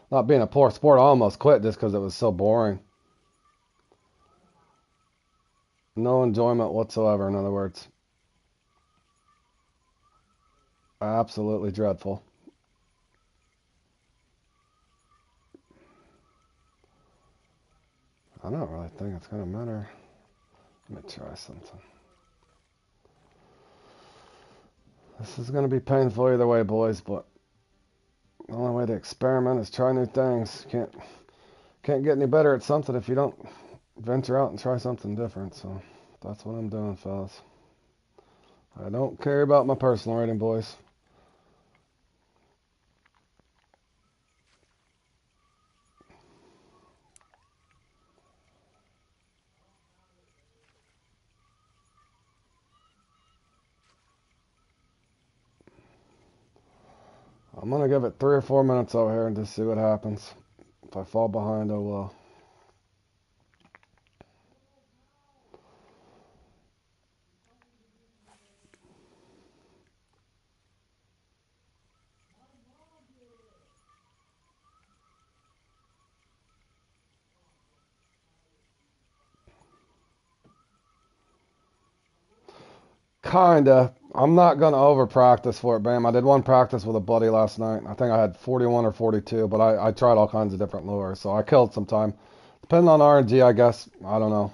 not being a poor sport. I almost quit just because it was so boring. No enjoyment whatsoever. In other words, absolutely dreadful. I don't really think it's gonna matter. Let me try something. This is gonna be painful either way, boys, but the only way to experiment is try new things. Can't get any better at something if you don't venture out and try something different. So that's what I'm doing, fellas. I don't care about my personal rating, boys. I'm gonna give it 3 or 4 minutes out here and just see what happens. If I fall behind, oh well. Kinda. I'm not gonna over practice for it, Bam. I did one practice with a buddy last night. I think I had 41 or 42, but I tried all kinds of different lures, so I killed some time. Depending on RNG, I guess, I don't know.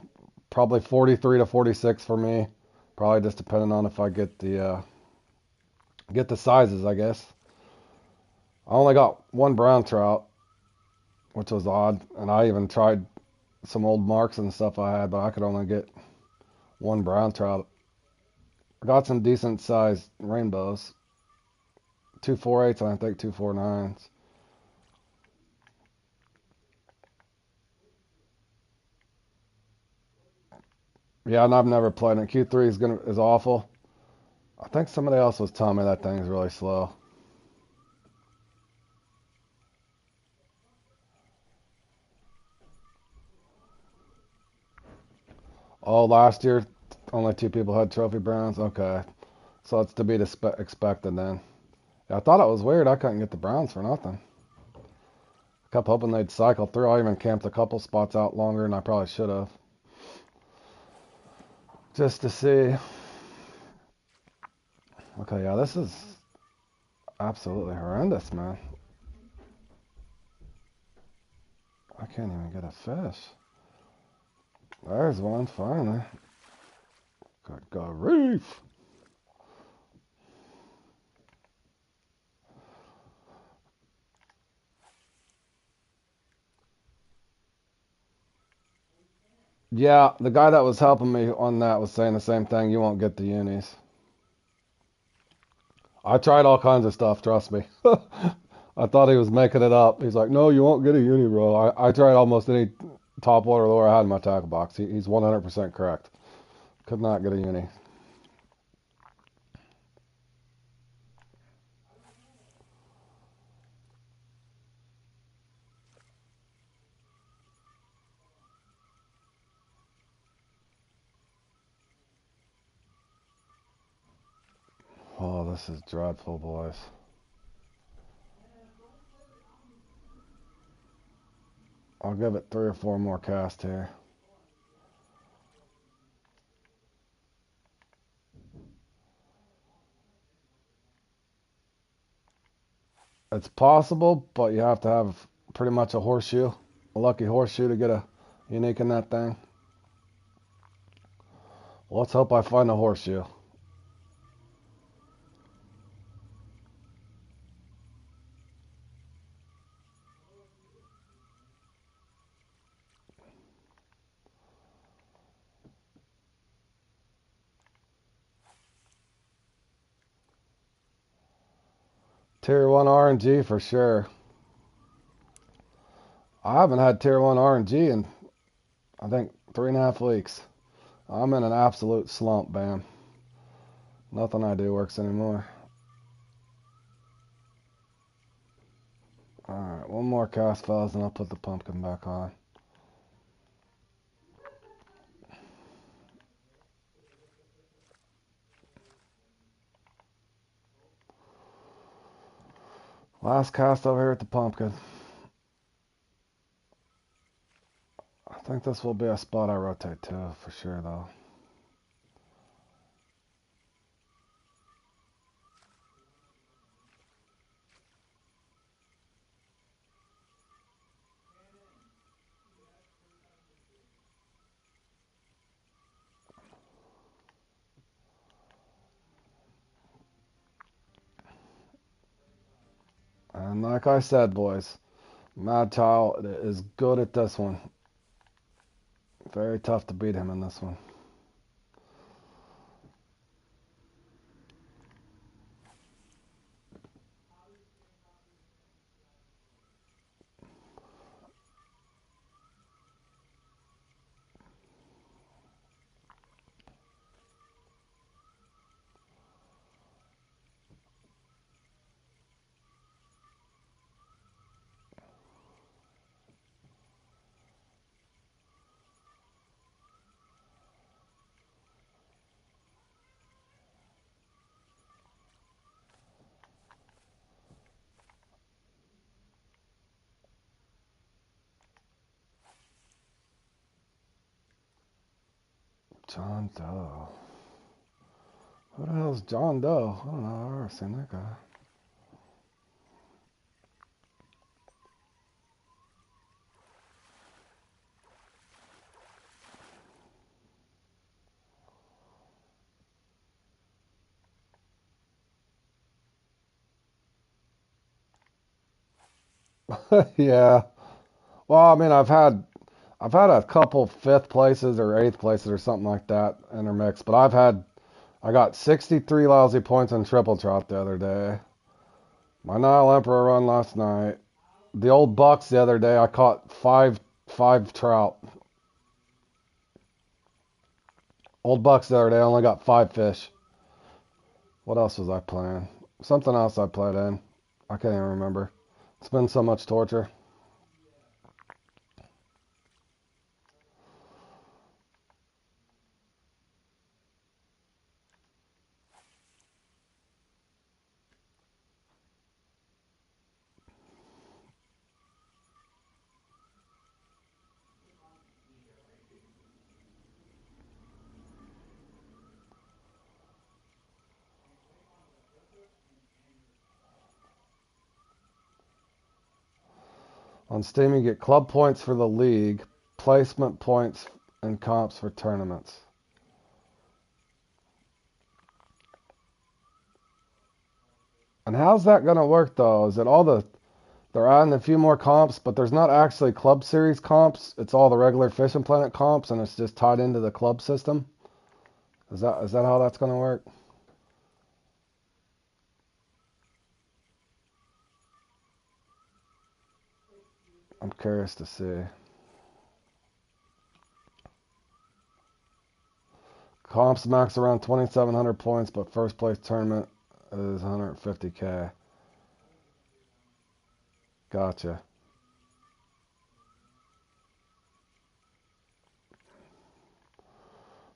Probably 43 to 46 for me. Probably just depending on if I get the sizes, I guess. I only got one brown trout, which was odd, and I even tried some old marks and stuff I had, but I could only get one brown trout. I got some decent sized rainbows. 248s and I think 249s. Yeah, and I've never played it. Q3 is awful. I think somebody else was telling me that thing is really slow. Oh, last year only 2 people had trophy browns. Okay, so it's to be expected then. Yeah, I thought it was weird. I couldn't get the browns for nothing. I kept hoping they'd cycle through. I even camped a couple spots out longer than I probably should have, just to see. Okay, yeah, this is absolutely horrendous, man. I can't even get a fish. There's one finally. Good God, reef. Yeah, the guy that was helping me on that was saying the same thing. You won't get the unis. I tried all kinds of stuff, trust me. I thought he was making it up. He's like, no, you won't get a uni, bro. I tried almost any top water lure I had in my tackle box. He's 100% correct. Could not get a uni. Oh, this is dreadful, boys. I'll give it 3 or 4 more casts here. It's possible, but you have to have pretty much a horseshoe, a lucky horseshoe to get a unique in that thing. Well, let's hope I find a horseshoe. Tier 1 RNG for sure. I haven't had Tier 1 RNG in, I think, 3.5 weeks. I'm in an absolute slump, Bam. Nothing I do works anymore. Alright, one more cast, fellas, and I'll put the pumpkin back on. Last cast over here at the pumpkin. I think this will be a spot I rotate to, for sure, though. And like I said, boys, Mad Tile is good at this one. Very tough to beat him in this one. John Doe. Who the hell's John Doe? I don't know. I've never seen that guy. Yeah. Well, I mean, I've had a couple fifth places or eighth places or something like that intermixed, but I got 63 lousy points on triple trout the other day. My Nile Emperor run last night. The old Bucks the other day, I caught five trout. Old Bucks the other day, I only got 5 fish. What else was I playing? Something else I played in. I can't even remember. It's been so much torture. On Steam, you get club points for the league, placement points, and comps for tournaments. And how's that going to work, though? Is it they're adding a few more comps, but there's not actually Club Series comps. It's all the regular Fishing Planet comps, and it's just tied into the club system. Is that how that's going to work? I'm curious to see. Comps max around 2,700 points, but first place tournament is 150K. Gotcha.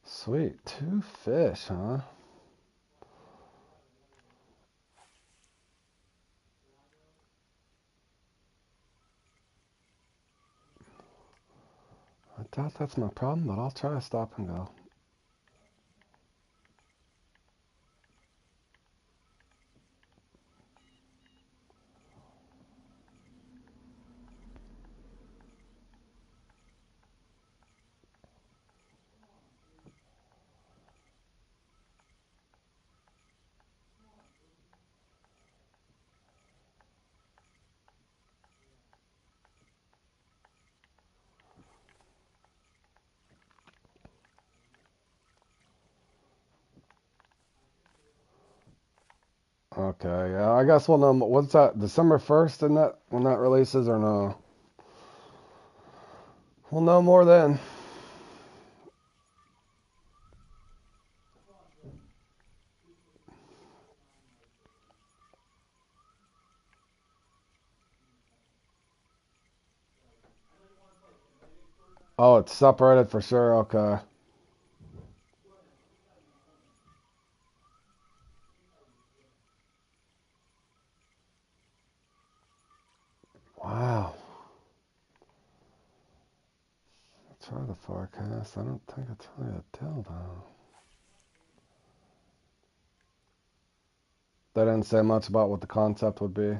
Sweet. 2 fish, huh? I doubt that's my problem, but I'll try to stop and go. Okay, yeah, I guess we'll know. What's that? December 1st, isn't that when that releases, or no? We'll know more then. Oh, it's separated for sure. Okay. Wow. Try the forecast. I don't think it's really a tell though. They didn't say much about what the concept would be.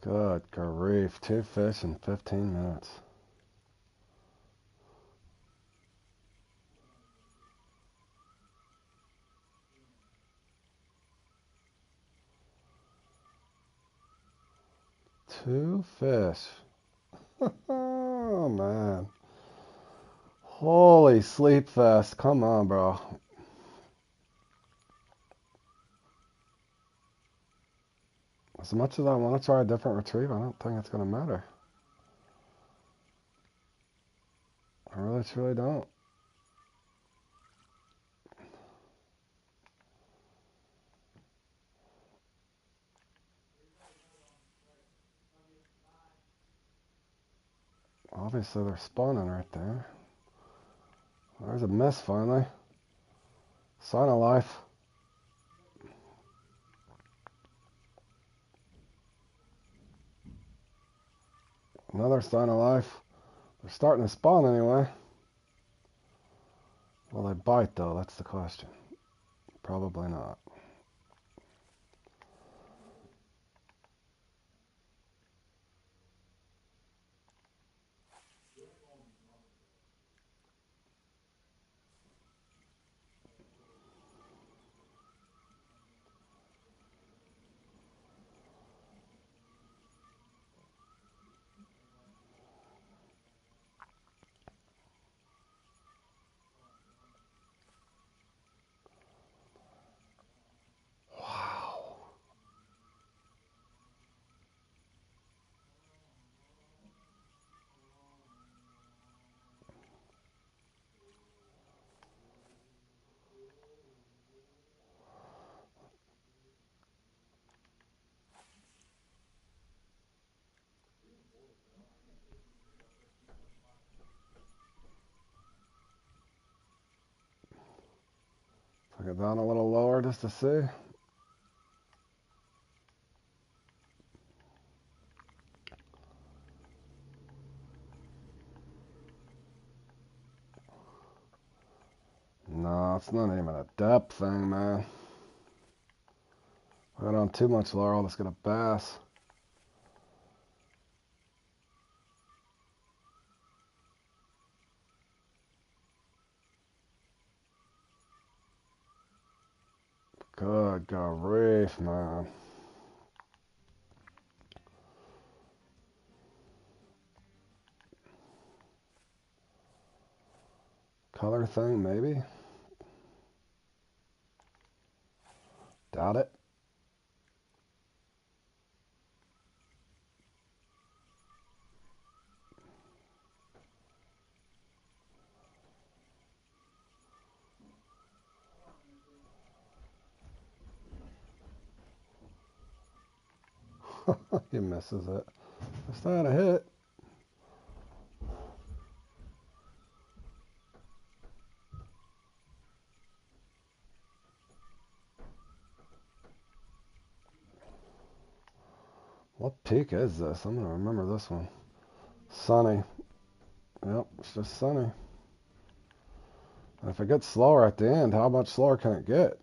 Good grief. 2 fish in 15 minutes. Two fish. Oh, man. Holy sleep fest. Come on, bro. As much as I want to try a different retrieve, I don't think it's going to matter. I really, truly don't. Obviously, they're spawning right there. There's a miss, finally. Sign of life. Another sign of life. They're starting to spawn anyway. Will they bite, though? That's the question. Probably not. Wow. Take it down a little lower just to see. No, it's not even a depth thing, man. I got on too much lower, I'll just get a bass. Good grief, man. Color thing, maybe? Doubt it. He misses it. It's not a hit. What peak is this? I'm going to remember this one. Sunny. Yep, it's just sunny. And if it gets slower at the end, how much slower can it get?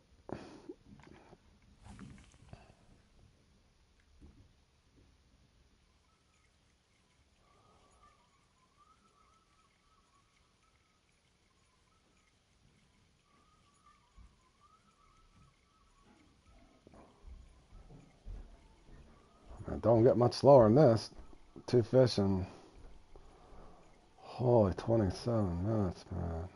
It don't get much slower than this. 2 fish in, holy, 27 minutes, man.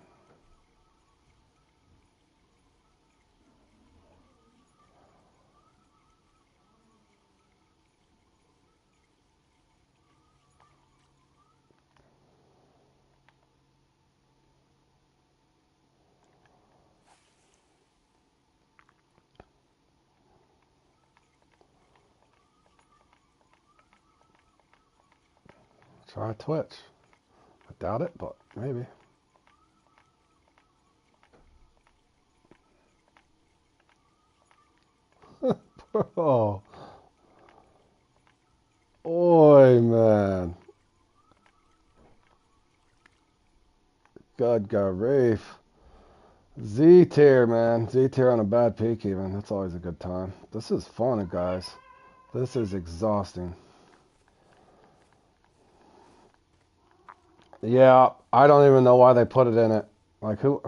Try a twitch. I doubt it, but maybe. Oh, oi, man. Good grief. Z tier, man. Z tier on a bad peak, even. That's always a good time. This is fun, guys. This is exhausting. Yeah, I don't even know why they put it in it. Like, who?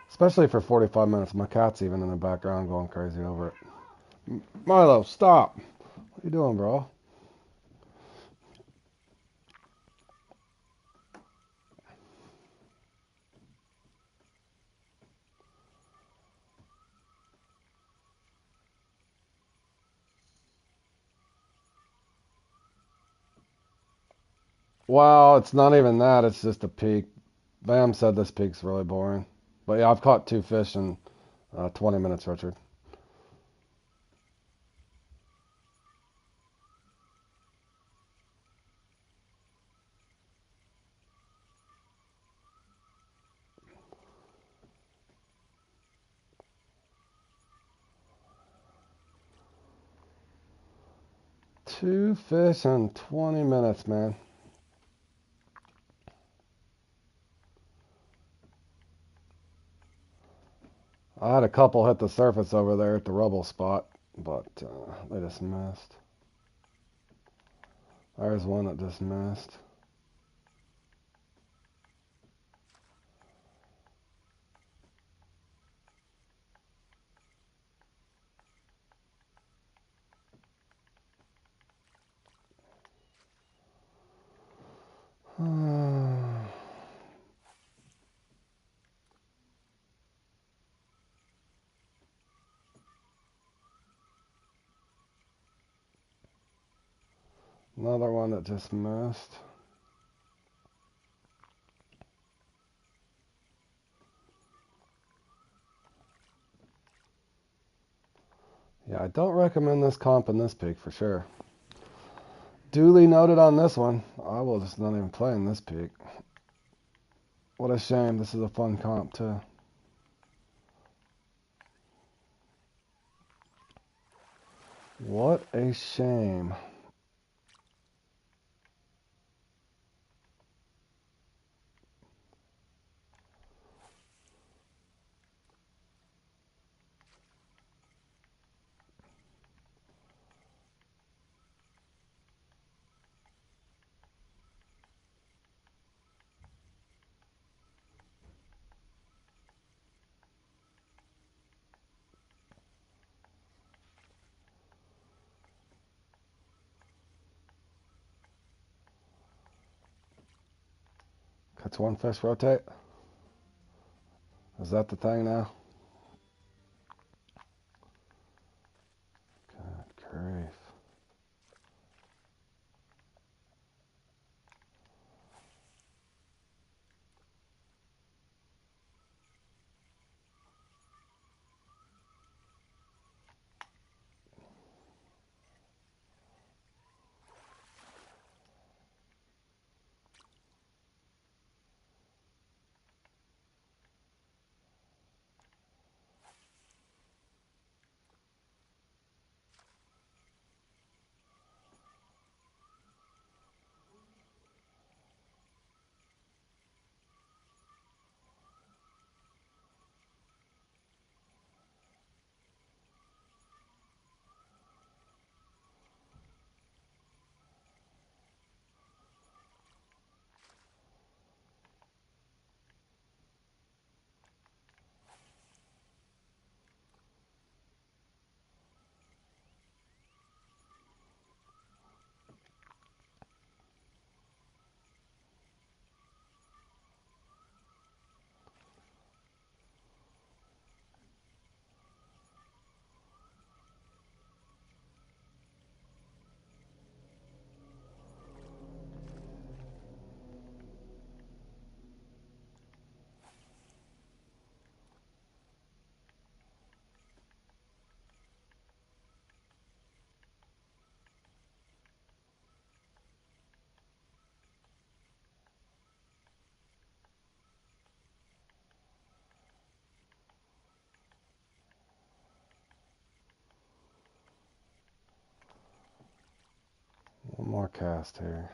Especially for 45 minutes. My cat's even in the background going crazy over it. Milo, stop. What are you doing, bro? Well, it's not even that. It's just a peak. Bam said this peak's really boring. But yeah, I've caught 2 fish in 20 minutes, Richard. Two fish in 20 minutes, man. I had a couple hit the surface over there at the rubble spot, but they just missed. There's one that just missed. Another one that just missed. Yeah, I don't recommend this comp in this peak for sure. Duly noted on this one. I will just not even play in this peak. What a shame. This is a fun comp too. What a shame. Catch one fish, rotate. Is that the thing now? Good grief. One more cast here.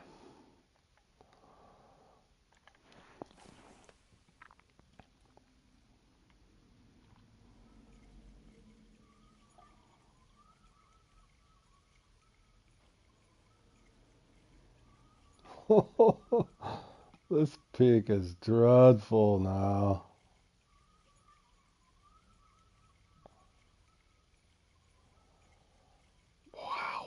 This peak is dreadful now. Wow.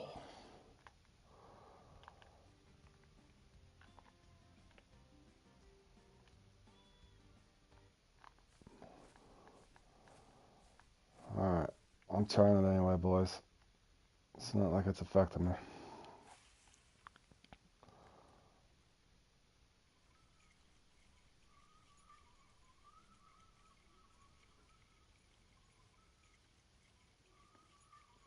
Alright. I'm trying it anyway, boys. It's not like it's affecting me.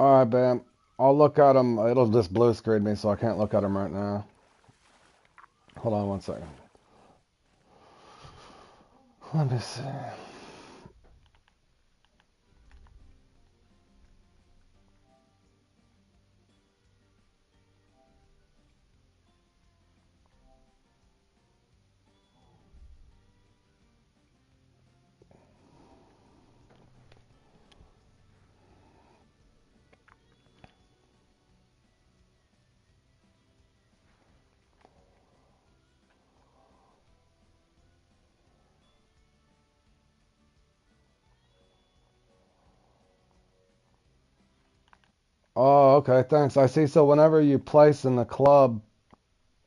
All right, Bam. I'll look at them. It'll just blue screen me, so I can't look at them right now. Hold on one second. Let me see. Oh, okay, thanks. I see. So whenever you place in the club,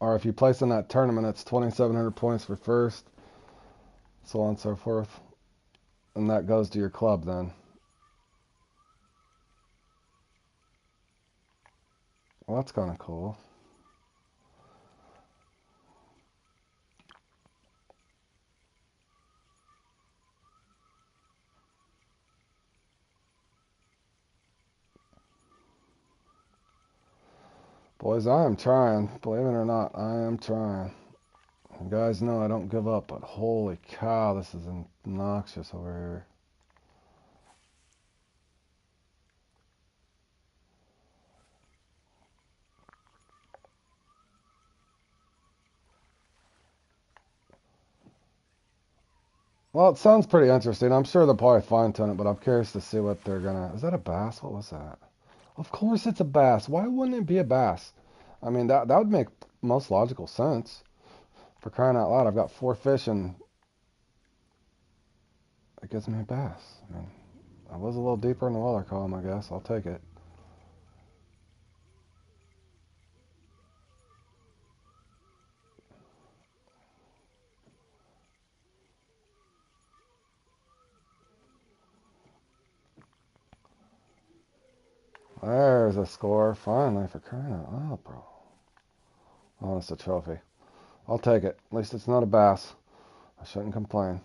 or if you place in that tournament, it's 2,700 points for first, so on and so forth. And that goes to your club then. Well, that's kind of cool. Boys, I am trying. Believe it or not, I am trying. You guys know I don't give up, but holy cow, this is obnoxious over here. Well, it sounds pretty interesting. I'm sure they'll probably fine tune it, but I'm curious to see what they're gonna. Is that a bass? What was that? Of course it's a bass. Why wouldn't it be a bass? I mean, that would make most logical sense. For crying out loud, I've got 4 fish and it gives me a bass. I mean, I was a little deeper in the water column, I guess. I'll take it. There's a score, finally, for crying out loud, bro. Oh, it's a trophy. I'll take it. At least it's not a bass. I shouldn't complain.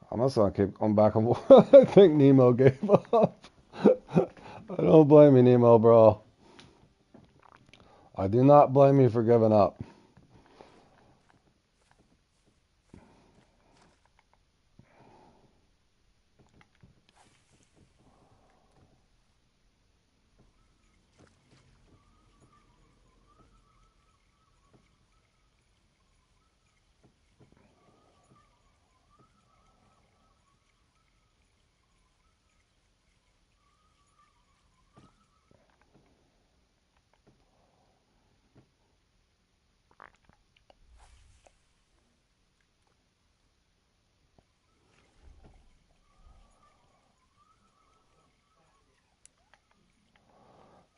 I'm also gonna keep going back and I think Nemo gave up. I don't blame you, Nemo, bro. I do not blame you for giving up.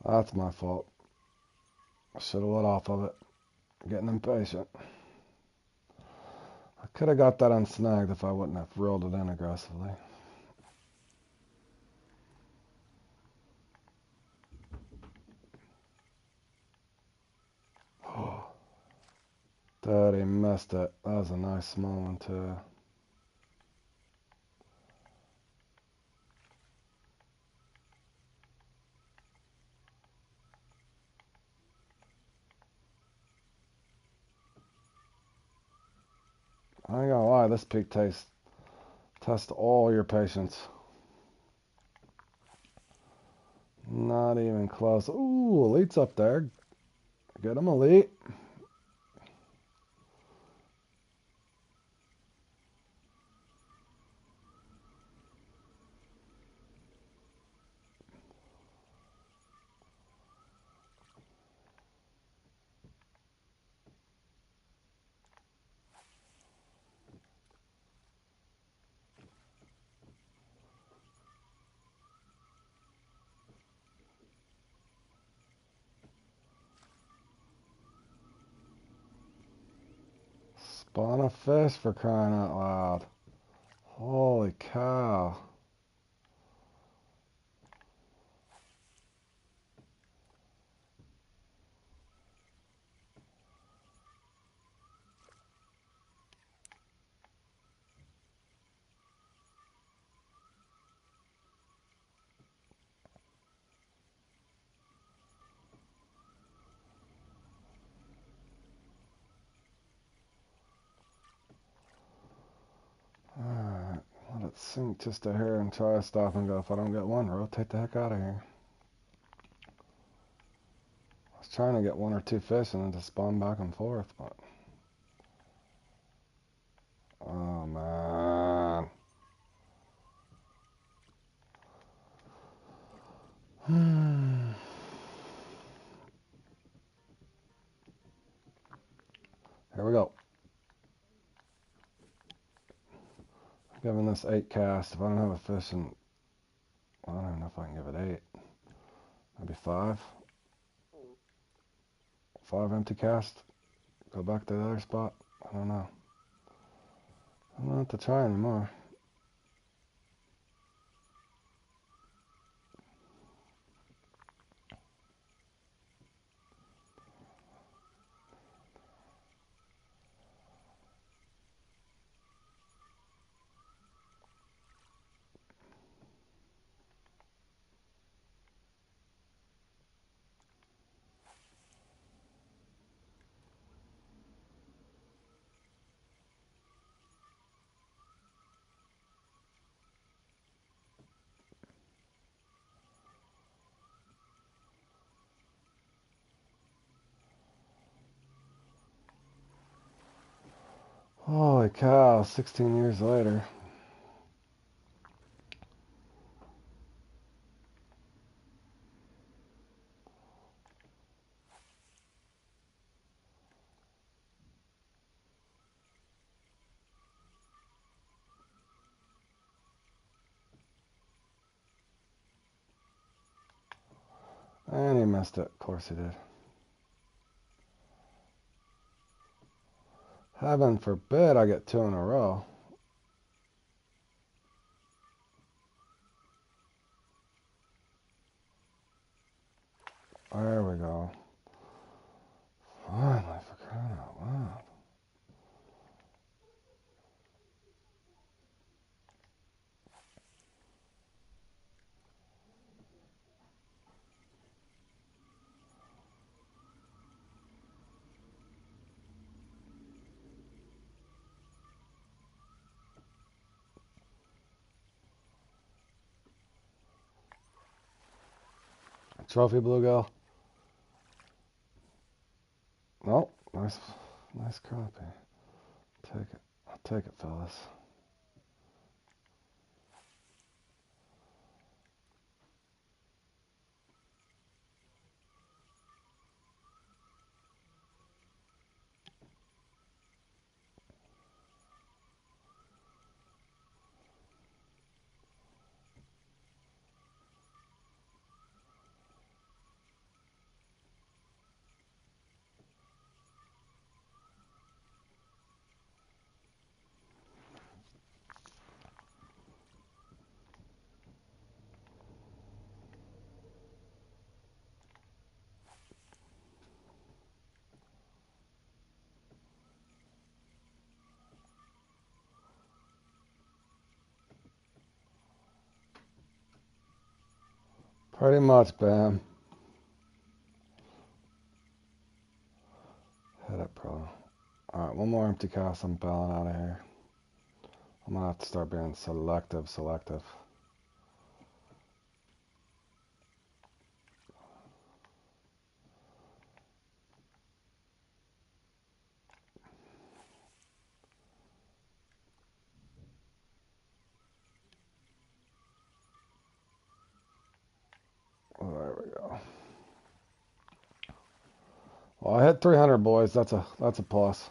That's my fault. I should have let off of it. Getting impatient. I could have got that unsnagged if I wouldn't have reeled it in aggressively. Daddy missed it. That was a nice small one too. I ain't gonna lie, this peak test all your patience. Not even close. Ooh, Elite's up there. Get him, Elite. Spawn a fish for crying out loud. Holy cow. Alright, let it sink just a hair and try to stop and go. If I don't get one, rotate the heck out of here. I was trying to get one or two fish and then just spawn back and forth, but... Oh, man. Here we go. I'm giving this 8 cast. If I don't have a fish, and I don't even know if I can give it 8. Maybe 5. 5 empty cast. Go back to the other spot. I don't know. I don't have to try anymore. Holy cow, 16 years later. And he missed it. Of course he did. Heaven forbid I get 2 in a row. There we go. Finally, for crying out loud. Trophy bluegill. Nope. Nice crappie. Take it. I'll take it, fellas. Pretty much, Bam. Hit it, bro. Alright, one more empty cast. I'm bailing out of here. I'm gonna have to start being selective. Well, I hit 300, boys. That's a plus.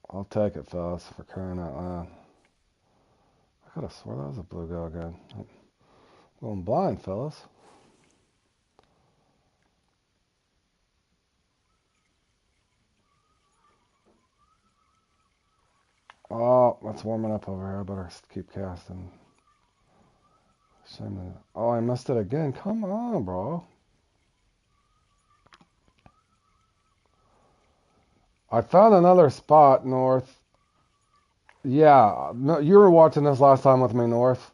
I'll take it, fellas, for crying out loud. I could have swore that was a bluegill again. I'm going blind, fellas. Oh, it's warming up over here. I better keep casting. Shame that. Oh, I missed it again. Come on, bro. I found another spot north. Yeah, no, you were watching this last time with me, North.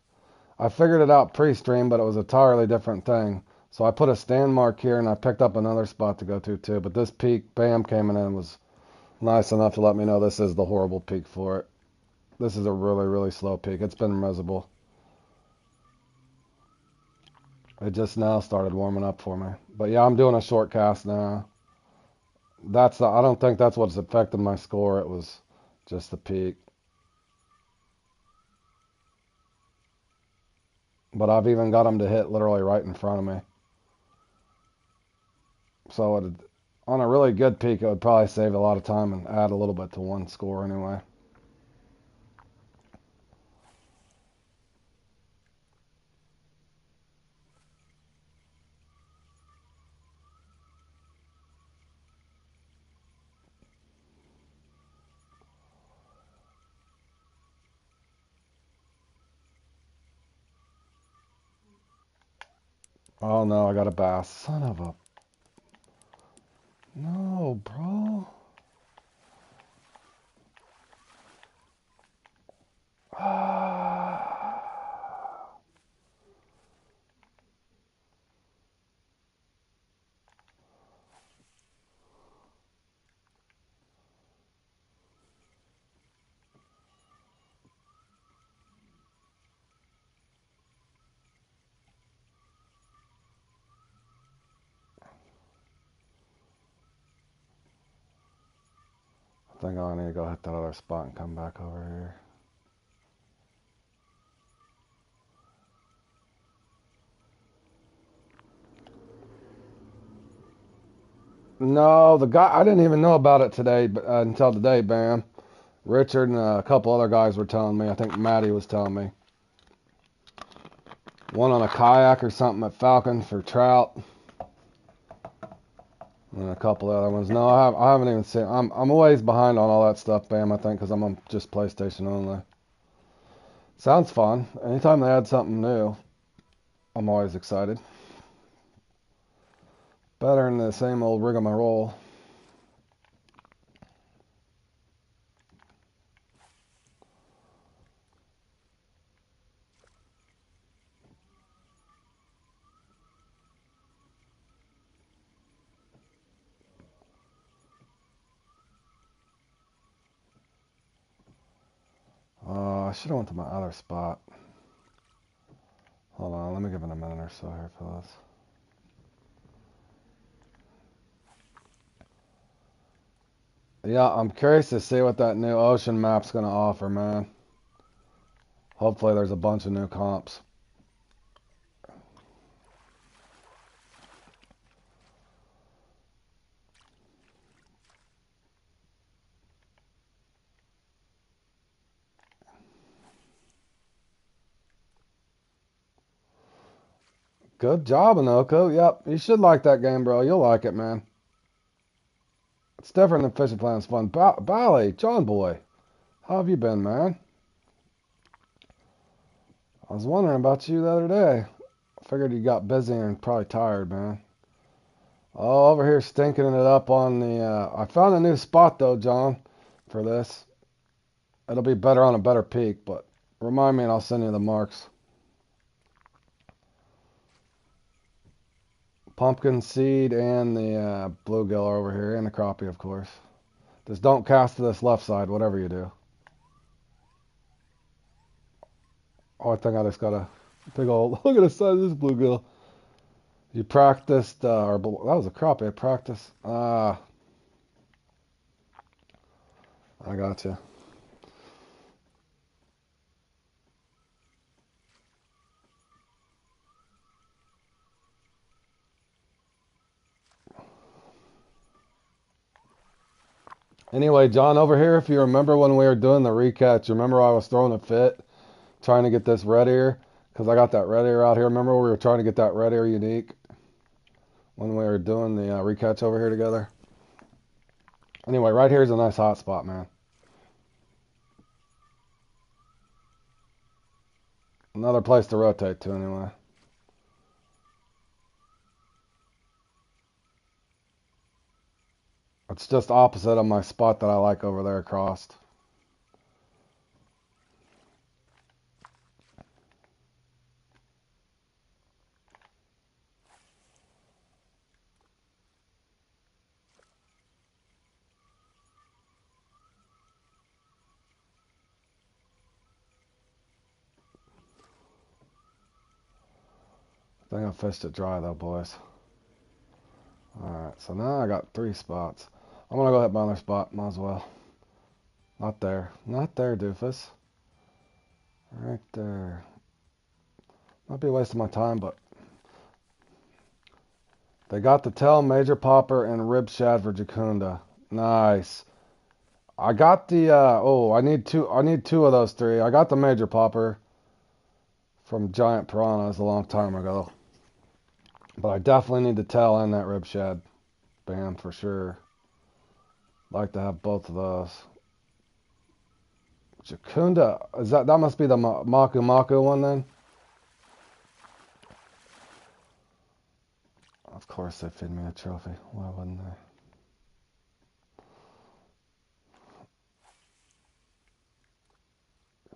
I figured it out pre-stream, but it was a entirely different thing. So I put a stand mark here, and I picked up another spot to go to too. But this peak, Bam came in and was nice enough to let me know this is the horrible peak for it. This is a really, really slow peak. It's been miserable. It just now started warming up for me. But yeah, I'm doing a short cast now. I don't think that's what's affected my score. It was just the peak. But I've even got them to hit literally right in front of me. So on a really good peak, it would probably save a lot of time and add a little bit to one score anyway. Oh no, I got a bass. Son of a... No, bro. I think I need to go hit that other spot and come back over here. No, the guy, I didn't even know about it today, until today, Bam. Richard and a couple other guys were telling me. I think Maddie was telling me. One on a kayak or something at Falcon for trout. And a couple other ones. No, I haven't even seen. I'm a ways behind on all that stuff, Bam. I think because I'm on just PlayStation only. Sounds fun. Anytime they add something new, I'm always excited. Better than the same old rigmarole. I should have went to my other spot. Hold on, let me give it a minute or so here, fellas. Yeah, I'm curious to see what that new ocean map's gonna offer, man. Hopefully there's a bunch of new comps. Good job, Anoko. Yep, you should like that game, bro. You'll like it, man. It's different than Fishing Planet's fun. Bally, John Boy, how have you been, man? I was wondering about you the other day. I figured you got busy and probably tired, man. Oh, over here stinking it up on the... I found a new spot, though, John, for this. It'll be better on a better peak, but remind me and I'll send you the marks. Pumpkin seed and the bluegill are over here, and the crappie, of course. Just don't cast to this left side, whatever you do. Oh, I think I just got a big old... Look at the size of this bluegill. You practiced, or that was a crappie. I practiced. I got you. Anyway, John, over here, if you remember when we were doing the recatch, you remember I was throwing a fit trying to get this red ear? Because I got that red ear out here. Remember we were trying to get that red ear unique when we were doing the recatch over here together? Anyway, right here's a nice hot spot, man. Another place to rotate to, anyway. It's just opposite of my spot that I like over there across. I think I fished it dry though, boys. Alright, so now I got 3 spots. I'm gonna go hit my other spot, might as well. Not there. Not there, doofus. Right there. Might be a waste of my time, but they got the tail, major popper, and rib shad for Jacunda. Nice. I got the I need two of those 3. I got the major popper from Giant Piranhas a long time ago. But I definitely need the tail and that rib shad. Bam, for sure. Like to have both of those. Jacunda, that must be the Maku Maku one then? Of course they feed me a trophy. Why wouldn't they?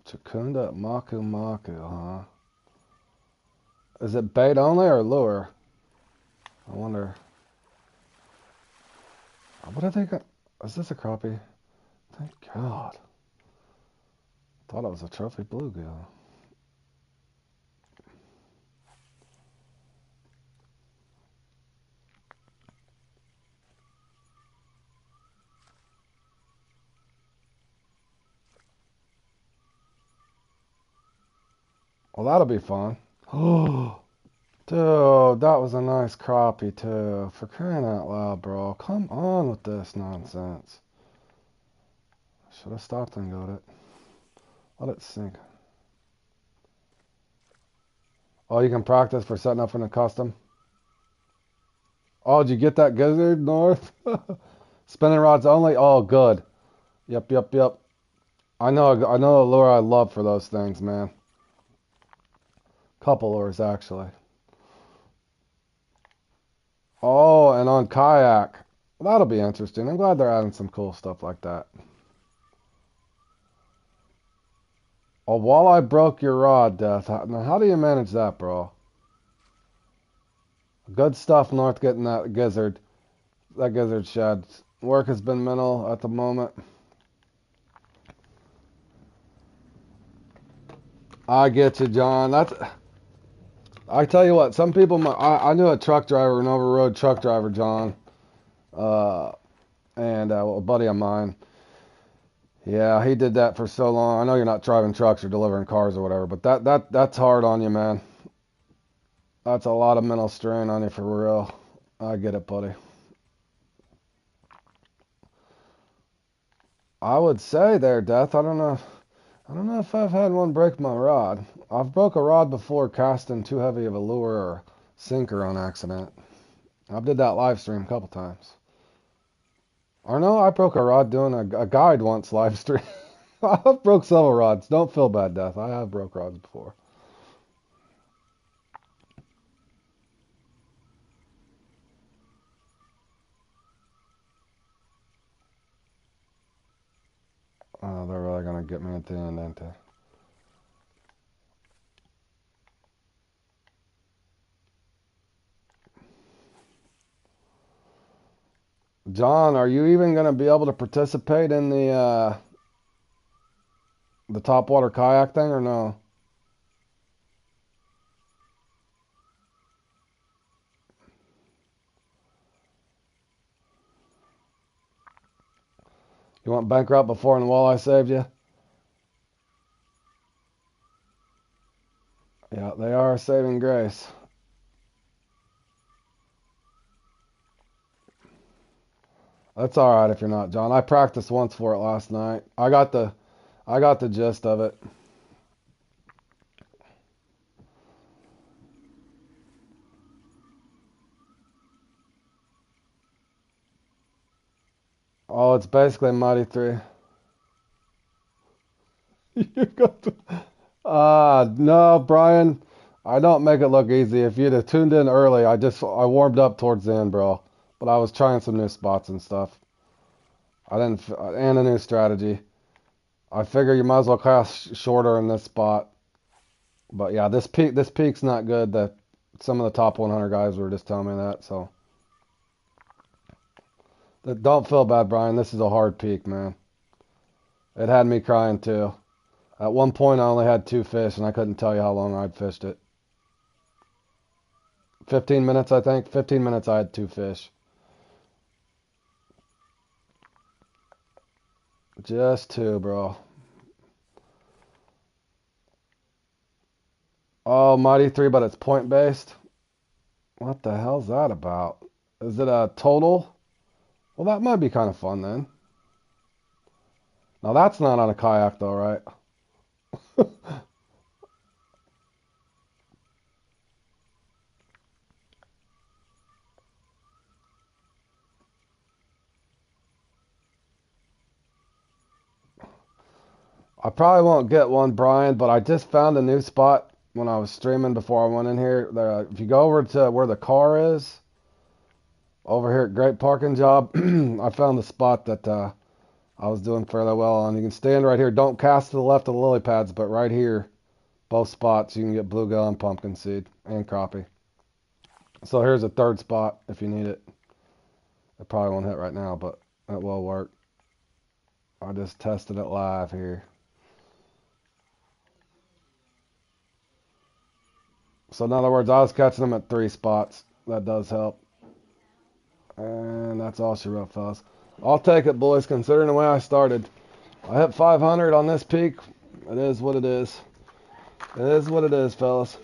Jacunda Maku Maku, huh? Is it bait only or lure? I wonder. What do they got? Is this a crappie? Thank God. Thought it was a trophy bluegill. Well, that'll be fun. Oh, dude, that was a nice crappie too. For crying out loud, bro. Come on with this nonsense. Should have stopped and got it. Let it sink. Oh, you can practice for setting up in a custom? Oh, did you get that gizzard, North? Spinning rods only? Oh, good. Yep, yep, yep. I know a lure I love for those things, man. Couple lures, actually. Oh, and on kayak. That'll be interesting. I'm glad they're adding some cool stuff like that. A walleye broke your rod, Death. Now, how do you manage that, bro? Good stuff, North, getting that gizzard. That gizzard shed. Work has been minimal at the moment. I get you, John. I tell you what, some people, I knew a truck driver, an over-road truck driver, John, and a buddy of mine. Yeah, he did that for so long. I know you're not driving trucks or delivering cars or whatever, but that's hard on you, man. That's a lot of mental strain on you for real. I get it, buddy. I would say there, Death. I don't know. I don't know if I've had one break my rod. I've broke a rod before casting too heavy of a lure or sinker on accident. I did that live stream a couple times. Or no, I broke a rod doing a guide once live stream. I've broke several rods. Don't feel bad, Death. I have broke rods before. Oh, they're really gonna get me at the end, ain't they? John, are you even gonna be able to participate in the top water kayak thing or no? You went bankrupt before and the walleye saved you? Yeah, they are a saving grace. That's all right if you're not, John. I practiced once for it last night. I got the gist of it. Oh, it's basically Mighty 3. You got to, no, Brian. I don't make it look easy. If you'd have tuned in early, I warmed up towards the end, bro. But I was trying some new spots and stuff. I didn't and a new strategy. I figure you might as well cast shorter in this spot. But yeah, this peak's not good. Some of the top 100 guys were just telling me that. So don't feel bad, Brian. This is a hard peak, man. It had me crying too. At one point, I only had 2 fish, and I couldn't tell you how long I'd fished it. 15 minutes, I think. 15 minutes, I had 2 fish. Just two, bro. Oh, Mighty 3, but it's point based. What the hell's that about? Is it a total? Well, that might be kind of fun then. Now, that's not on a kayak, though, right? I probably won't get one, Brian, but I just found a new spot when I was streaming before I went in here. If you go over to where the car is, over here at Great Parking Job, I found the spot that I was doing fairly well on. You can stand right here. Don't cast to the left of the lily pads, but right here, both spots, you can get bluegill and pumpkin seed and crappie. So here's a third spot if you need it. It probably won't hit right now, but it will work. I just tested it live here. So in other words, I was catching them at 3 spots. That does help. And that's all she wrote, fellas. I'll take it, boys, considering the way I started. I hit 500 on this peak. It is what it is. It is what it is, fellas.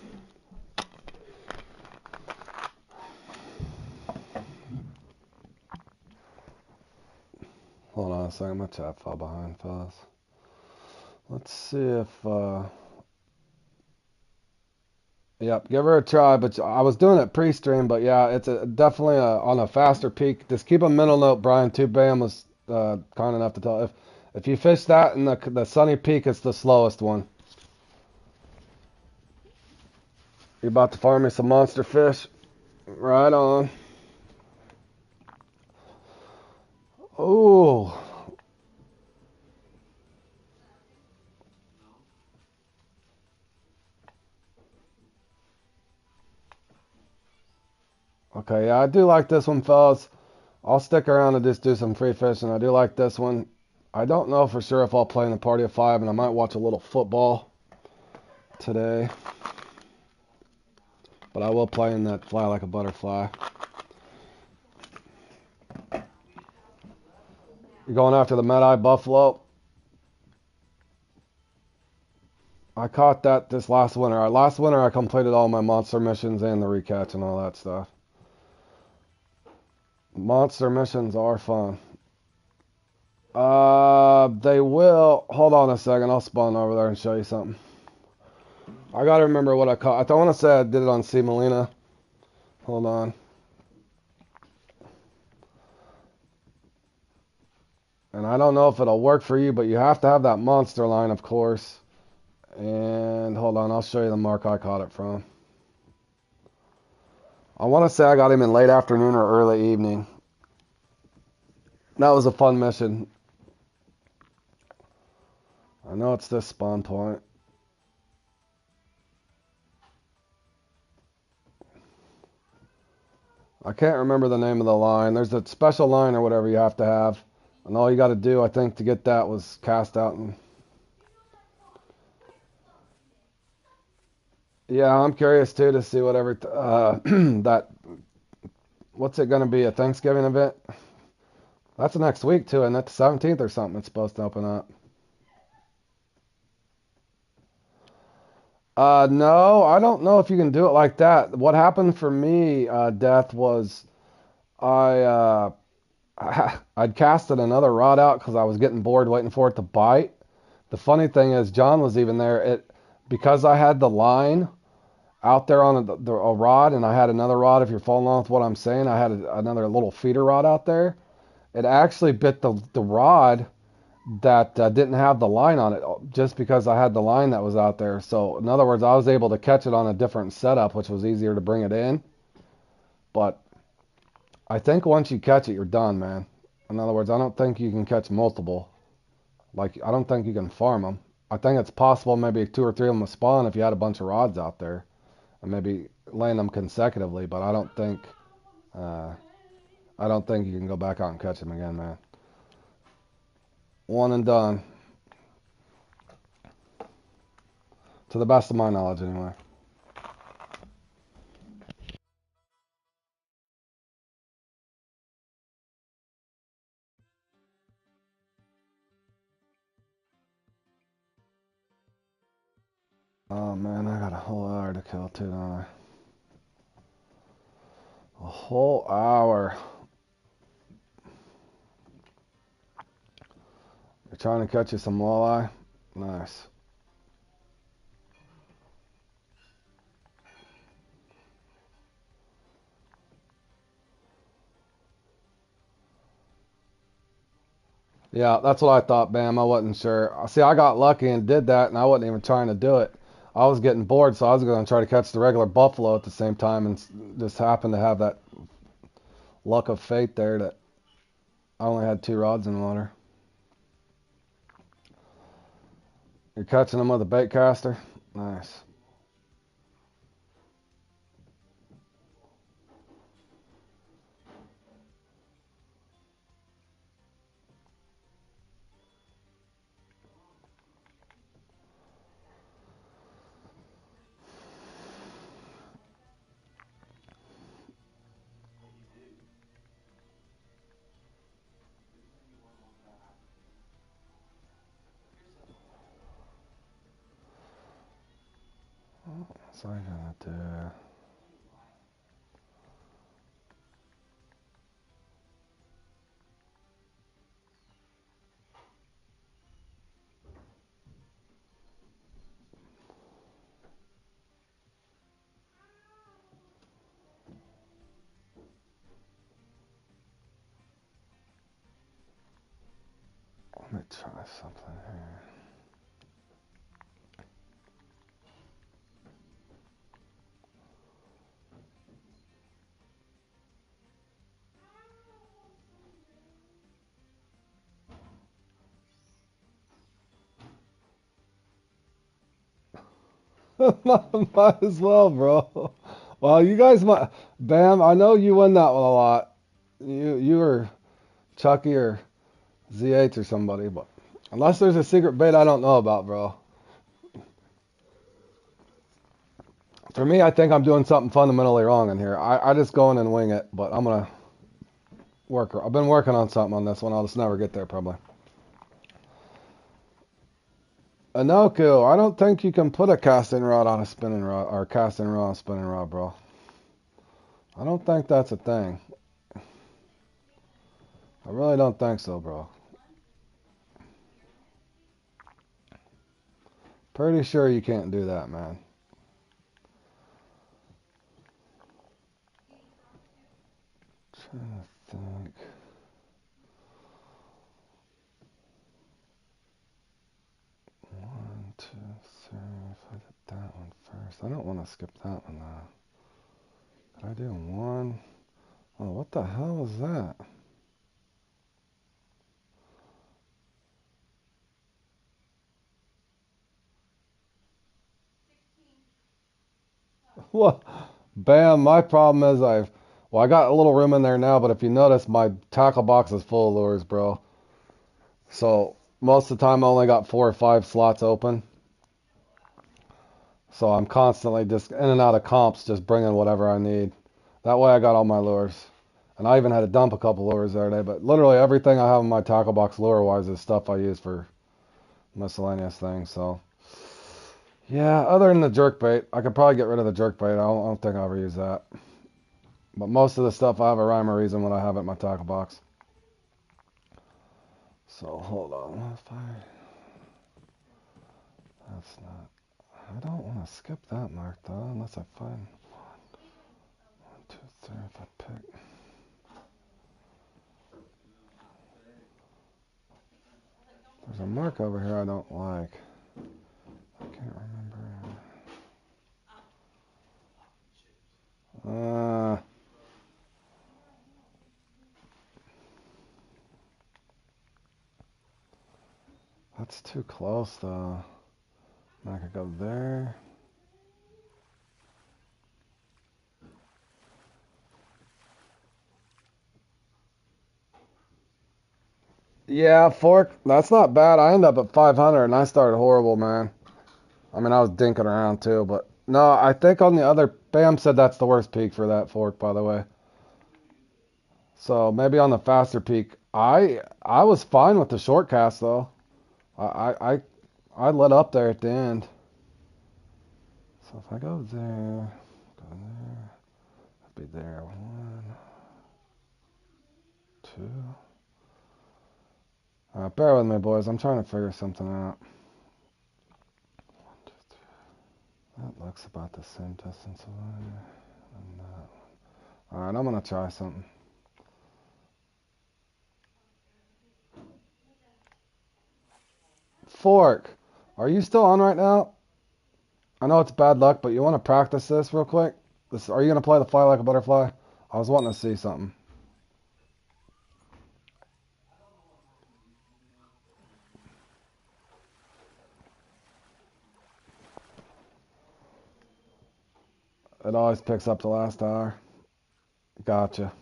Hold on a second. My chat fell behind, fellas. Let's see if... Yep, give her a try. But I was doing it pre-stream, but yeah, it's definitely on a faster peak. Just keep a mental note, Brian. 2BAM was kind enough to tell. If you fish that in the sunny peak, it's the slowest one. You about to farm me some monster fish? Right on. Ooh. Okay, yeah, I do like this one, fellas. I'll stick around and just do some free fishing. I do like this one. I don't know for sure if I'll play in the party of 5, and I might watch a little football today. But I will play in that fly like a butterfly. You're going after the Med-Eye Buffalo? I caught that this last winter. Last winter I completed all my monster missions and the recatch and all that stuff. Monster missions are fun. They will. Hold on a second. I'll spawn over there and show you something. I gotta remember what I caught. I don't want to say I did it on C. Molina. Hold on. And I don't know if it'll work for you, but you have to have that monster line, of course. And hold on, I'll show you the mark I caught it from. I want to say I got him in late afternoon or early evening. That was a fun mission. I know it's this spawn point. I can't remember the name of the line. There's a special line or whatever you have to have. And all you got to do, I think, to get that was cast out. And yeah, I'm curious, too, to see whatever that... What's it going to be, a Thanksgiving event? That's next week, too, and that's the 17th or something it's supposed to open up. No, I don't know if you can do it like that. What happened for me, Death, was I I'd casted another rod out because I was getting bored waiting for it to bite. The funny thing is, John was even there. Because I had the line out there on a rod, and I had another rod. If you're following along with what I'm saying, I had another little feeder rod out there. It actually bit the rod that didn't have the line on it, just because I had the line that was out there. So in other words, I was able to catch it on a different setup, which was easier to bring it in. But I think once you catch it, you're done, man. In other words, I don't think you can catch multiple. Like, I don't think you can farm them. I think it's possible maybe 2 or 3 of them will spawn if you had a bunch of rods out there and maybe laying them consecutively. But uh, I don't think you can go back out and catch them again, man. One and done, to the best of my knowledge, anyway. Oh man, I got a whole hour to kill too, don't I? A whole hour. You're trying to catch you some walleye? Nice. Yeah, that's what I thought, Bam. I wasn't sure. See, I got lucky and did that, and I wasn't even trying to do it. I was getting bored, so I was going to try to catch the regular buffalo at the same time, and just happened to have that luck of fate there that I only had 2 rods in the water. You're catching them with a bait caster? Nice. What's I gonna do? Let me try something here. Might as well, bro. Well, you guys might. Bam, I know you win that one a lot. You or Chucky or ZH or somebody, but unless there's a secret bait I don't know about, bro. For me, I think I'm doing something fundamentally wrong in here. I just go in and wing it, but I'm gonna work. I've been working on something on this one. I'll just never get there, probably. Anoku, I don't think you can put a casting rod on a spinning rod, or casting rod on a spinning rod, bro. I don't think that's a thing. I really don't think so, bro. Pretty sure you can't do that, man. Trying to think. One, two, three. If I did that one first, I don't want to skip that one though. Could I do one? Oh, what the hell was that? What? Bam, my problem is I got a little room in there now, but if you notice, my tackle box is full of lures, bro. So most of the time I only got 4 or 5 slots open. So I'm constantly just in and out of comps, just bringing whatever I need. That way I got all my lures. And I even had to dump a couple lures there today, but literally everything I have in my tackle box lure-wise is stuff I use for miscellaneous things, so. Yeah, other than the jerkbait, I could probably get rid of the jerkbait. I don't think I'll ever use that. But most of the stuff I have a rhyme or reason when I have it in my tackle box. So hold on. What if I? That's not. I don't want to skip that mark though, unless I find 2, 3. If I pick. There's a mark over here I don't like. I can't remember. That's too close though. I could go there. Yeah, fork. That's not bad. I ended up at 500 and I started horrible, man. I mean, I was dinking around too, but no, I think on the other, Bam said that's the worst peak for that fork, by the way. So maybe on the faster peak, I was fine with the short cast though. I let up there at the end. So if I go there, I'll be there. 1, 2. Bear with me, boys. I'm trying to figure something out. 1, 2, 3. That looks about the same distance away. And that one. Alright, I'm gonna try something. Fork, are you still on right now? I know it's bad luck, but you want to practice this real quick? Are you gonna play the fly like a butterfly? I was wanting to see something. It always picks up the last hour. Gotcha.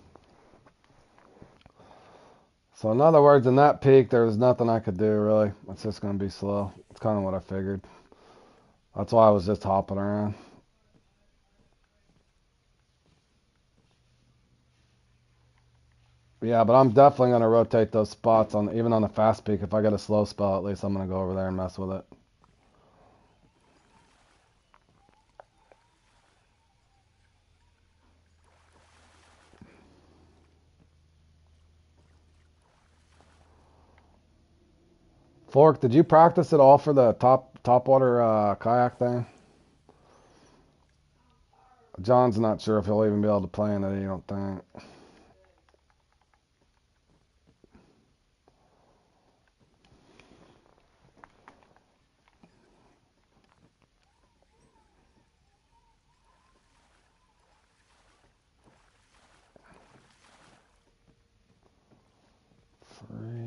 So in other words, in that peak, there was nothing I could do really. It's just gonna be slow. It's kind of what I figured. That's why I was just hopping around. Yeah, but I'm definitely gonna rotate those spots on even on the fast peak. If I get a slow spell, at least I'm gonna go over there and mess with it. Fork, did you practice at all for the top water kayak thing? John's not sure if he'll even be able to play in it. You don't think? Three.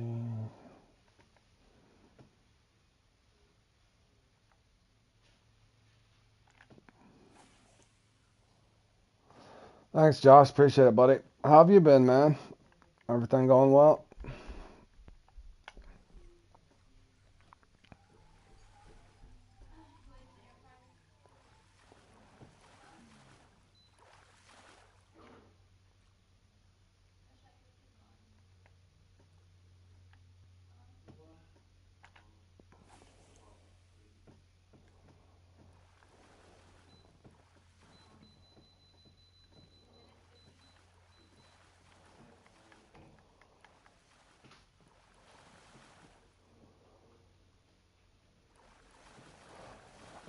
Thanks, Josh. Appreciate it, buddy. How have you been, man? Everything going well?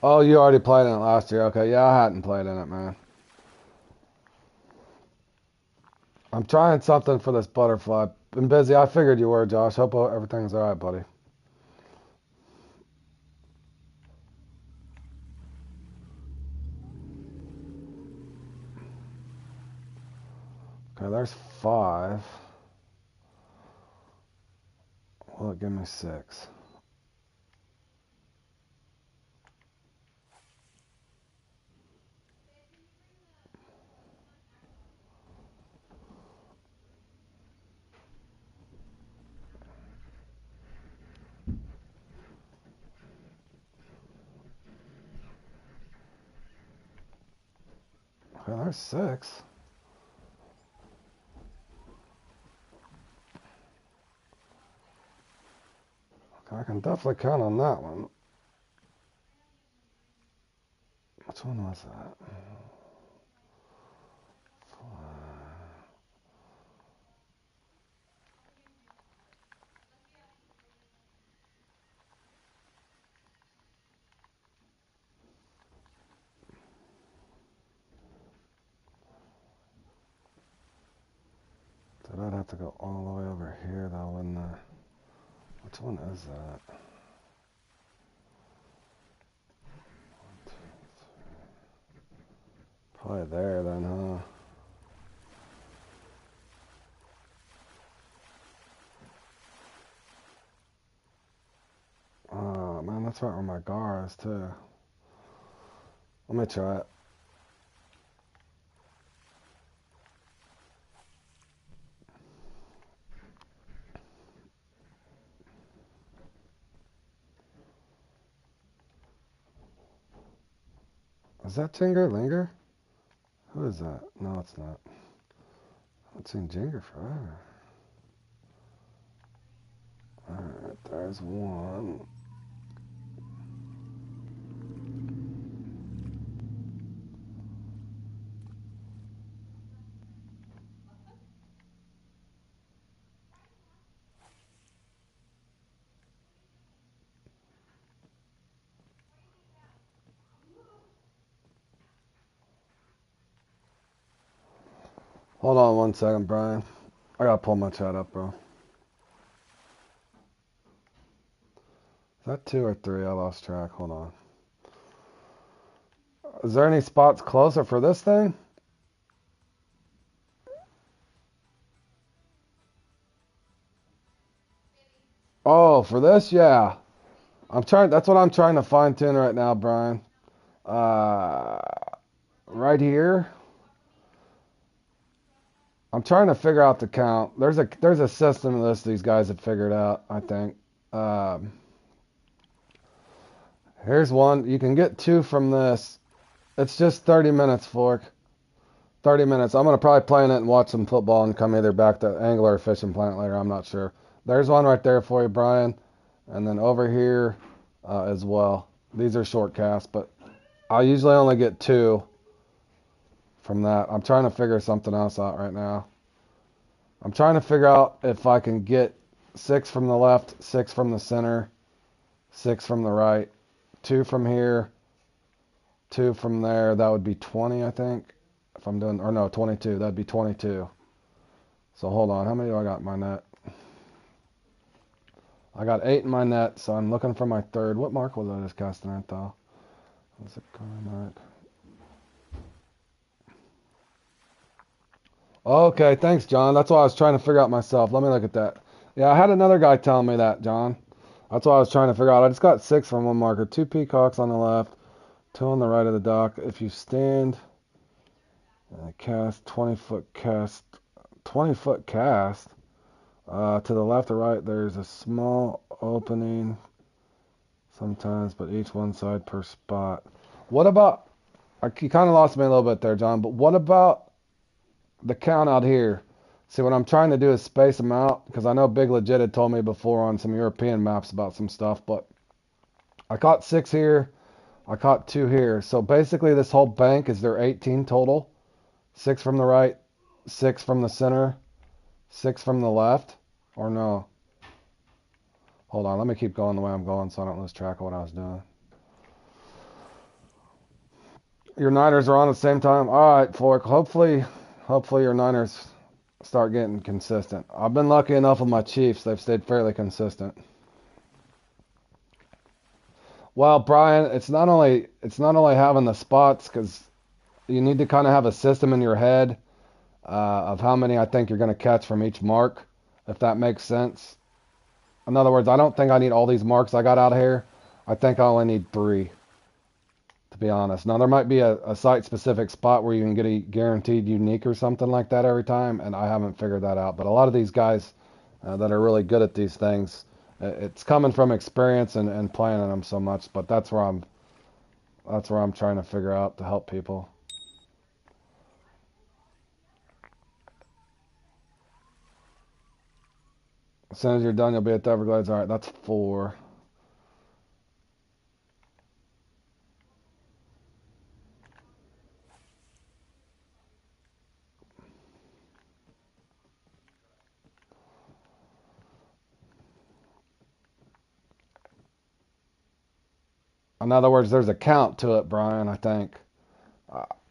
Oh, you already played in it last year. Okay, yeah, I hadn't played in it, man. I'm trying something for this butterfly. Been busy. I figured you were, Josh. Hope everything's all right, buddy. Okay, there's 5. Will it give me 6? Okay, there's 6. Okay, I can definitely count on that one. Which one was that? 4. I'd have to go all the way over here though, wouldn't I? Which one is that? 1, 2, 3. Probably there then, huh? Oh man, that's right where my gar is too. Let me try it. Is that Jinger Linger? Who is that? No, it's not. I haven't seen Jinger forever. Alright, there's one. Hold on 1 second, Brian. I gotta pull my chat up, bro. Is that 2 or 3? I lost track. Hold on. Is there any spots closer for this thing? Oh, for this? Yeah. That's what I'm trying to fine tune right now, Brian. Uh, right here. I'm trying to figure out the count. There's a system of this these guys have figured out, I think. Um, Here's one. You can get 2 from this. It's just 30 minutes, Fork. 30 minutes. I'm going to probably play in it and watch some football and come either back to Angler or Fishing Planet later. I'm not sure. There's one right there for you, Brian. And then over here as well. These are short casts, but I usually only get 2 from that. I'm trying to figure something else out right now. I'm trying to figure out if I can get 6 from the left, 6 from the center, 6 from the right, 2 from here, 2 from there. That would be 20, I think. If I'm doing, or no, 22. That'd be 22. So hold on. How many do I got in my net? I got 8 in my net, so I'm looking for my third. What mark was I just casting at, though? Was it mark? Okay, thanks, John. That's what I was trying to figure out myself. Let me look at that. Yeah, I had another guy telling me that, John. That's what I was trying to figure out. I just got 6 from one marker. 2 peacocks on the left, 2 on the right of the dock. If you stand and cast 20-foot cast, 20-foot cast, to the left or right, there's a small opening sometimes, but each one side per spot. What about, you kind of lost me a little bit there, John, but what about the count out here? See, what I'm trying to do is space them out, because I know Big Legit had told me before on some European maps about some stuff, but I caught 6 here, I caught 2 here. So basically this whole bank is there 18 total. 6 from the right, 6 from the center, 6 from the left, or no? Hold on, let me keep going the way I'm going so I don't lose track of what I was doing. Your Niners are on at the same time? Alright, Fork. Hopefully your Niners start getting consistent. I've been lucky enough with my Chiefs. They've stayed fairly consistent. Well, Brian, it's not only having the spots, because you need to kind of have a system in your head of how many I think you're going to catch from each mark, if that makes sense. In other words, I don't think I need all these marks I got out here. I think I only need 3, to be honest. Now, there might be a site-specific spot where you can get a guaranteed unique or something like that every time, and I haven't figured that out. But a lot of these guys that are really good at these things, it's coming from experience and playing in them so much. But that's where I'm trying to figure out to help people. As soon as you're done, you'll be at the Everglades. All right, that's 4. In other words, there's a count to it, Brian, I think.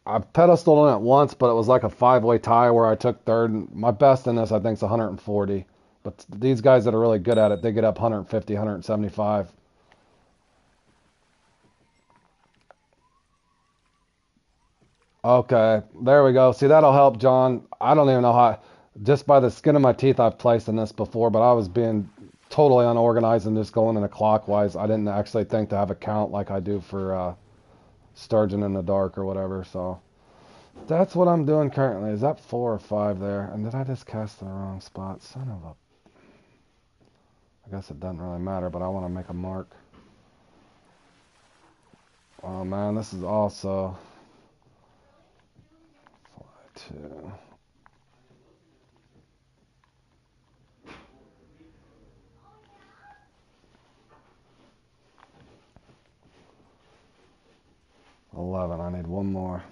I've pedestaled on it once, but it was like a five-way tie where I took third. My best in this, I think, is 140. But these guys that are really good at it, they get up 150, 175. Okay, there we go. See, that'll help, John. I don't even know how, just by the skin of my teeth, I've placed in this before, but I was being totally unorganized and just going in a clockwise. I didn't actually think to have a count like I do for sturgeon in the dark or whatever. So that's what I'm doing currently. Is that 4 or 5 there? And did I just cast in the wrong spot? Son of a... I guess it doesn't really matter, but I want to make a mark. Oh man, this is also... 2. $11. I need one more.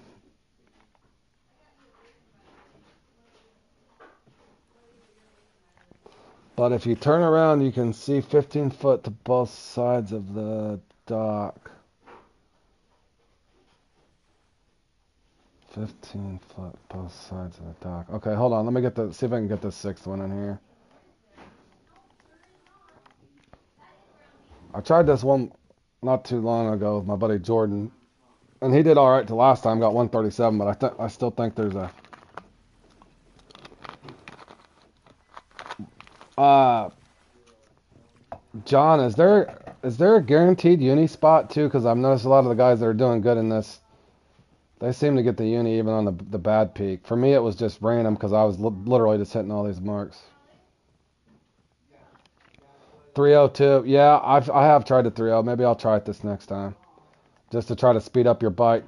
But if you turn around, you can see 15 foot to both sides of the dock. 15 foot both sides of the dock. Okay, hold on. Let me see if I can get the 6th one in here. I tried this one not too long ago with my buddy Jordan, and he did all right the last time. Got 137, but I still think there's a John, is there a guaranteed uni spot too? Because I've noticed a lot of the guys that are doing good in this, they seem to get the uni even on the bad peak. For me, it was just random because I was literally just hitting all these marks. 302. Yeah, I have tried the 30. Maybe I'll try it this next time, just to try to speed up your bite.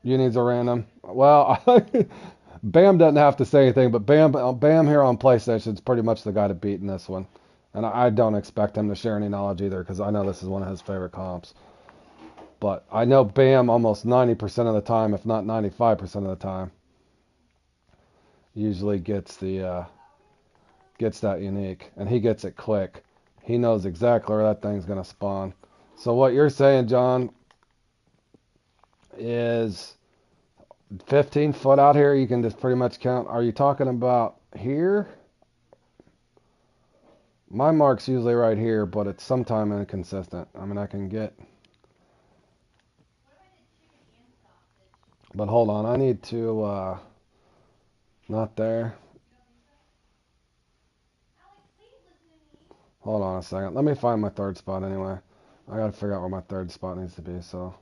Unis are random. Well, Bam doesn't have to say anything, but Bam here on PlayStation is pretty much the guy to beat in this one. And I don't expect him to share any knowledge either, because I know this is one of his favorite comps. But I know Bam almost 90% of the time, if not 95% of the time, usually gets that unique, and he gets it quick. He knows exactly where that thing's gonna spawn. So what you're saying, John, is 15 foot out here, you can just pretty much count. Are you talking about here? My mark's usually right here, but it's sometimes inconsistent. I mean, I can get... But hold on, I need to, not there. Hold on a second. Let me find my third spot anyway. I gotta figure out where my third spot needs to be, so...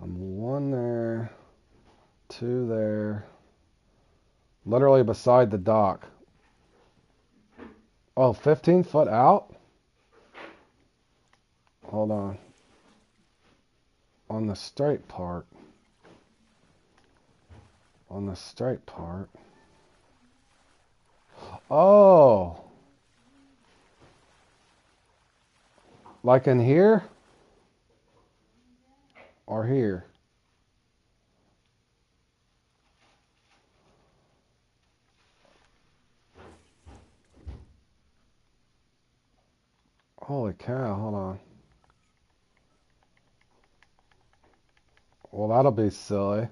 I'm 1 there, 2 there. Literally beside the dock. Oh, 15 foot out? Hold on. On the straight part. On the straight part. Oh. Like in here? Or here? Holy cow, hold on. Well, that'll be silly.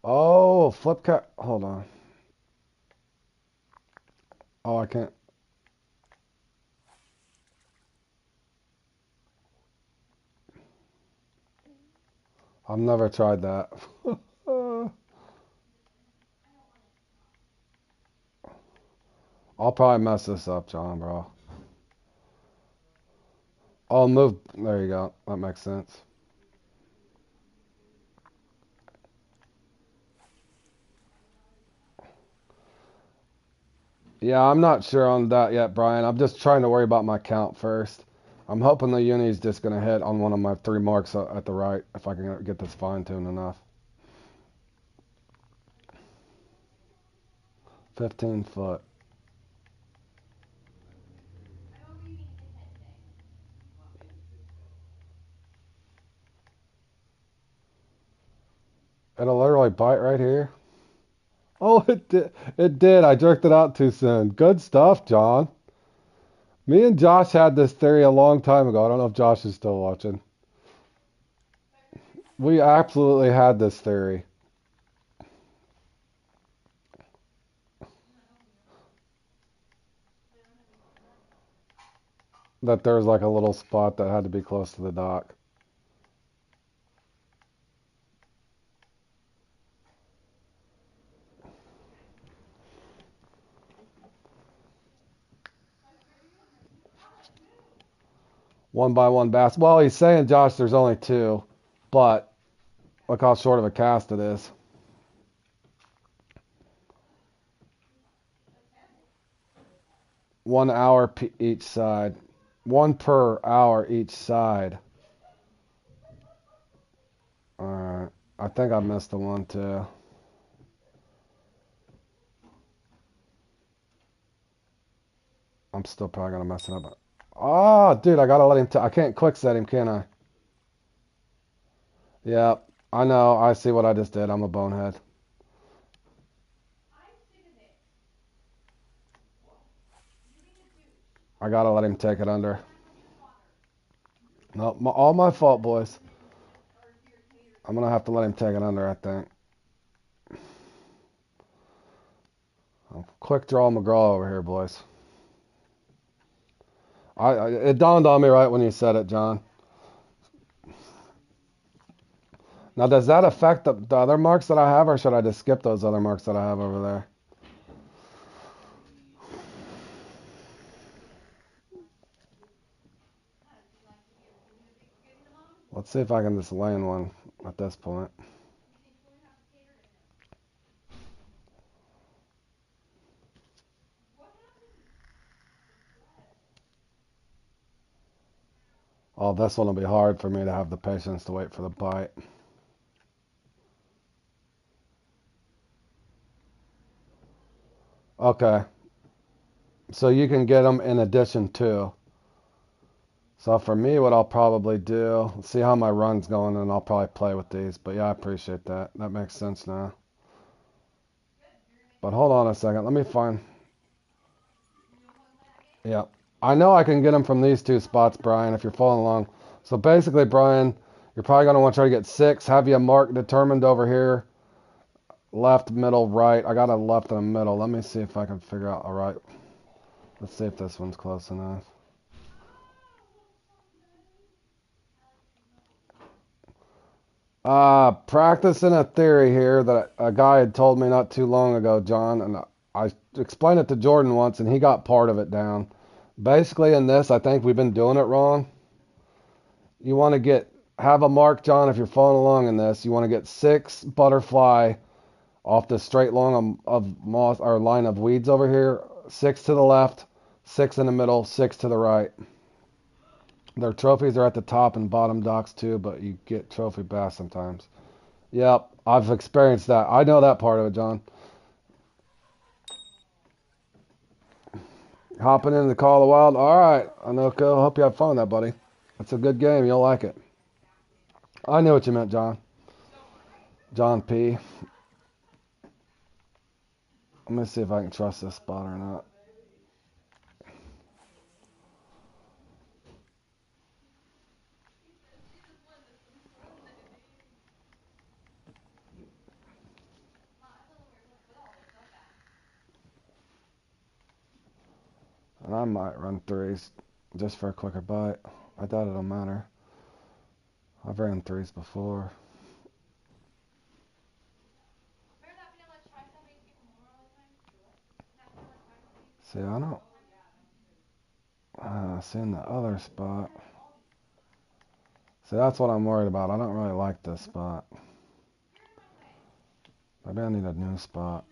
Oh, flip cut. Hold on. Oh, I can't. I've never tried that. I'll probably mess this up, John, bro. I'll move. There you go. That makes sense. Yeah, I'm not sure on that yet, Brian. I'm just trying to worry about my count first. I'm hoping the uni's just going to hit on one of my 3 marks at the right, if I can get this fine-tuned enough. 15 foot. It'll literally bite right here. Oh, it did. It did. I jerked it out too soon. Good stuff, John. Me and Josh had this theory a long time ago. I don't know if Josh is still watching. We absolutely had this theory. That there was like a little spot that had to be close to the dock. One by one bass. Well, he's saying, Josh, there's only two, but look how short of a cast it is. One hour each side. One per hour each side. Alright. I think I missed the one too. I'm still probably gonna mess it up. Oh, dude, I gotta let him. I can't quick set him, can I? Yeah, I know. I see what I just did. I'm a bonehead. I gotta let him take it under. No, all my fault, boys. I'm gonna have to let him take it under, I think. Quick draw McGraw over here, boys. It dawned on me right when you said it, John. Now, does that affect the other marks that I have, or should I just skip those other marks that I have over there? Let's see if I can just land one at this point. Oh, this one will be hard for me to have the patience to wait for the bite. Okay. So you can get them in addition to. So for me, what I'll probably do, see how my run's going, and I'll probably play with these. But yeah, I appreciate that. That makes sense now. But hold on a second. Let me find. Yeah. I know I can get them from these two spots, Brian, if you're following along. So basically, Brian, you're probably going to want to try to get 6. Have you a mark determined over here? Left, middle, right. I got a left and a middle. Let me see if I can figure out. All right. Let's see if this one's close enough. Practicing a theory here that a guy had told me not too long ago, John, and I explained it to Jordan once, and he got part of it down. Basically, in this, I think we've been doing it wrong. You want to have a mark, John, if you're following along in this. You want to get 6 butterfly off the straight line of moss or line of weeds over here. 6 to the left, 6 in the middle, 6 to the right. Their trophies are at the top and bottom docks too, but you get trophy bass sometimes. Yep, I've experienced that. I know that part of it, John. Hopping into the Call of the Wild. All right, Anoko. Hope you have fun with that, buddy. It's a good game. You'll like it. I knew what you meant, John. John P. Let me see if I can trust this spot or not. And I might run 3s just for a quicker bite. I doubt it'll matter. I've ran 3s before. See, I don't. Seeing the other spot. See, that's what I'm worried about. I don't really like this spot. Maybe I need a new spot.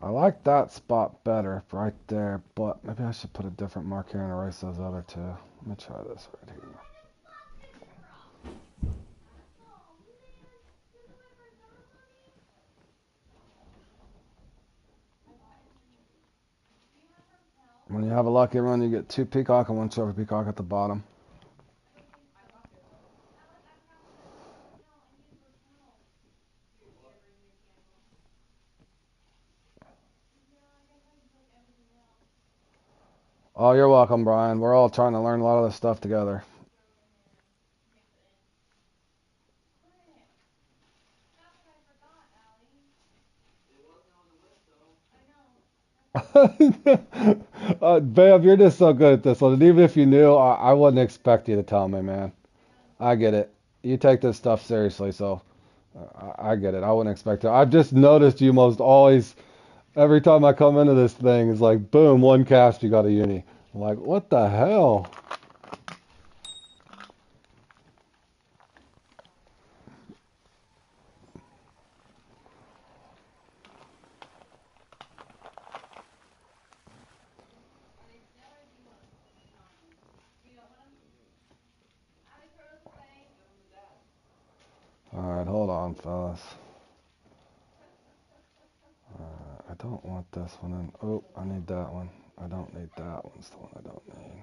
I like that spot better, right there, but maybe I should put a different mark here and erase those other two. Let me try this right here. When you have a lucky run, you get 2 peacock and 1 trophy peacock at the bottom. Oh, you're welcome, Brian. We're all trying to learn a lot of this stuff together. Babe, you're just so good at this one. And even if you knew, I wouldn't expect you to tell me, man. I get it. You take this stuff seriously, so I get it. I wouldn't expect it. I've just noticed you most always, every time I come into this thing, it's like, boom, one cast, you got a uni. I'm like, what the hell? Alright, hold on, fellas. I don't want this one in. Oh, I need that one. I don't need that one. It's the one I don't need.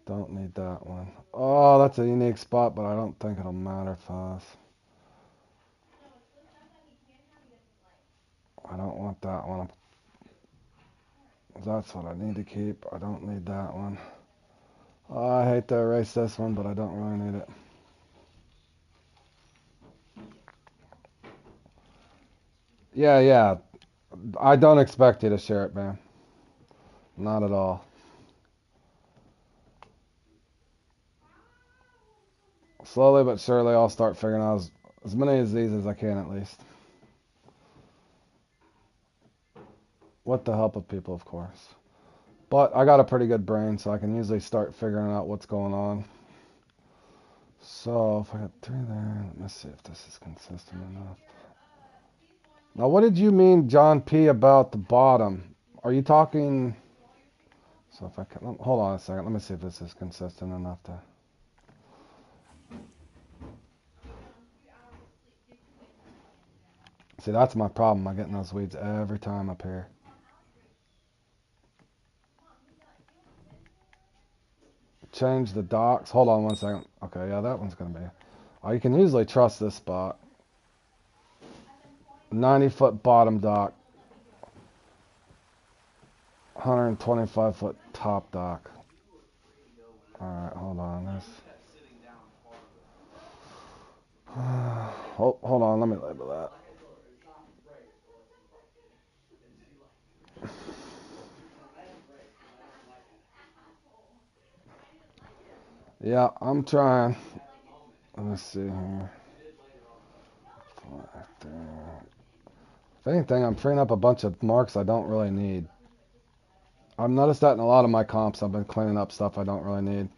Don't need that one. Oh, that's a unique spot, but I don't think it'll matter, fellas. I don't want that one. That's what I need to keep. I don't need that one. Oh, I hate to erase this one, but I don't really need it. Yeah, yeah. I don't expect you to share it, man. Not at all. Slowly but surely, I'll start figuring out as many of these as I can at least. With the help of people, of course. But I got a pretty good brain, so I can usually start figuring out what's going on. So, if I got 3 there, let me see if this is consistent enough. Now, what did you mean, John P., about the bottom? Are you talking... So if I can... Hold on a second. Let me see if this is consistent enough to... See, that's my problem. I'm getting those weeds every time up here. Change the docks. Hold on one second. Okay, yeah, that one's going to be... Oh, you can usually trust this spot. 90-foot bottom dock. 125-foot top dock. Alright, hold on. Hold on, let me label that. Yeah, I'm trying. Let me see here. If anything, I'm freeing up a bunch of marks I don't really need. I've noticed that in a lot of my comps. I've been cleaning up stuff I don't really need.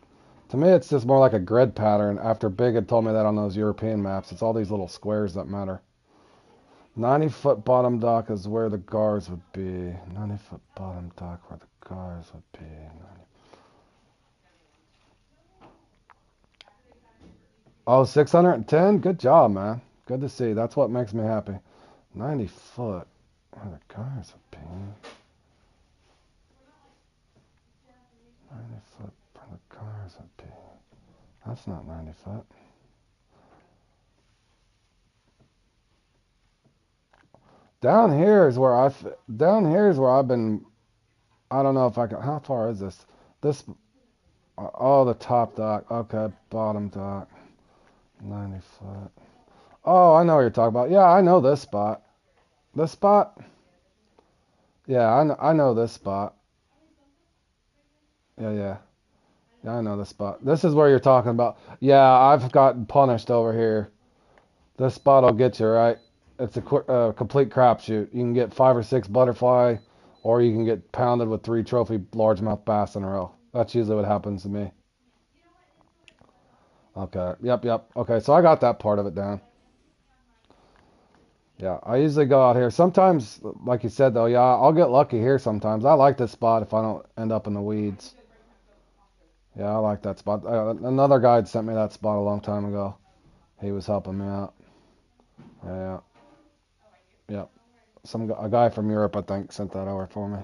To me, it's just more like a grid pattern. After Big had told me that on those European maps, it's all these little squares that matter. 90-foot bottom dock is where the guards would be. 90-foot bottom dock where the guards would be. Oh, 610? Good job, man. Good to see. That's what makes me happy. 90 foot where the guards would be. 90 foot where the guards would be. That's not 90 foot. Down here is where I've been. I don't know if I can. How far is this? This. Oh, the top dock. Okay, bottom dock. 90 foot. Oh, I know what you're talking about. Yeah, I know this spot. This spot? Yeah, I know this spot. Yeah. Yeah, I know this spot. This is where you're talking about. Yeah, I've gotten punished over here. This spot will get you, right? It's a complete crapshoot. You can get 5 or 6 butterfly, or you can get pounded with 3 trophy largemouth bass in a row. That's usually what happens to me. Okay, yep. Okay, so I got that part of it down. Yeah, I usually go out here. Sometimes, like you said, though, yeah, I'll get lucky here sometimes. I like this spot if I don't end up in the weeds. Yeah, I like that spot. Another guy had sent me that spot a long time ago. He was helping me out. Yeah. A guy from Europe, I think, sent that over for me.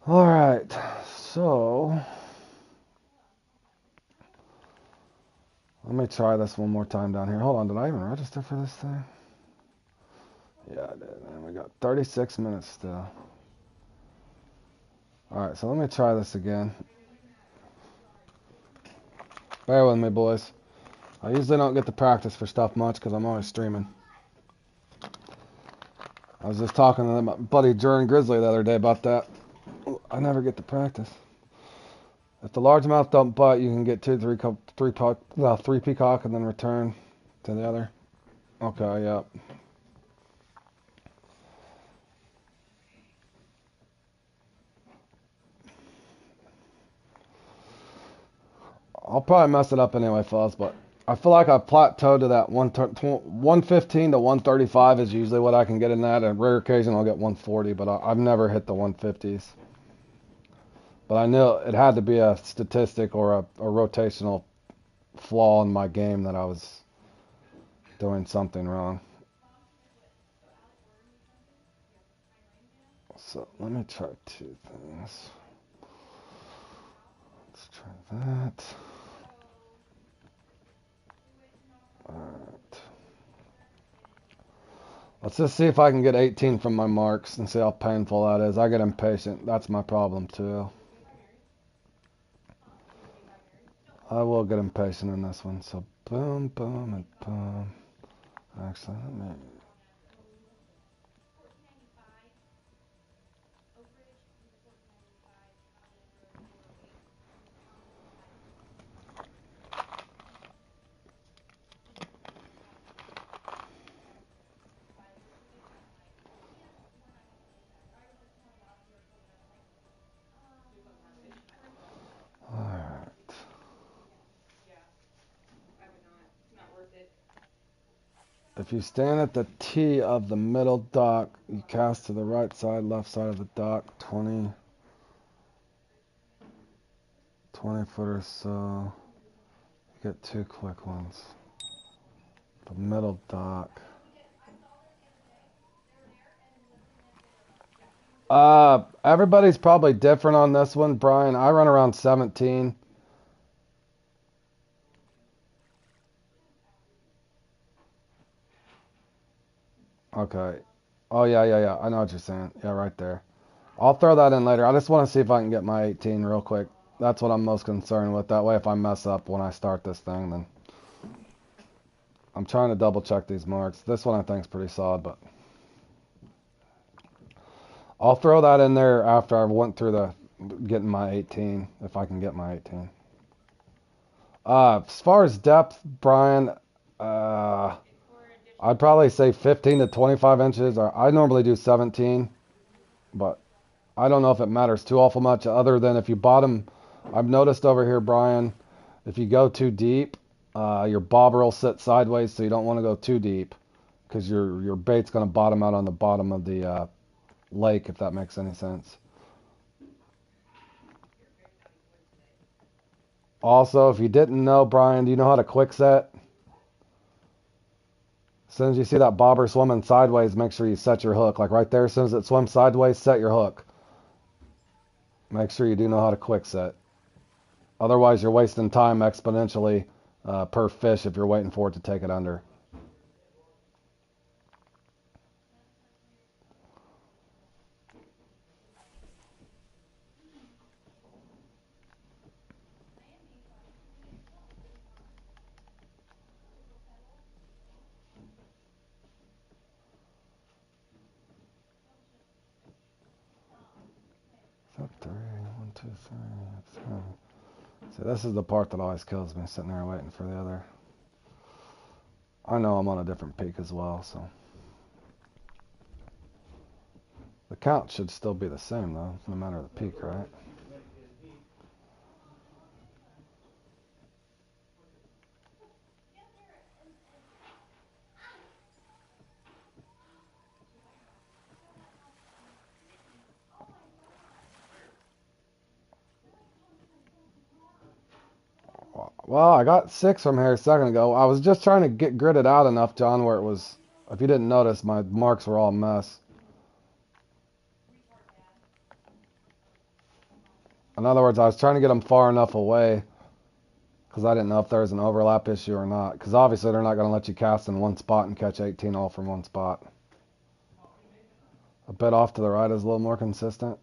All right, so let me try this one more time down here. Hold on, did I even register for this thing? Yeah, I did. And we got 36 minutes still. Alright, so let me try this again. Bear with me, boys. I usually don't get to practice for stuff much because I'm always streaming. I was just talking to my buddy Jordan Grizzly the other day about that. I never get to practice. If the largemouth don't bite, you can get three peacock and then return to the other. Okay, yep. I'll probably mess it up anyway, fellas, but I feel like I've plateaued to that 115 to 135 is usually what I can get in that. On rare occasion, I'll get 140, but I've never hit the 150s. But I knew it had to be a statistic or a rotational flaw in my game that I was doing something wrong. So let me try two things. Let's try that. Alright. Let's just see if I can get 18 from my marks and see how painful that is. I get impatient. That's my problem too. I will get impatient in this one. So boom, boom, and boom. Actually, let me... Alright. If you stand at the T of the middle dock, you cast to the right side, left side of the dock, 20 foot or so. You get two quick ones. The middle dock. Everybody's probably different on this one, Brian. I run around 17. Okay. Oh, yeah. I know what you're saying. Yeah, right there. I'll throw that in later. I just want to see if I can get my 18 real quick. That's what I'm most concerned with. That way, if I mess up when I start this thing, then... I'm trying to double check these marks. This one I think is pretty solid, but... I'll throw that in there after I went through the getting my 18, if I can get my 18. As far as depth, Brian, I'd probably say 15 to 25 inches. I normally do 17, but I don't know if it matters too awful much other than if you bottom. I've noticed over here, Brian, if you go too deep, your bobber will sit sideways, so you don't want to go too deep because your bait's going to bottom out on the bottom of the lake, if that makes any sense. Also, if you didn't know, Brian, do you know how to quick set? As soon as you see that bobber swimming sideways, make sure you set your hook. Like right there, as soon as it swims sideways, set your hook. Make sure you do know how to quick set. Otherwise, you're wasting time exponentially per fish if you're waiting for it to take it under. Up 3, 1, 2, 3, 3. So this is the part that always kills me, sitting there waiting for the other. I know I'm on a different peak as well, so. The count should still be the same though, no matter the peak, right? Well, I got 6 from here a second ago. I was just trying to get gridded out enough, John, where it was, if you didn't notice, my marks were all a mess. In other words, I was trying to get them far enough away because I didn't know if there was an overlap issue or not. Because obviously they're not going to let you cast in one spot and catch 18 all from one spot. A bit off to the right is a little more consistent.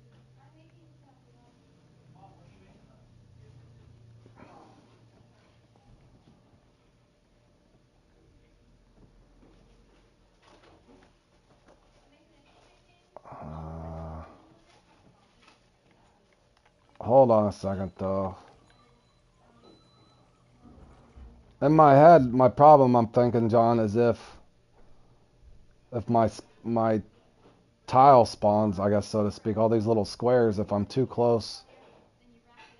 Hold on a second though. In my head, my problem I'm thinking, John, is if my tile spawns, I guess so to speak, all these little squares, if I'm too close.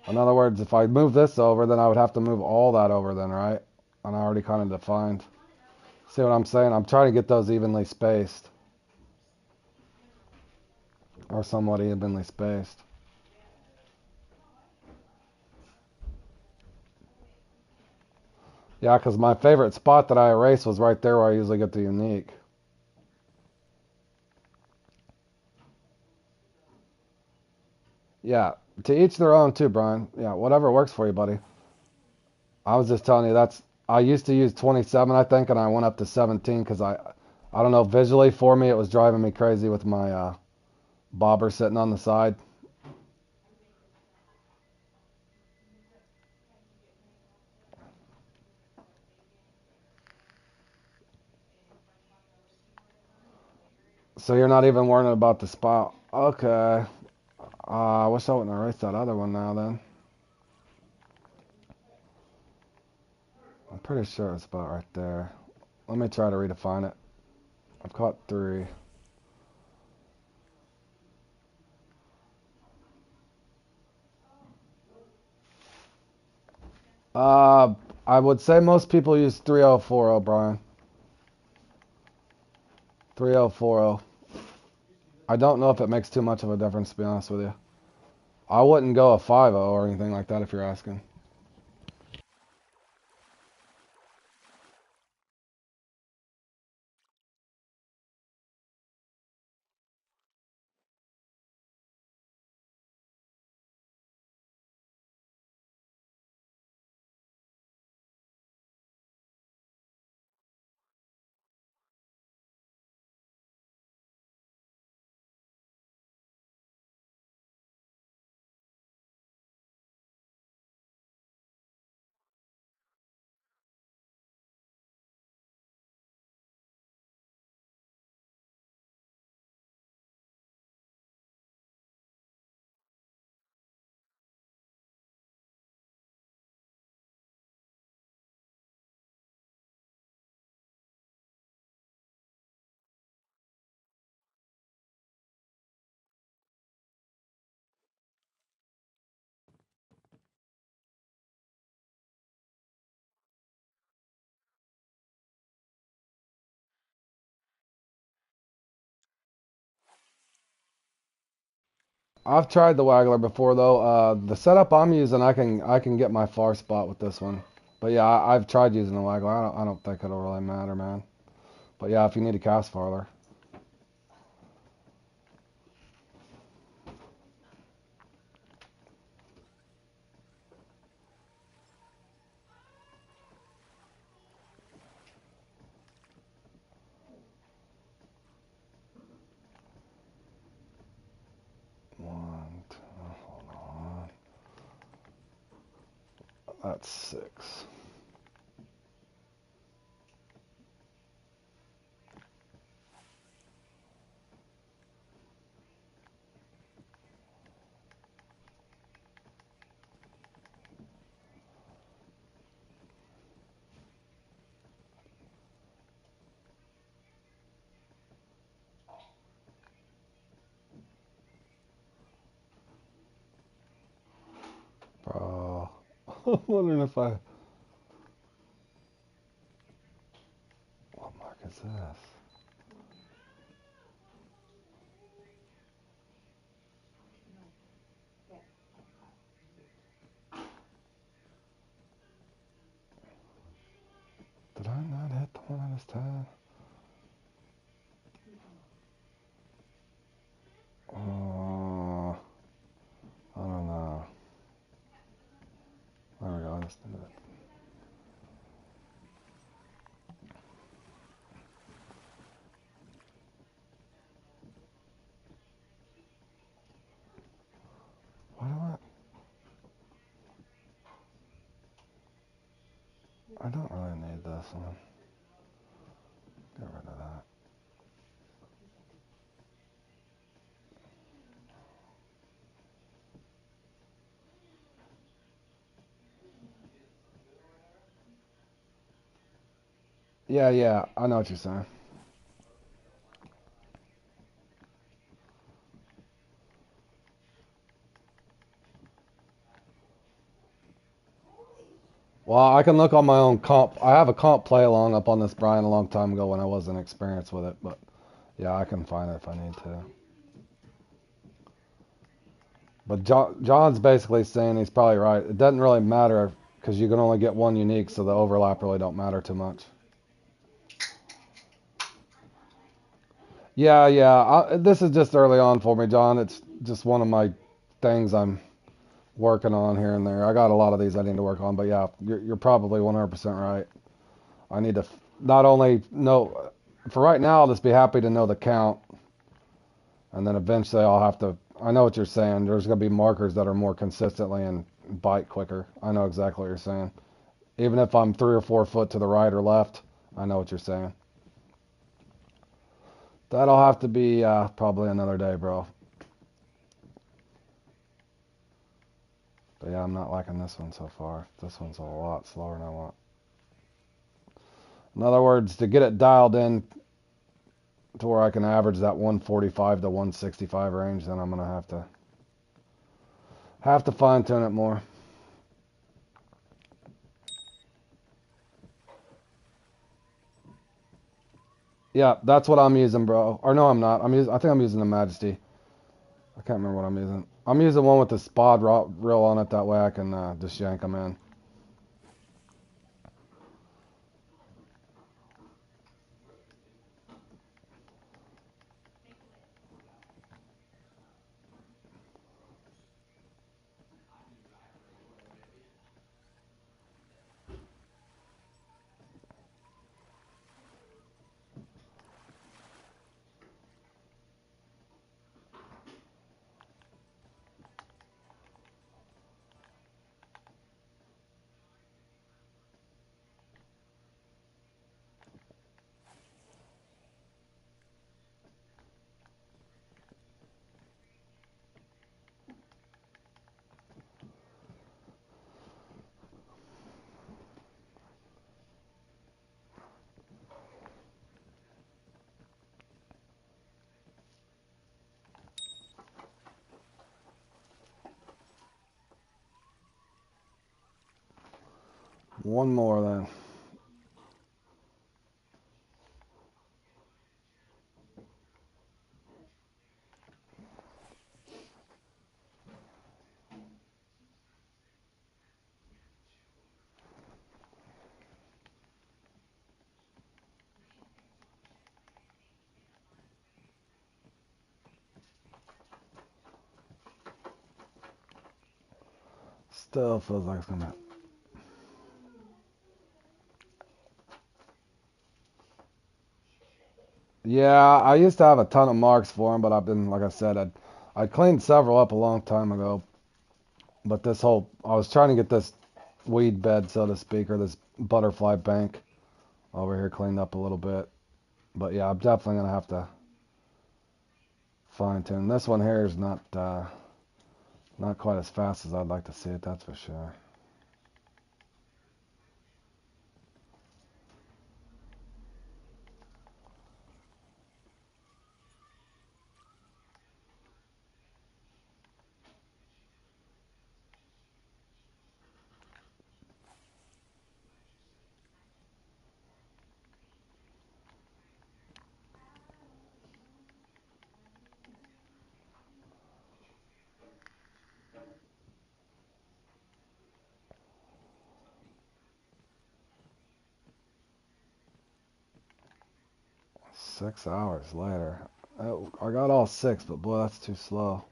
In other words, if I move this over, then I would have to move all that over then, right? And I already kind of defined. See what I'm saying? I'm trying to get those evenly spaced. Or somewhat evenly spaced. Yeah, because my favorite spot that I erased was right there where I usually get the unique. Yeah, to each their own too, Brian. Yeah, whatever works for you, buddy. I was just telling you I used to use 27, I think, and I went up to 17 because I don't know, visually for me it was driving me crazy with my bobber sitting on the side. So you're not even worrying about the spot. Okay. I wish I wouldn't erase that other one now then. I'm pretty sure it's about right there. Let me try to redefine it. I've caught 3. Uh, I would say most people use 3040, Brian. 3040. I don't know if it makes too much of a difference, to be honest with you. I wouldn't go a 50 or anything like that if you're asking. I've tried the Waggler before though. The setup I'm using, I can get my far spot with this one. But yeah, I've tried using the Waggler. I don't think it'll really matter, man. But yeah, if you need to cast farther. One, two, hold on. That's 6. Bro, I'm wondering if I. What mark is this? Did I not hit the one I just had? I don't know. There we go. I just did it. Why do I don't really need this one. Get rid of that. Yeah, yeah, I know what you're saying. Well, I can look on my own comp. I have a comp play along up on this Brian a long time ago when I wasn't experienced with it, but yeah, I can find it if I need to. But John's basically saying he's probably right. It doesn't really matter because you can only get one unique, so the overlap really don't matter too much. Yeah, yeah. This is just early on for me, John. It's just one of my things I'm working on here and there. I got a lot of these I need to work on, but yeah, you're probably 100% right. I need to not only know, for right now, I'll just be happy to know the count, and then eventually I'll have to. I know what you're saying. There's going to be markers that are more consistently and bite quicker. I know exactly what you're saying. Even if I'm 3 or 4 foot to the right or left, I know what you're saying. That'll have to be probably another day, bro. But yeah, I'm not liking this one so far. This one's a lot slower than I want. In other words, to get it dialed in to where I can average that 145 to 165 range, then I'm gonna have to fine tune it more. Yeah, that's what I'm using, bro. Or no, I'm not. I think I'm using the Majesty. I can't remember what I'm using. I'm using one with the spod reel on it. That way I can just yank them in. One more then. Still feels like it's gonna. Yeah, I used to have a ton of marks for him, but I've been, like I said, I cleaned several up a long time ago. But I was trying to get this weed bed, so to speak, or this butterfly bank over here cleaned up a little bit. But yeah, I'm definitely gonna have to fine tune. This one here is not quite as fast as I'd like to see it. That's for sure. 6 hours later. I got all six, but boy, that's too slow.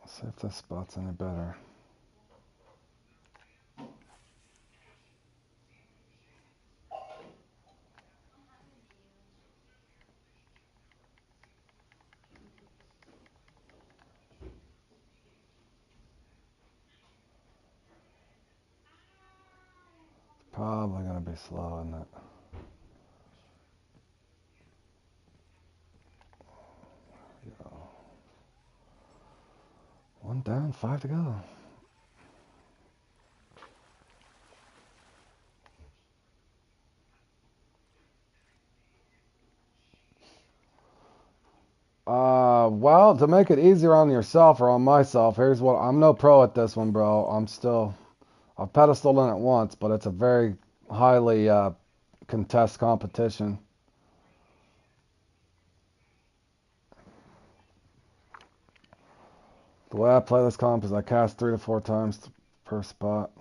Let's see if this spot's any better. Probably gonna be slow, isn't it? One down, five to go. Well, to make it easier on yourself or on myself, here's what I'm no pro at this one, bro. I've pedestaled in it once, but it's a very highly contest competition. The way I play this comp is I cast 3 to 4 times per spot.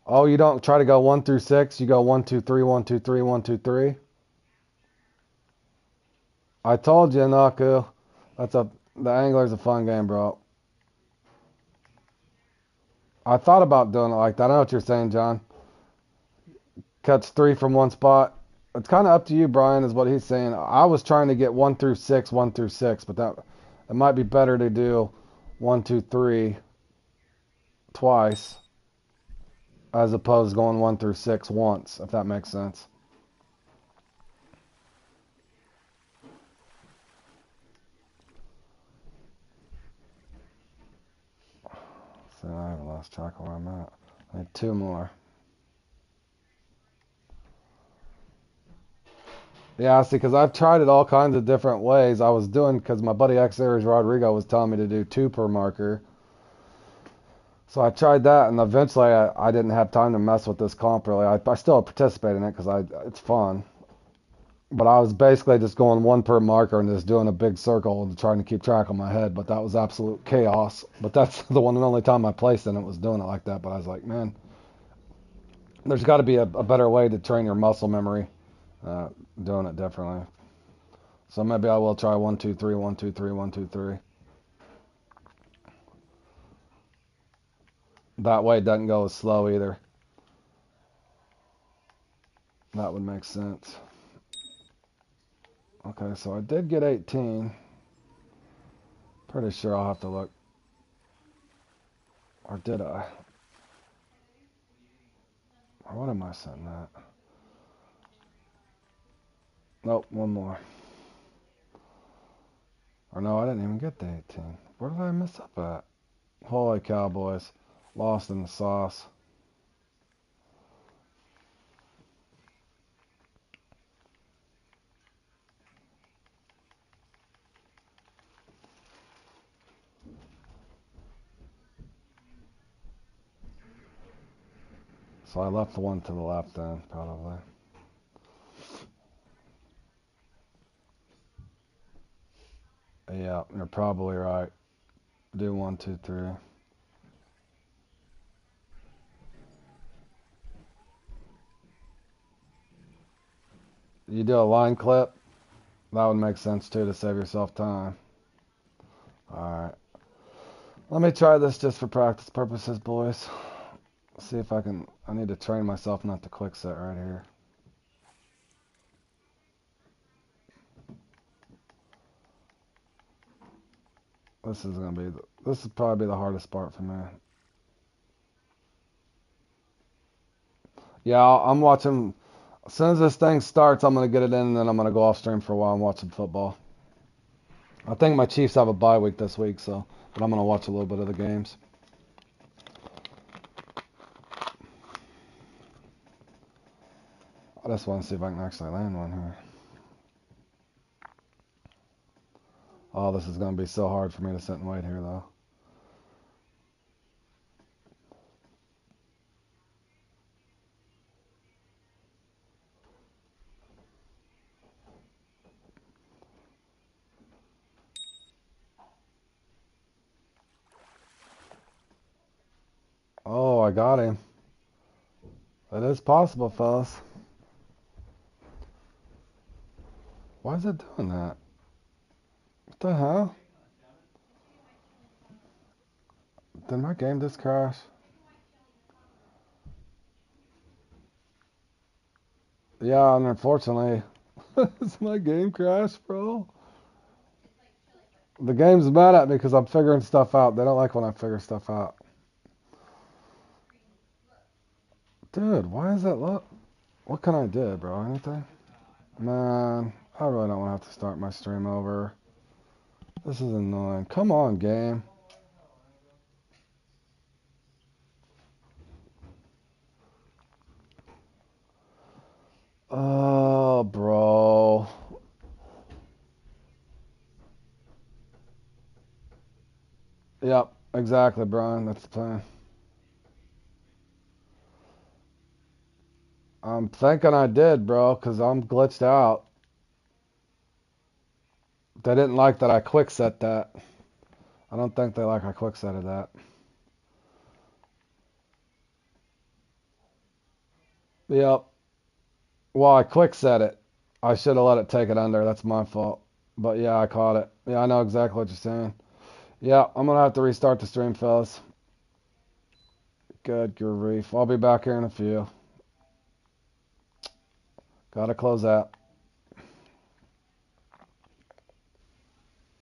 Oh, you don't try to go 1 through 6. You go 1, 2, 3, 1, 2, 3, 1, 2, 3. I told you, Naku. The Angler's a fun game, bro. I thought about doing it like that. I know what you're saying, John. Catch 3 from one spot. It's kind of up to you, Brian, is what he's saying. I was trying to get 1 through 6, 1 through 6, but it might be better to do 1, 2, 3 twice as opposed to going 1 through 6 once, if that makes sense. So I haven't lost track of where I'm at. I need 2 more. Yeah, see, because I've tried it all kinds of different ways. I was doing, because my buddy X Aries Rodrigo was telling me to do 2 per marker. So I tried that, and eventually I didn't have time to mess with this comp really. I still participate in it because it's fun. But I was basically just going 1 per marker and just doing a big circle and trying to keep track on my head. But that was absolute chaos. But that's the one and only time I placed in it was doing it like that. But I was like, man, there's got to be a better way to train your muscle memory doing it differently. So maybe I will try 1, 2, 3, 1, 2, 3, 1, 2, 3. That way it doesn't go as slow either. That would make sense. Okay, so I did get 18. Pretty sure I'll have to look. Or did I? Or what am I setting at? Nope, 1 more. Or no, I didn't even get the 18. Where did I mess up at? Holy Cowboys. Lost in the sauce. So I left the one to the left then, probably. Yeah, you're probably right. Do 1, 2, 3. You do a line clip? That would make sense too to save yourself time. Alright. Let me try this just for practice purposes, boys. See if I need to train myself not to click set right here. This is probably the hardest part for me. Yeah, I'm watching. As soon as this thing starts, I'm gonna get it in, and then I'm gonna go off stream for a while and watch some football. I think my Chiefs have a bye week this week, but I'm gonna watch a little bit of the games. I just want to see if I can actually land one here. Oh, this is gonna be so hard for me to sit and wait here, though. Oh, I got him. It is possible, fellas. Why is it doing that? What the hell? Did my game just crash? Yeah, and unfortunately, it's my game crash, bro. The game's mad at me because I'm figuring stuff out. They don't like when I figure stuff out. Dude, why is that look? What can I do, bro? Anything? Man, I really don't want to have to start my stream over. This is annoying. Come on, game. Oh, bro. Exactly, Brian. That's the plan. I'm thinking I did, bro, because I'm glitched out. They didn't like that I quick set that. I don't think they like I quick setted that. Yep. Well, I quick set it. I should have let it take it under. That's my fault. But yeah, I caught it. Yeah, I know exactly what you're saying. Yeah, I'm gonna have to restart the stream, fellas. Good grief. I'll be back here in a few. Gotta close out.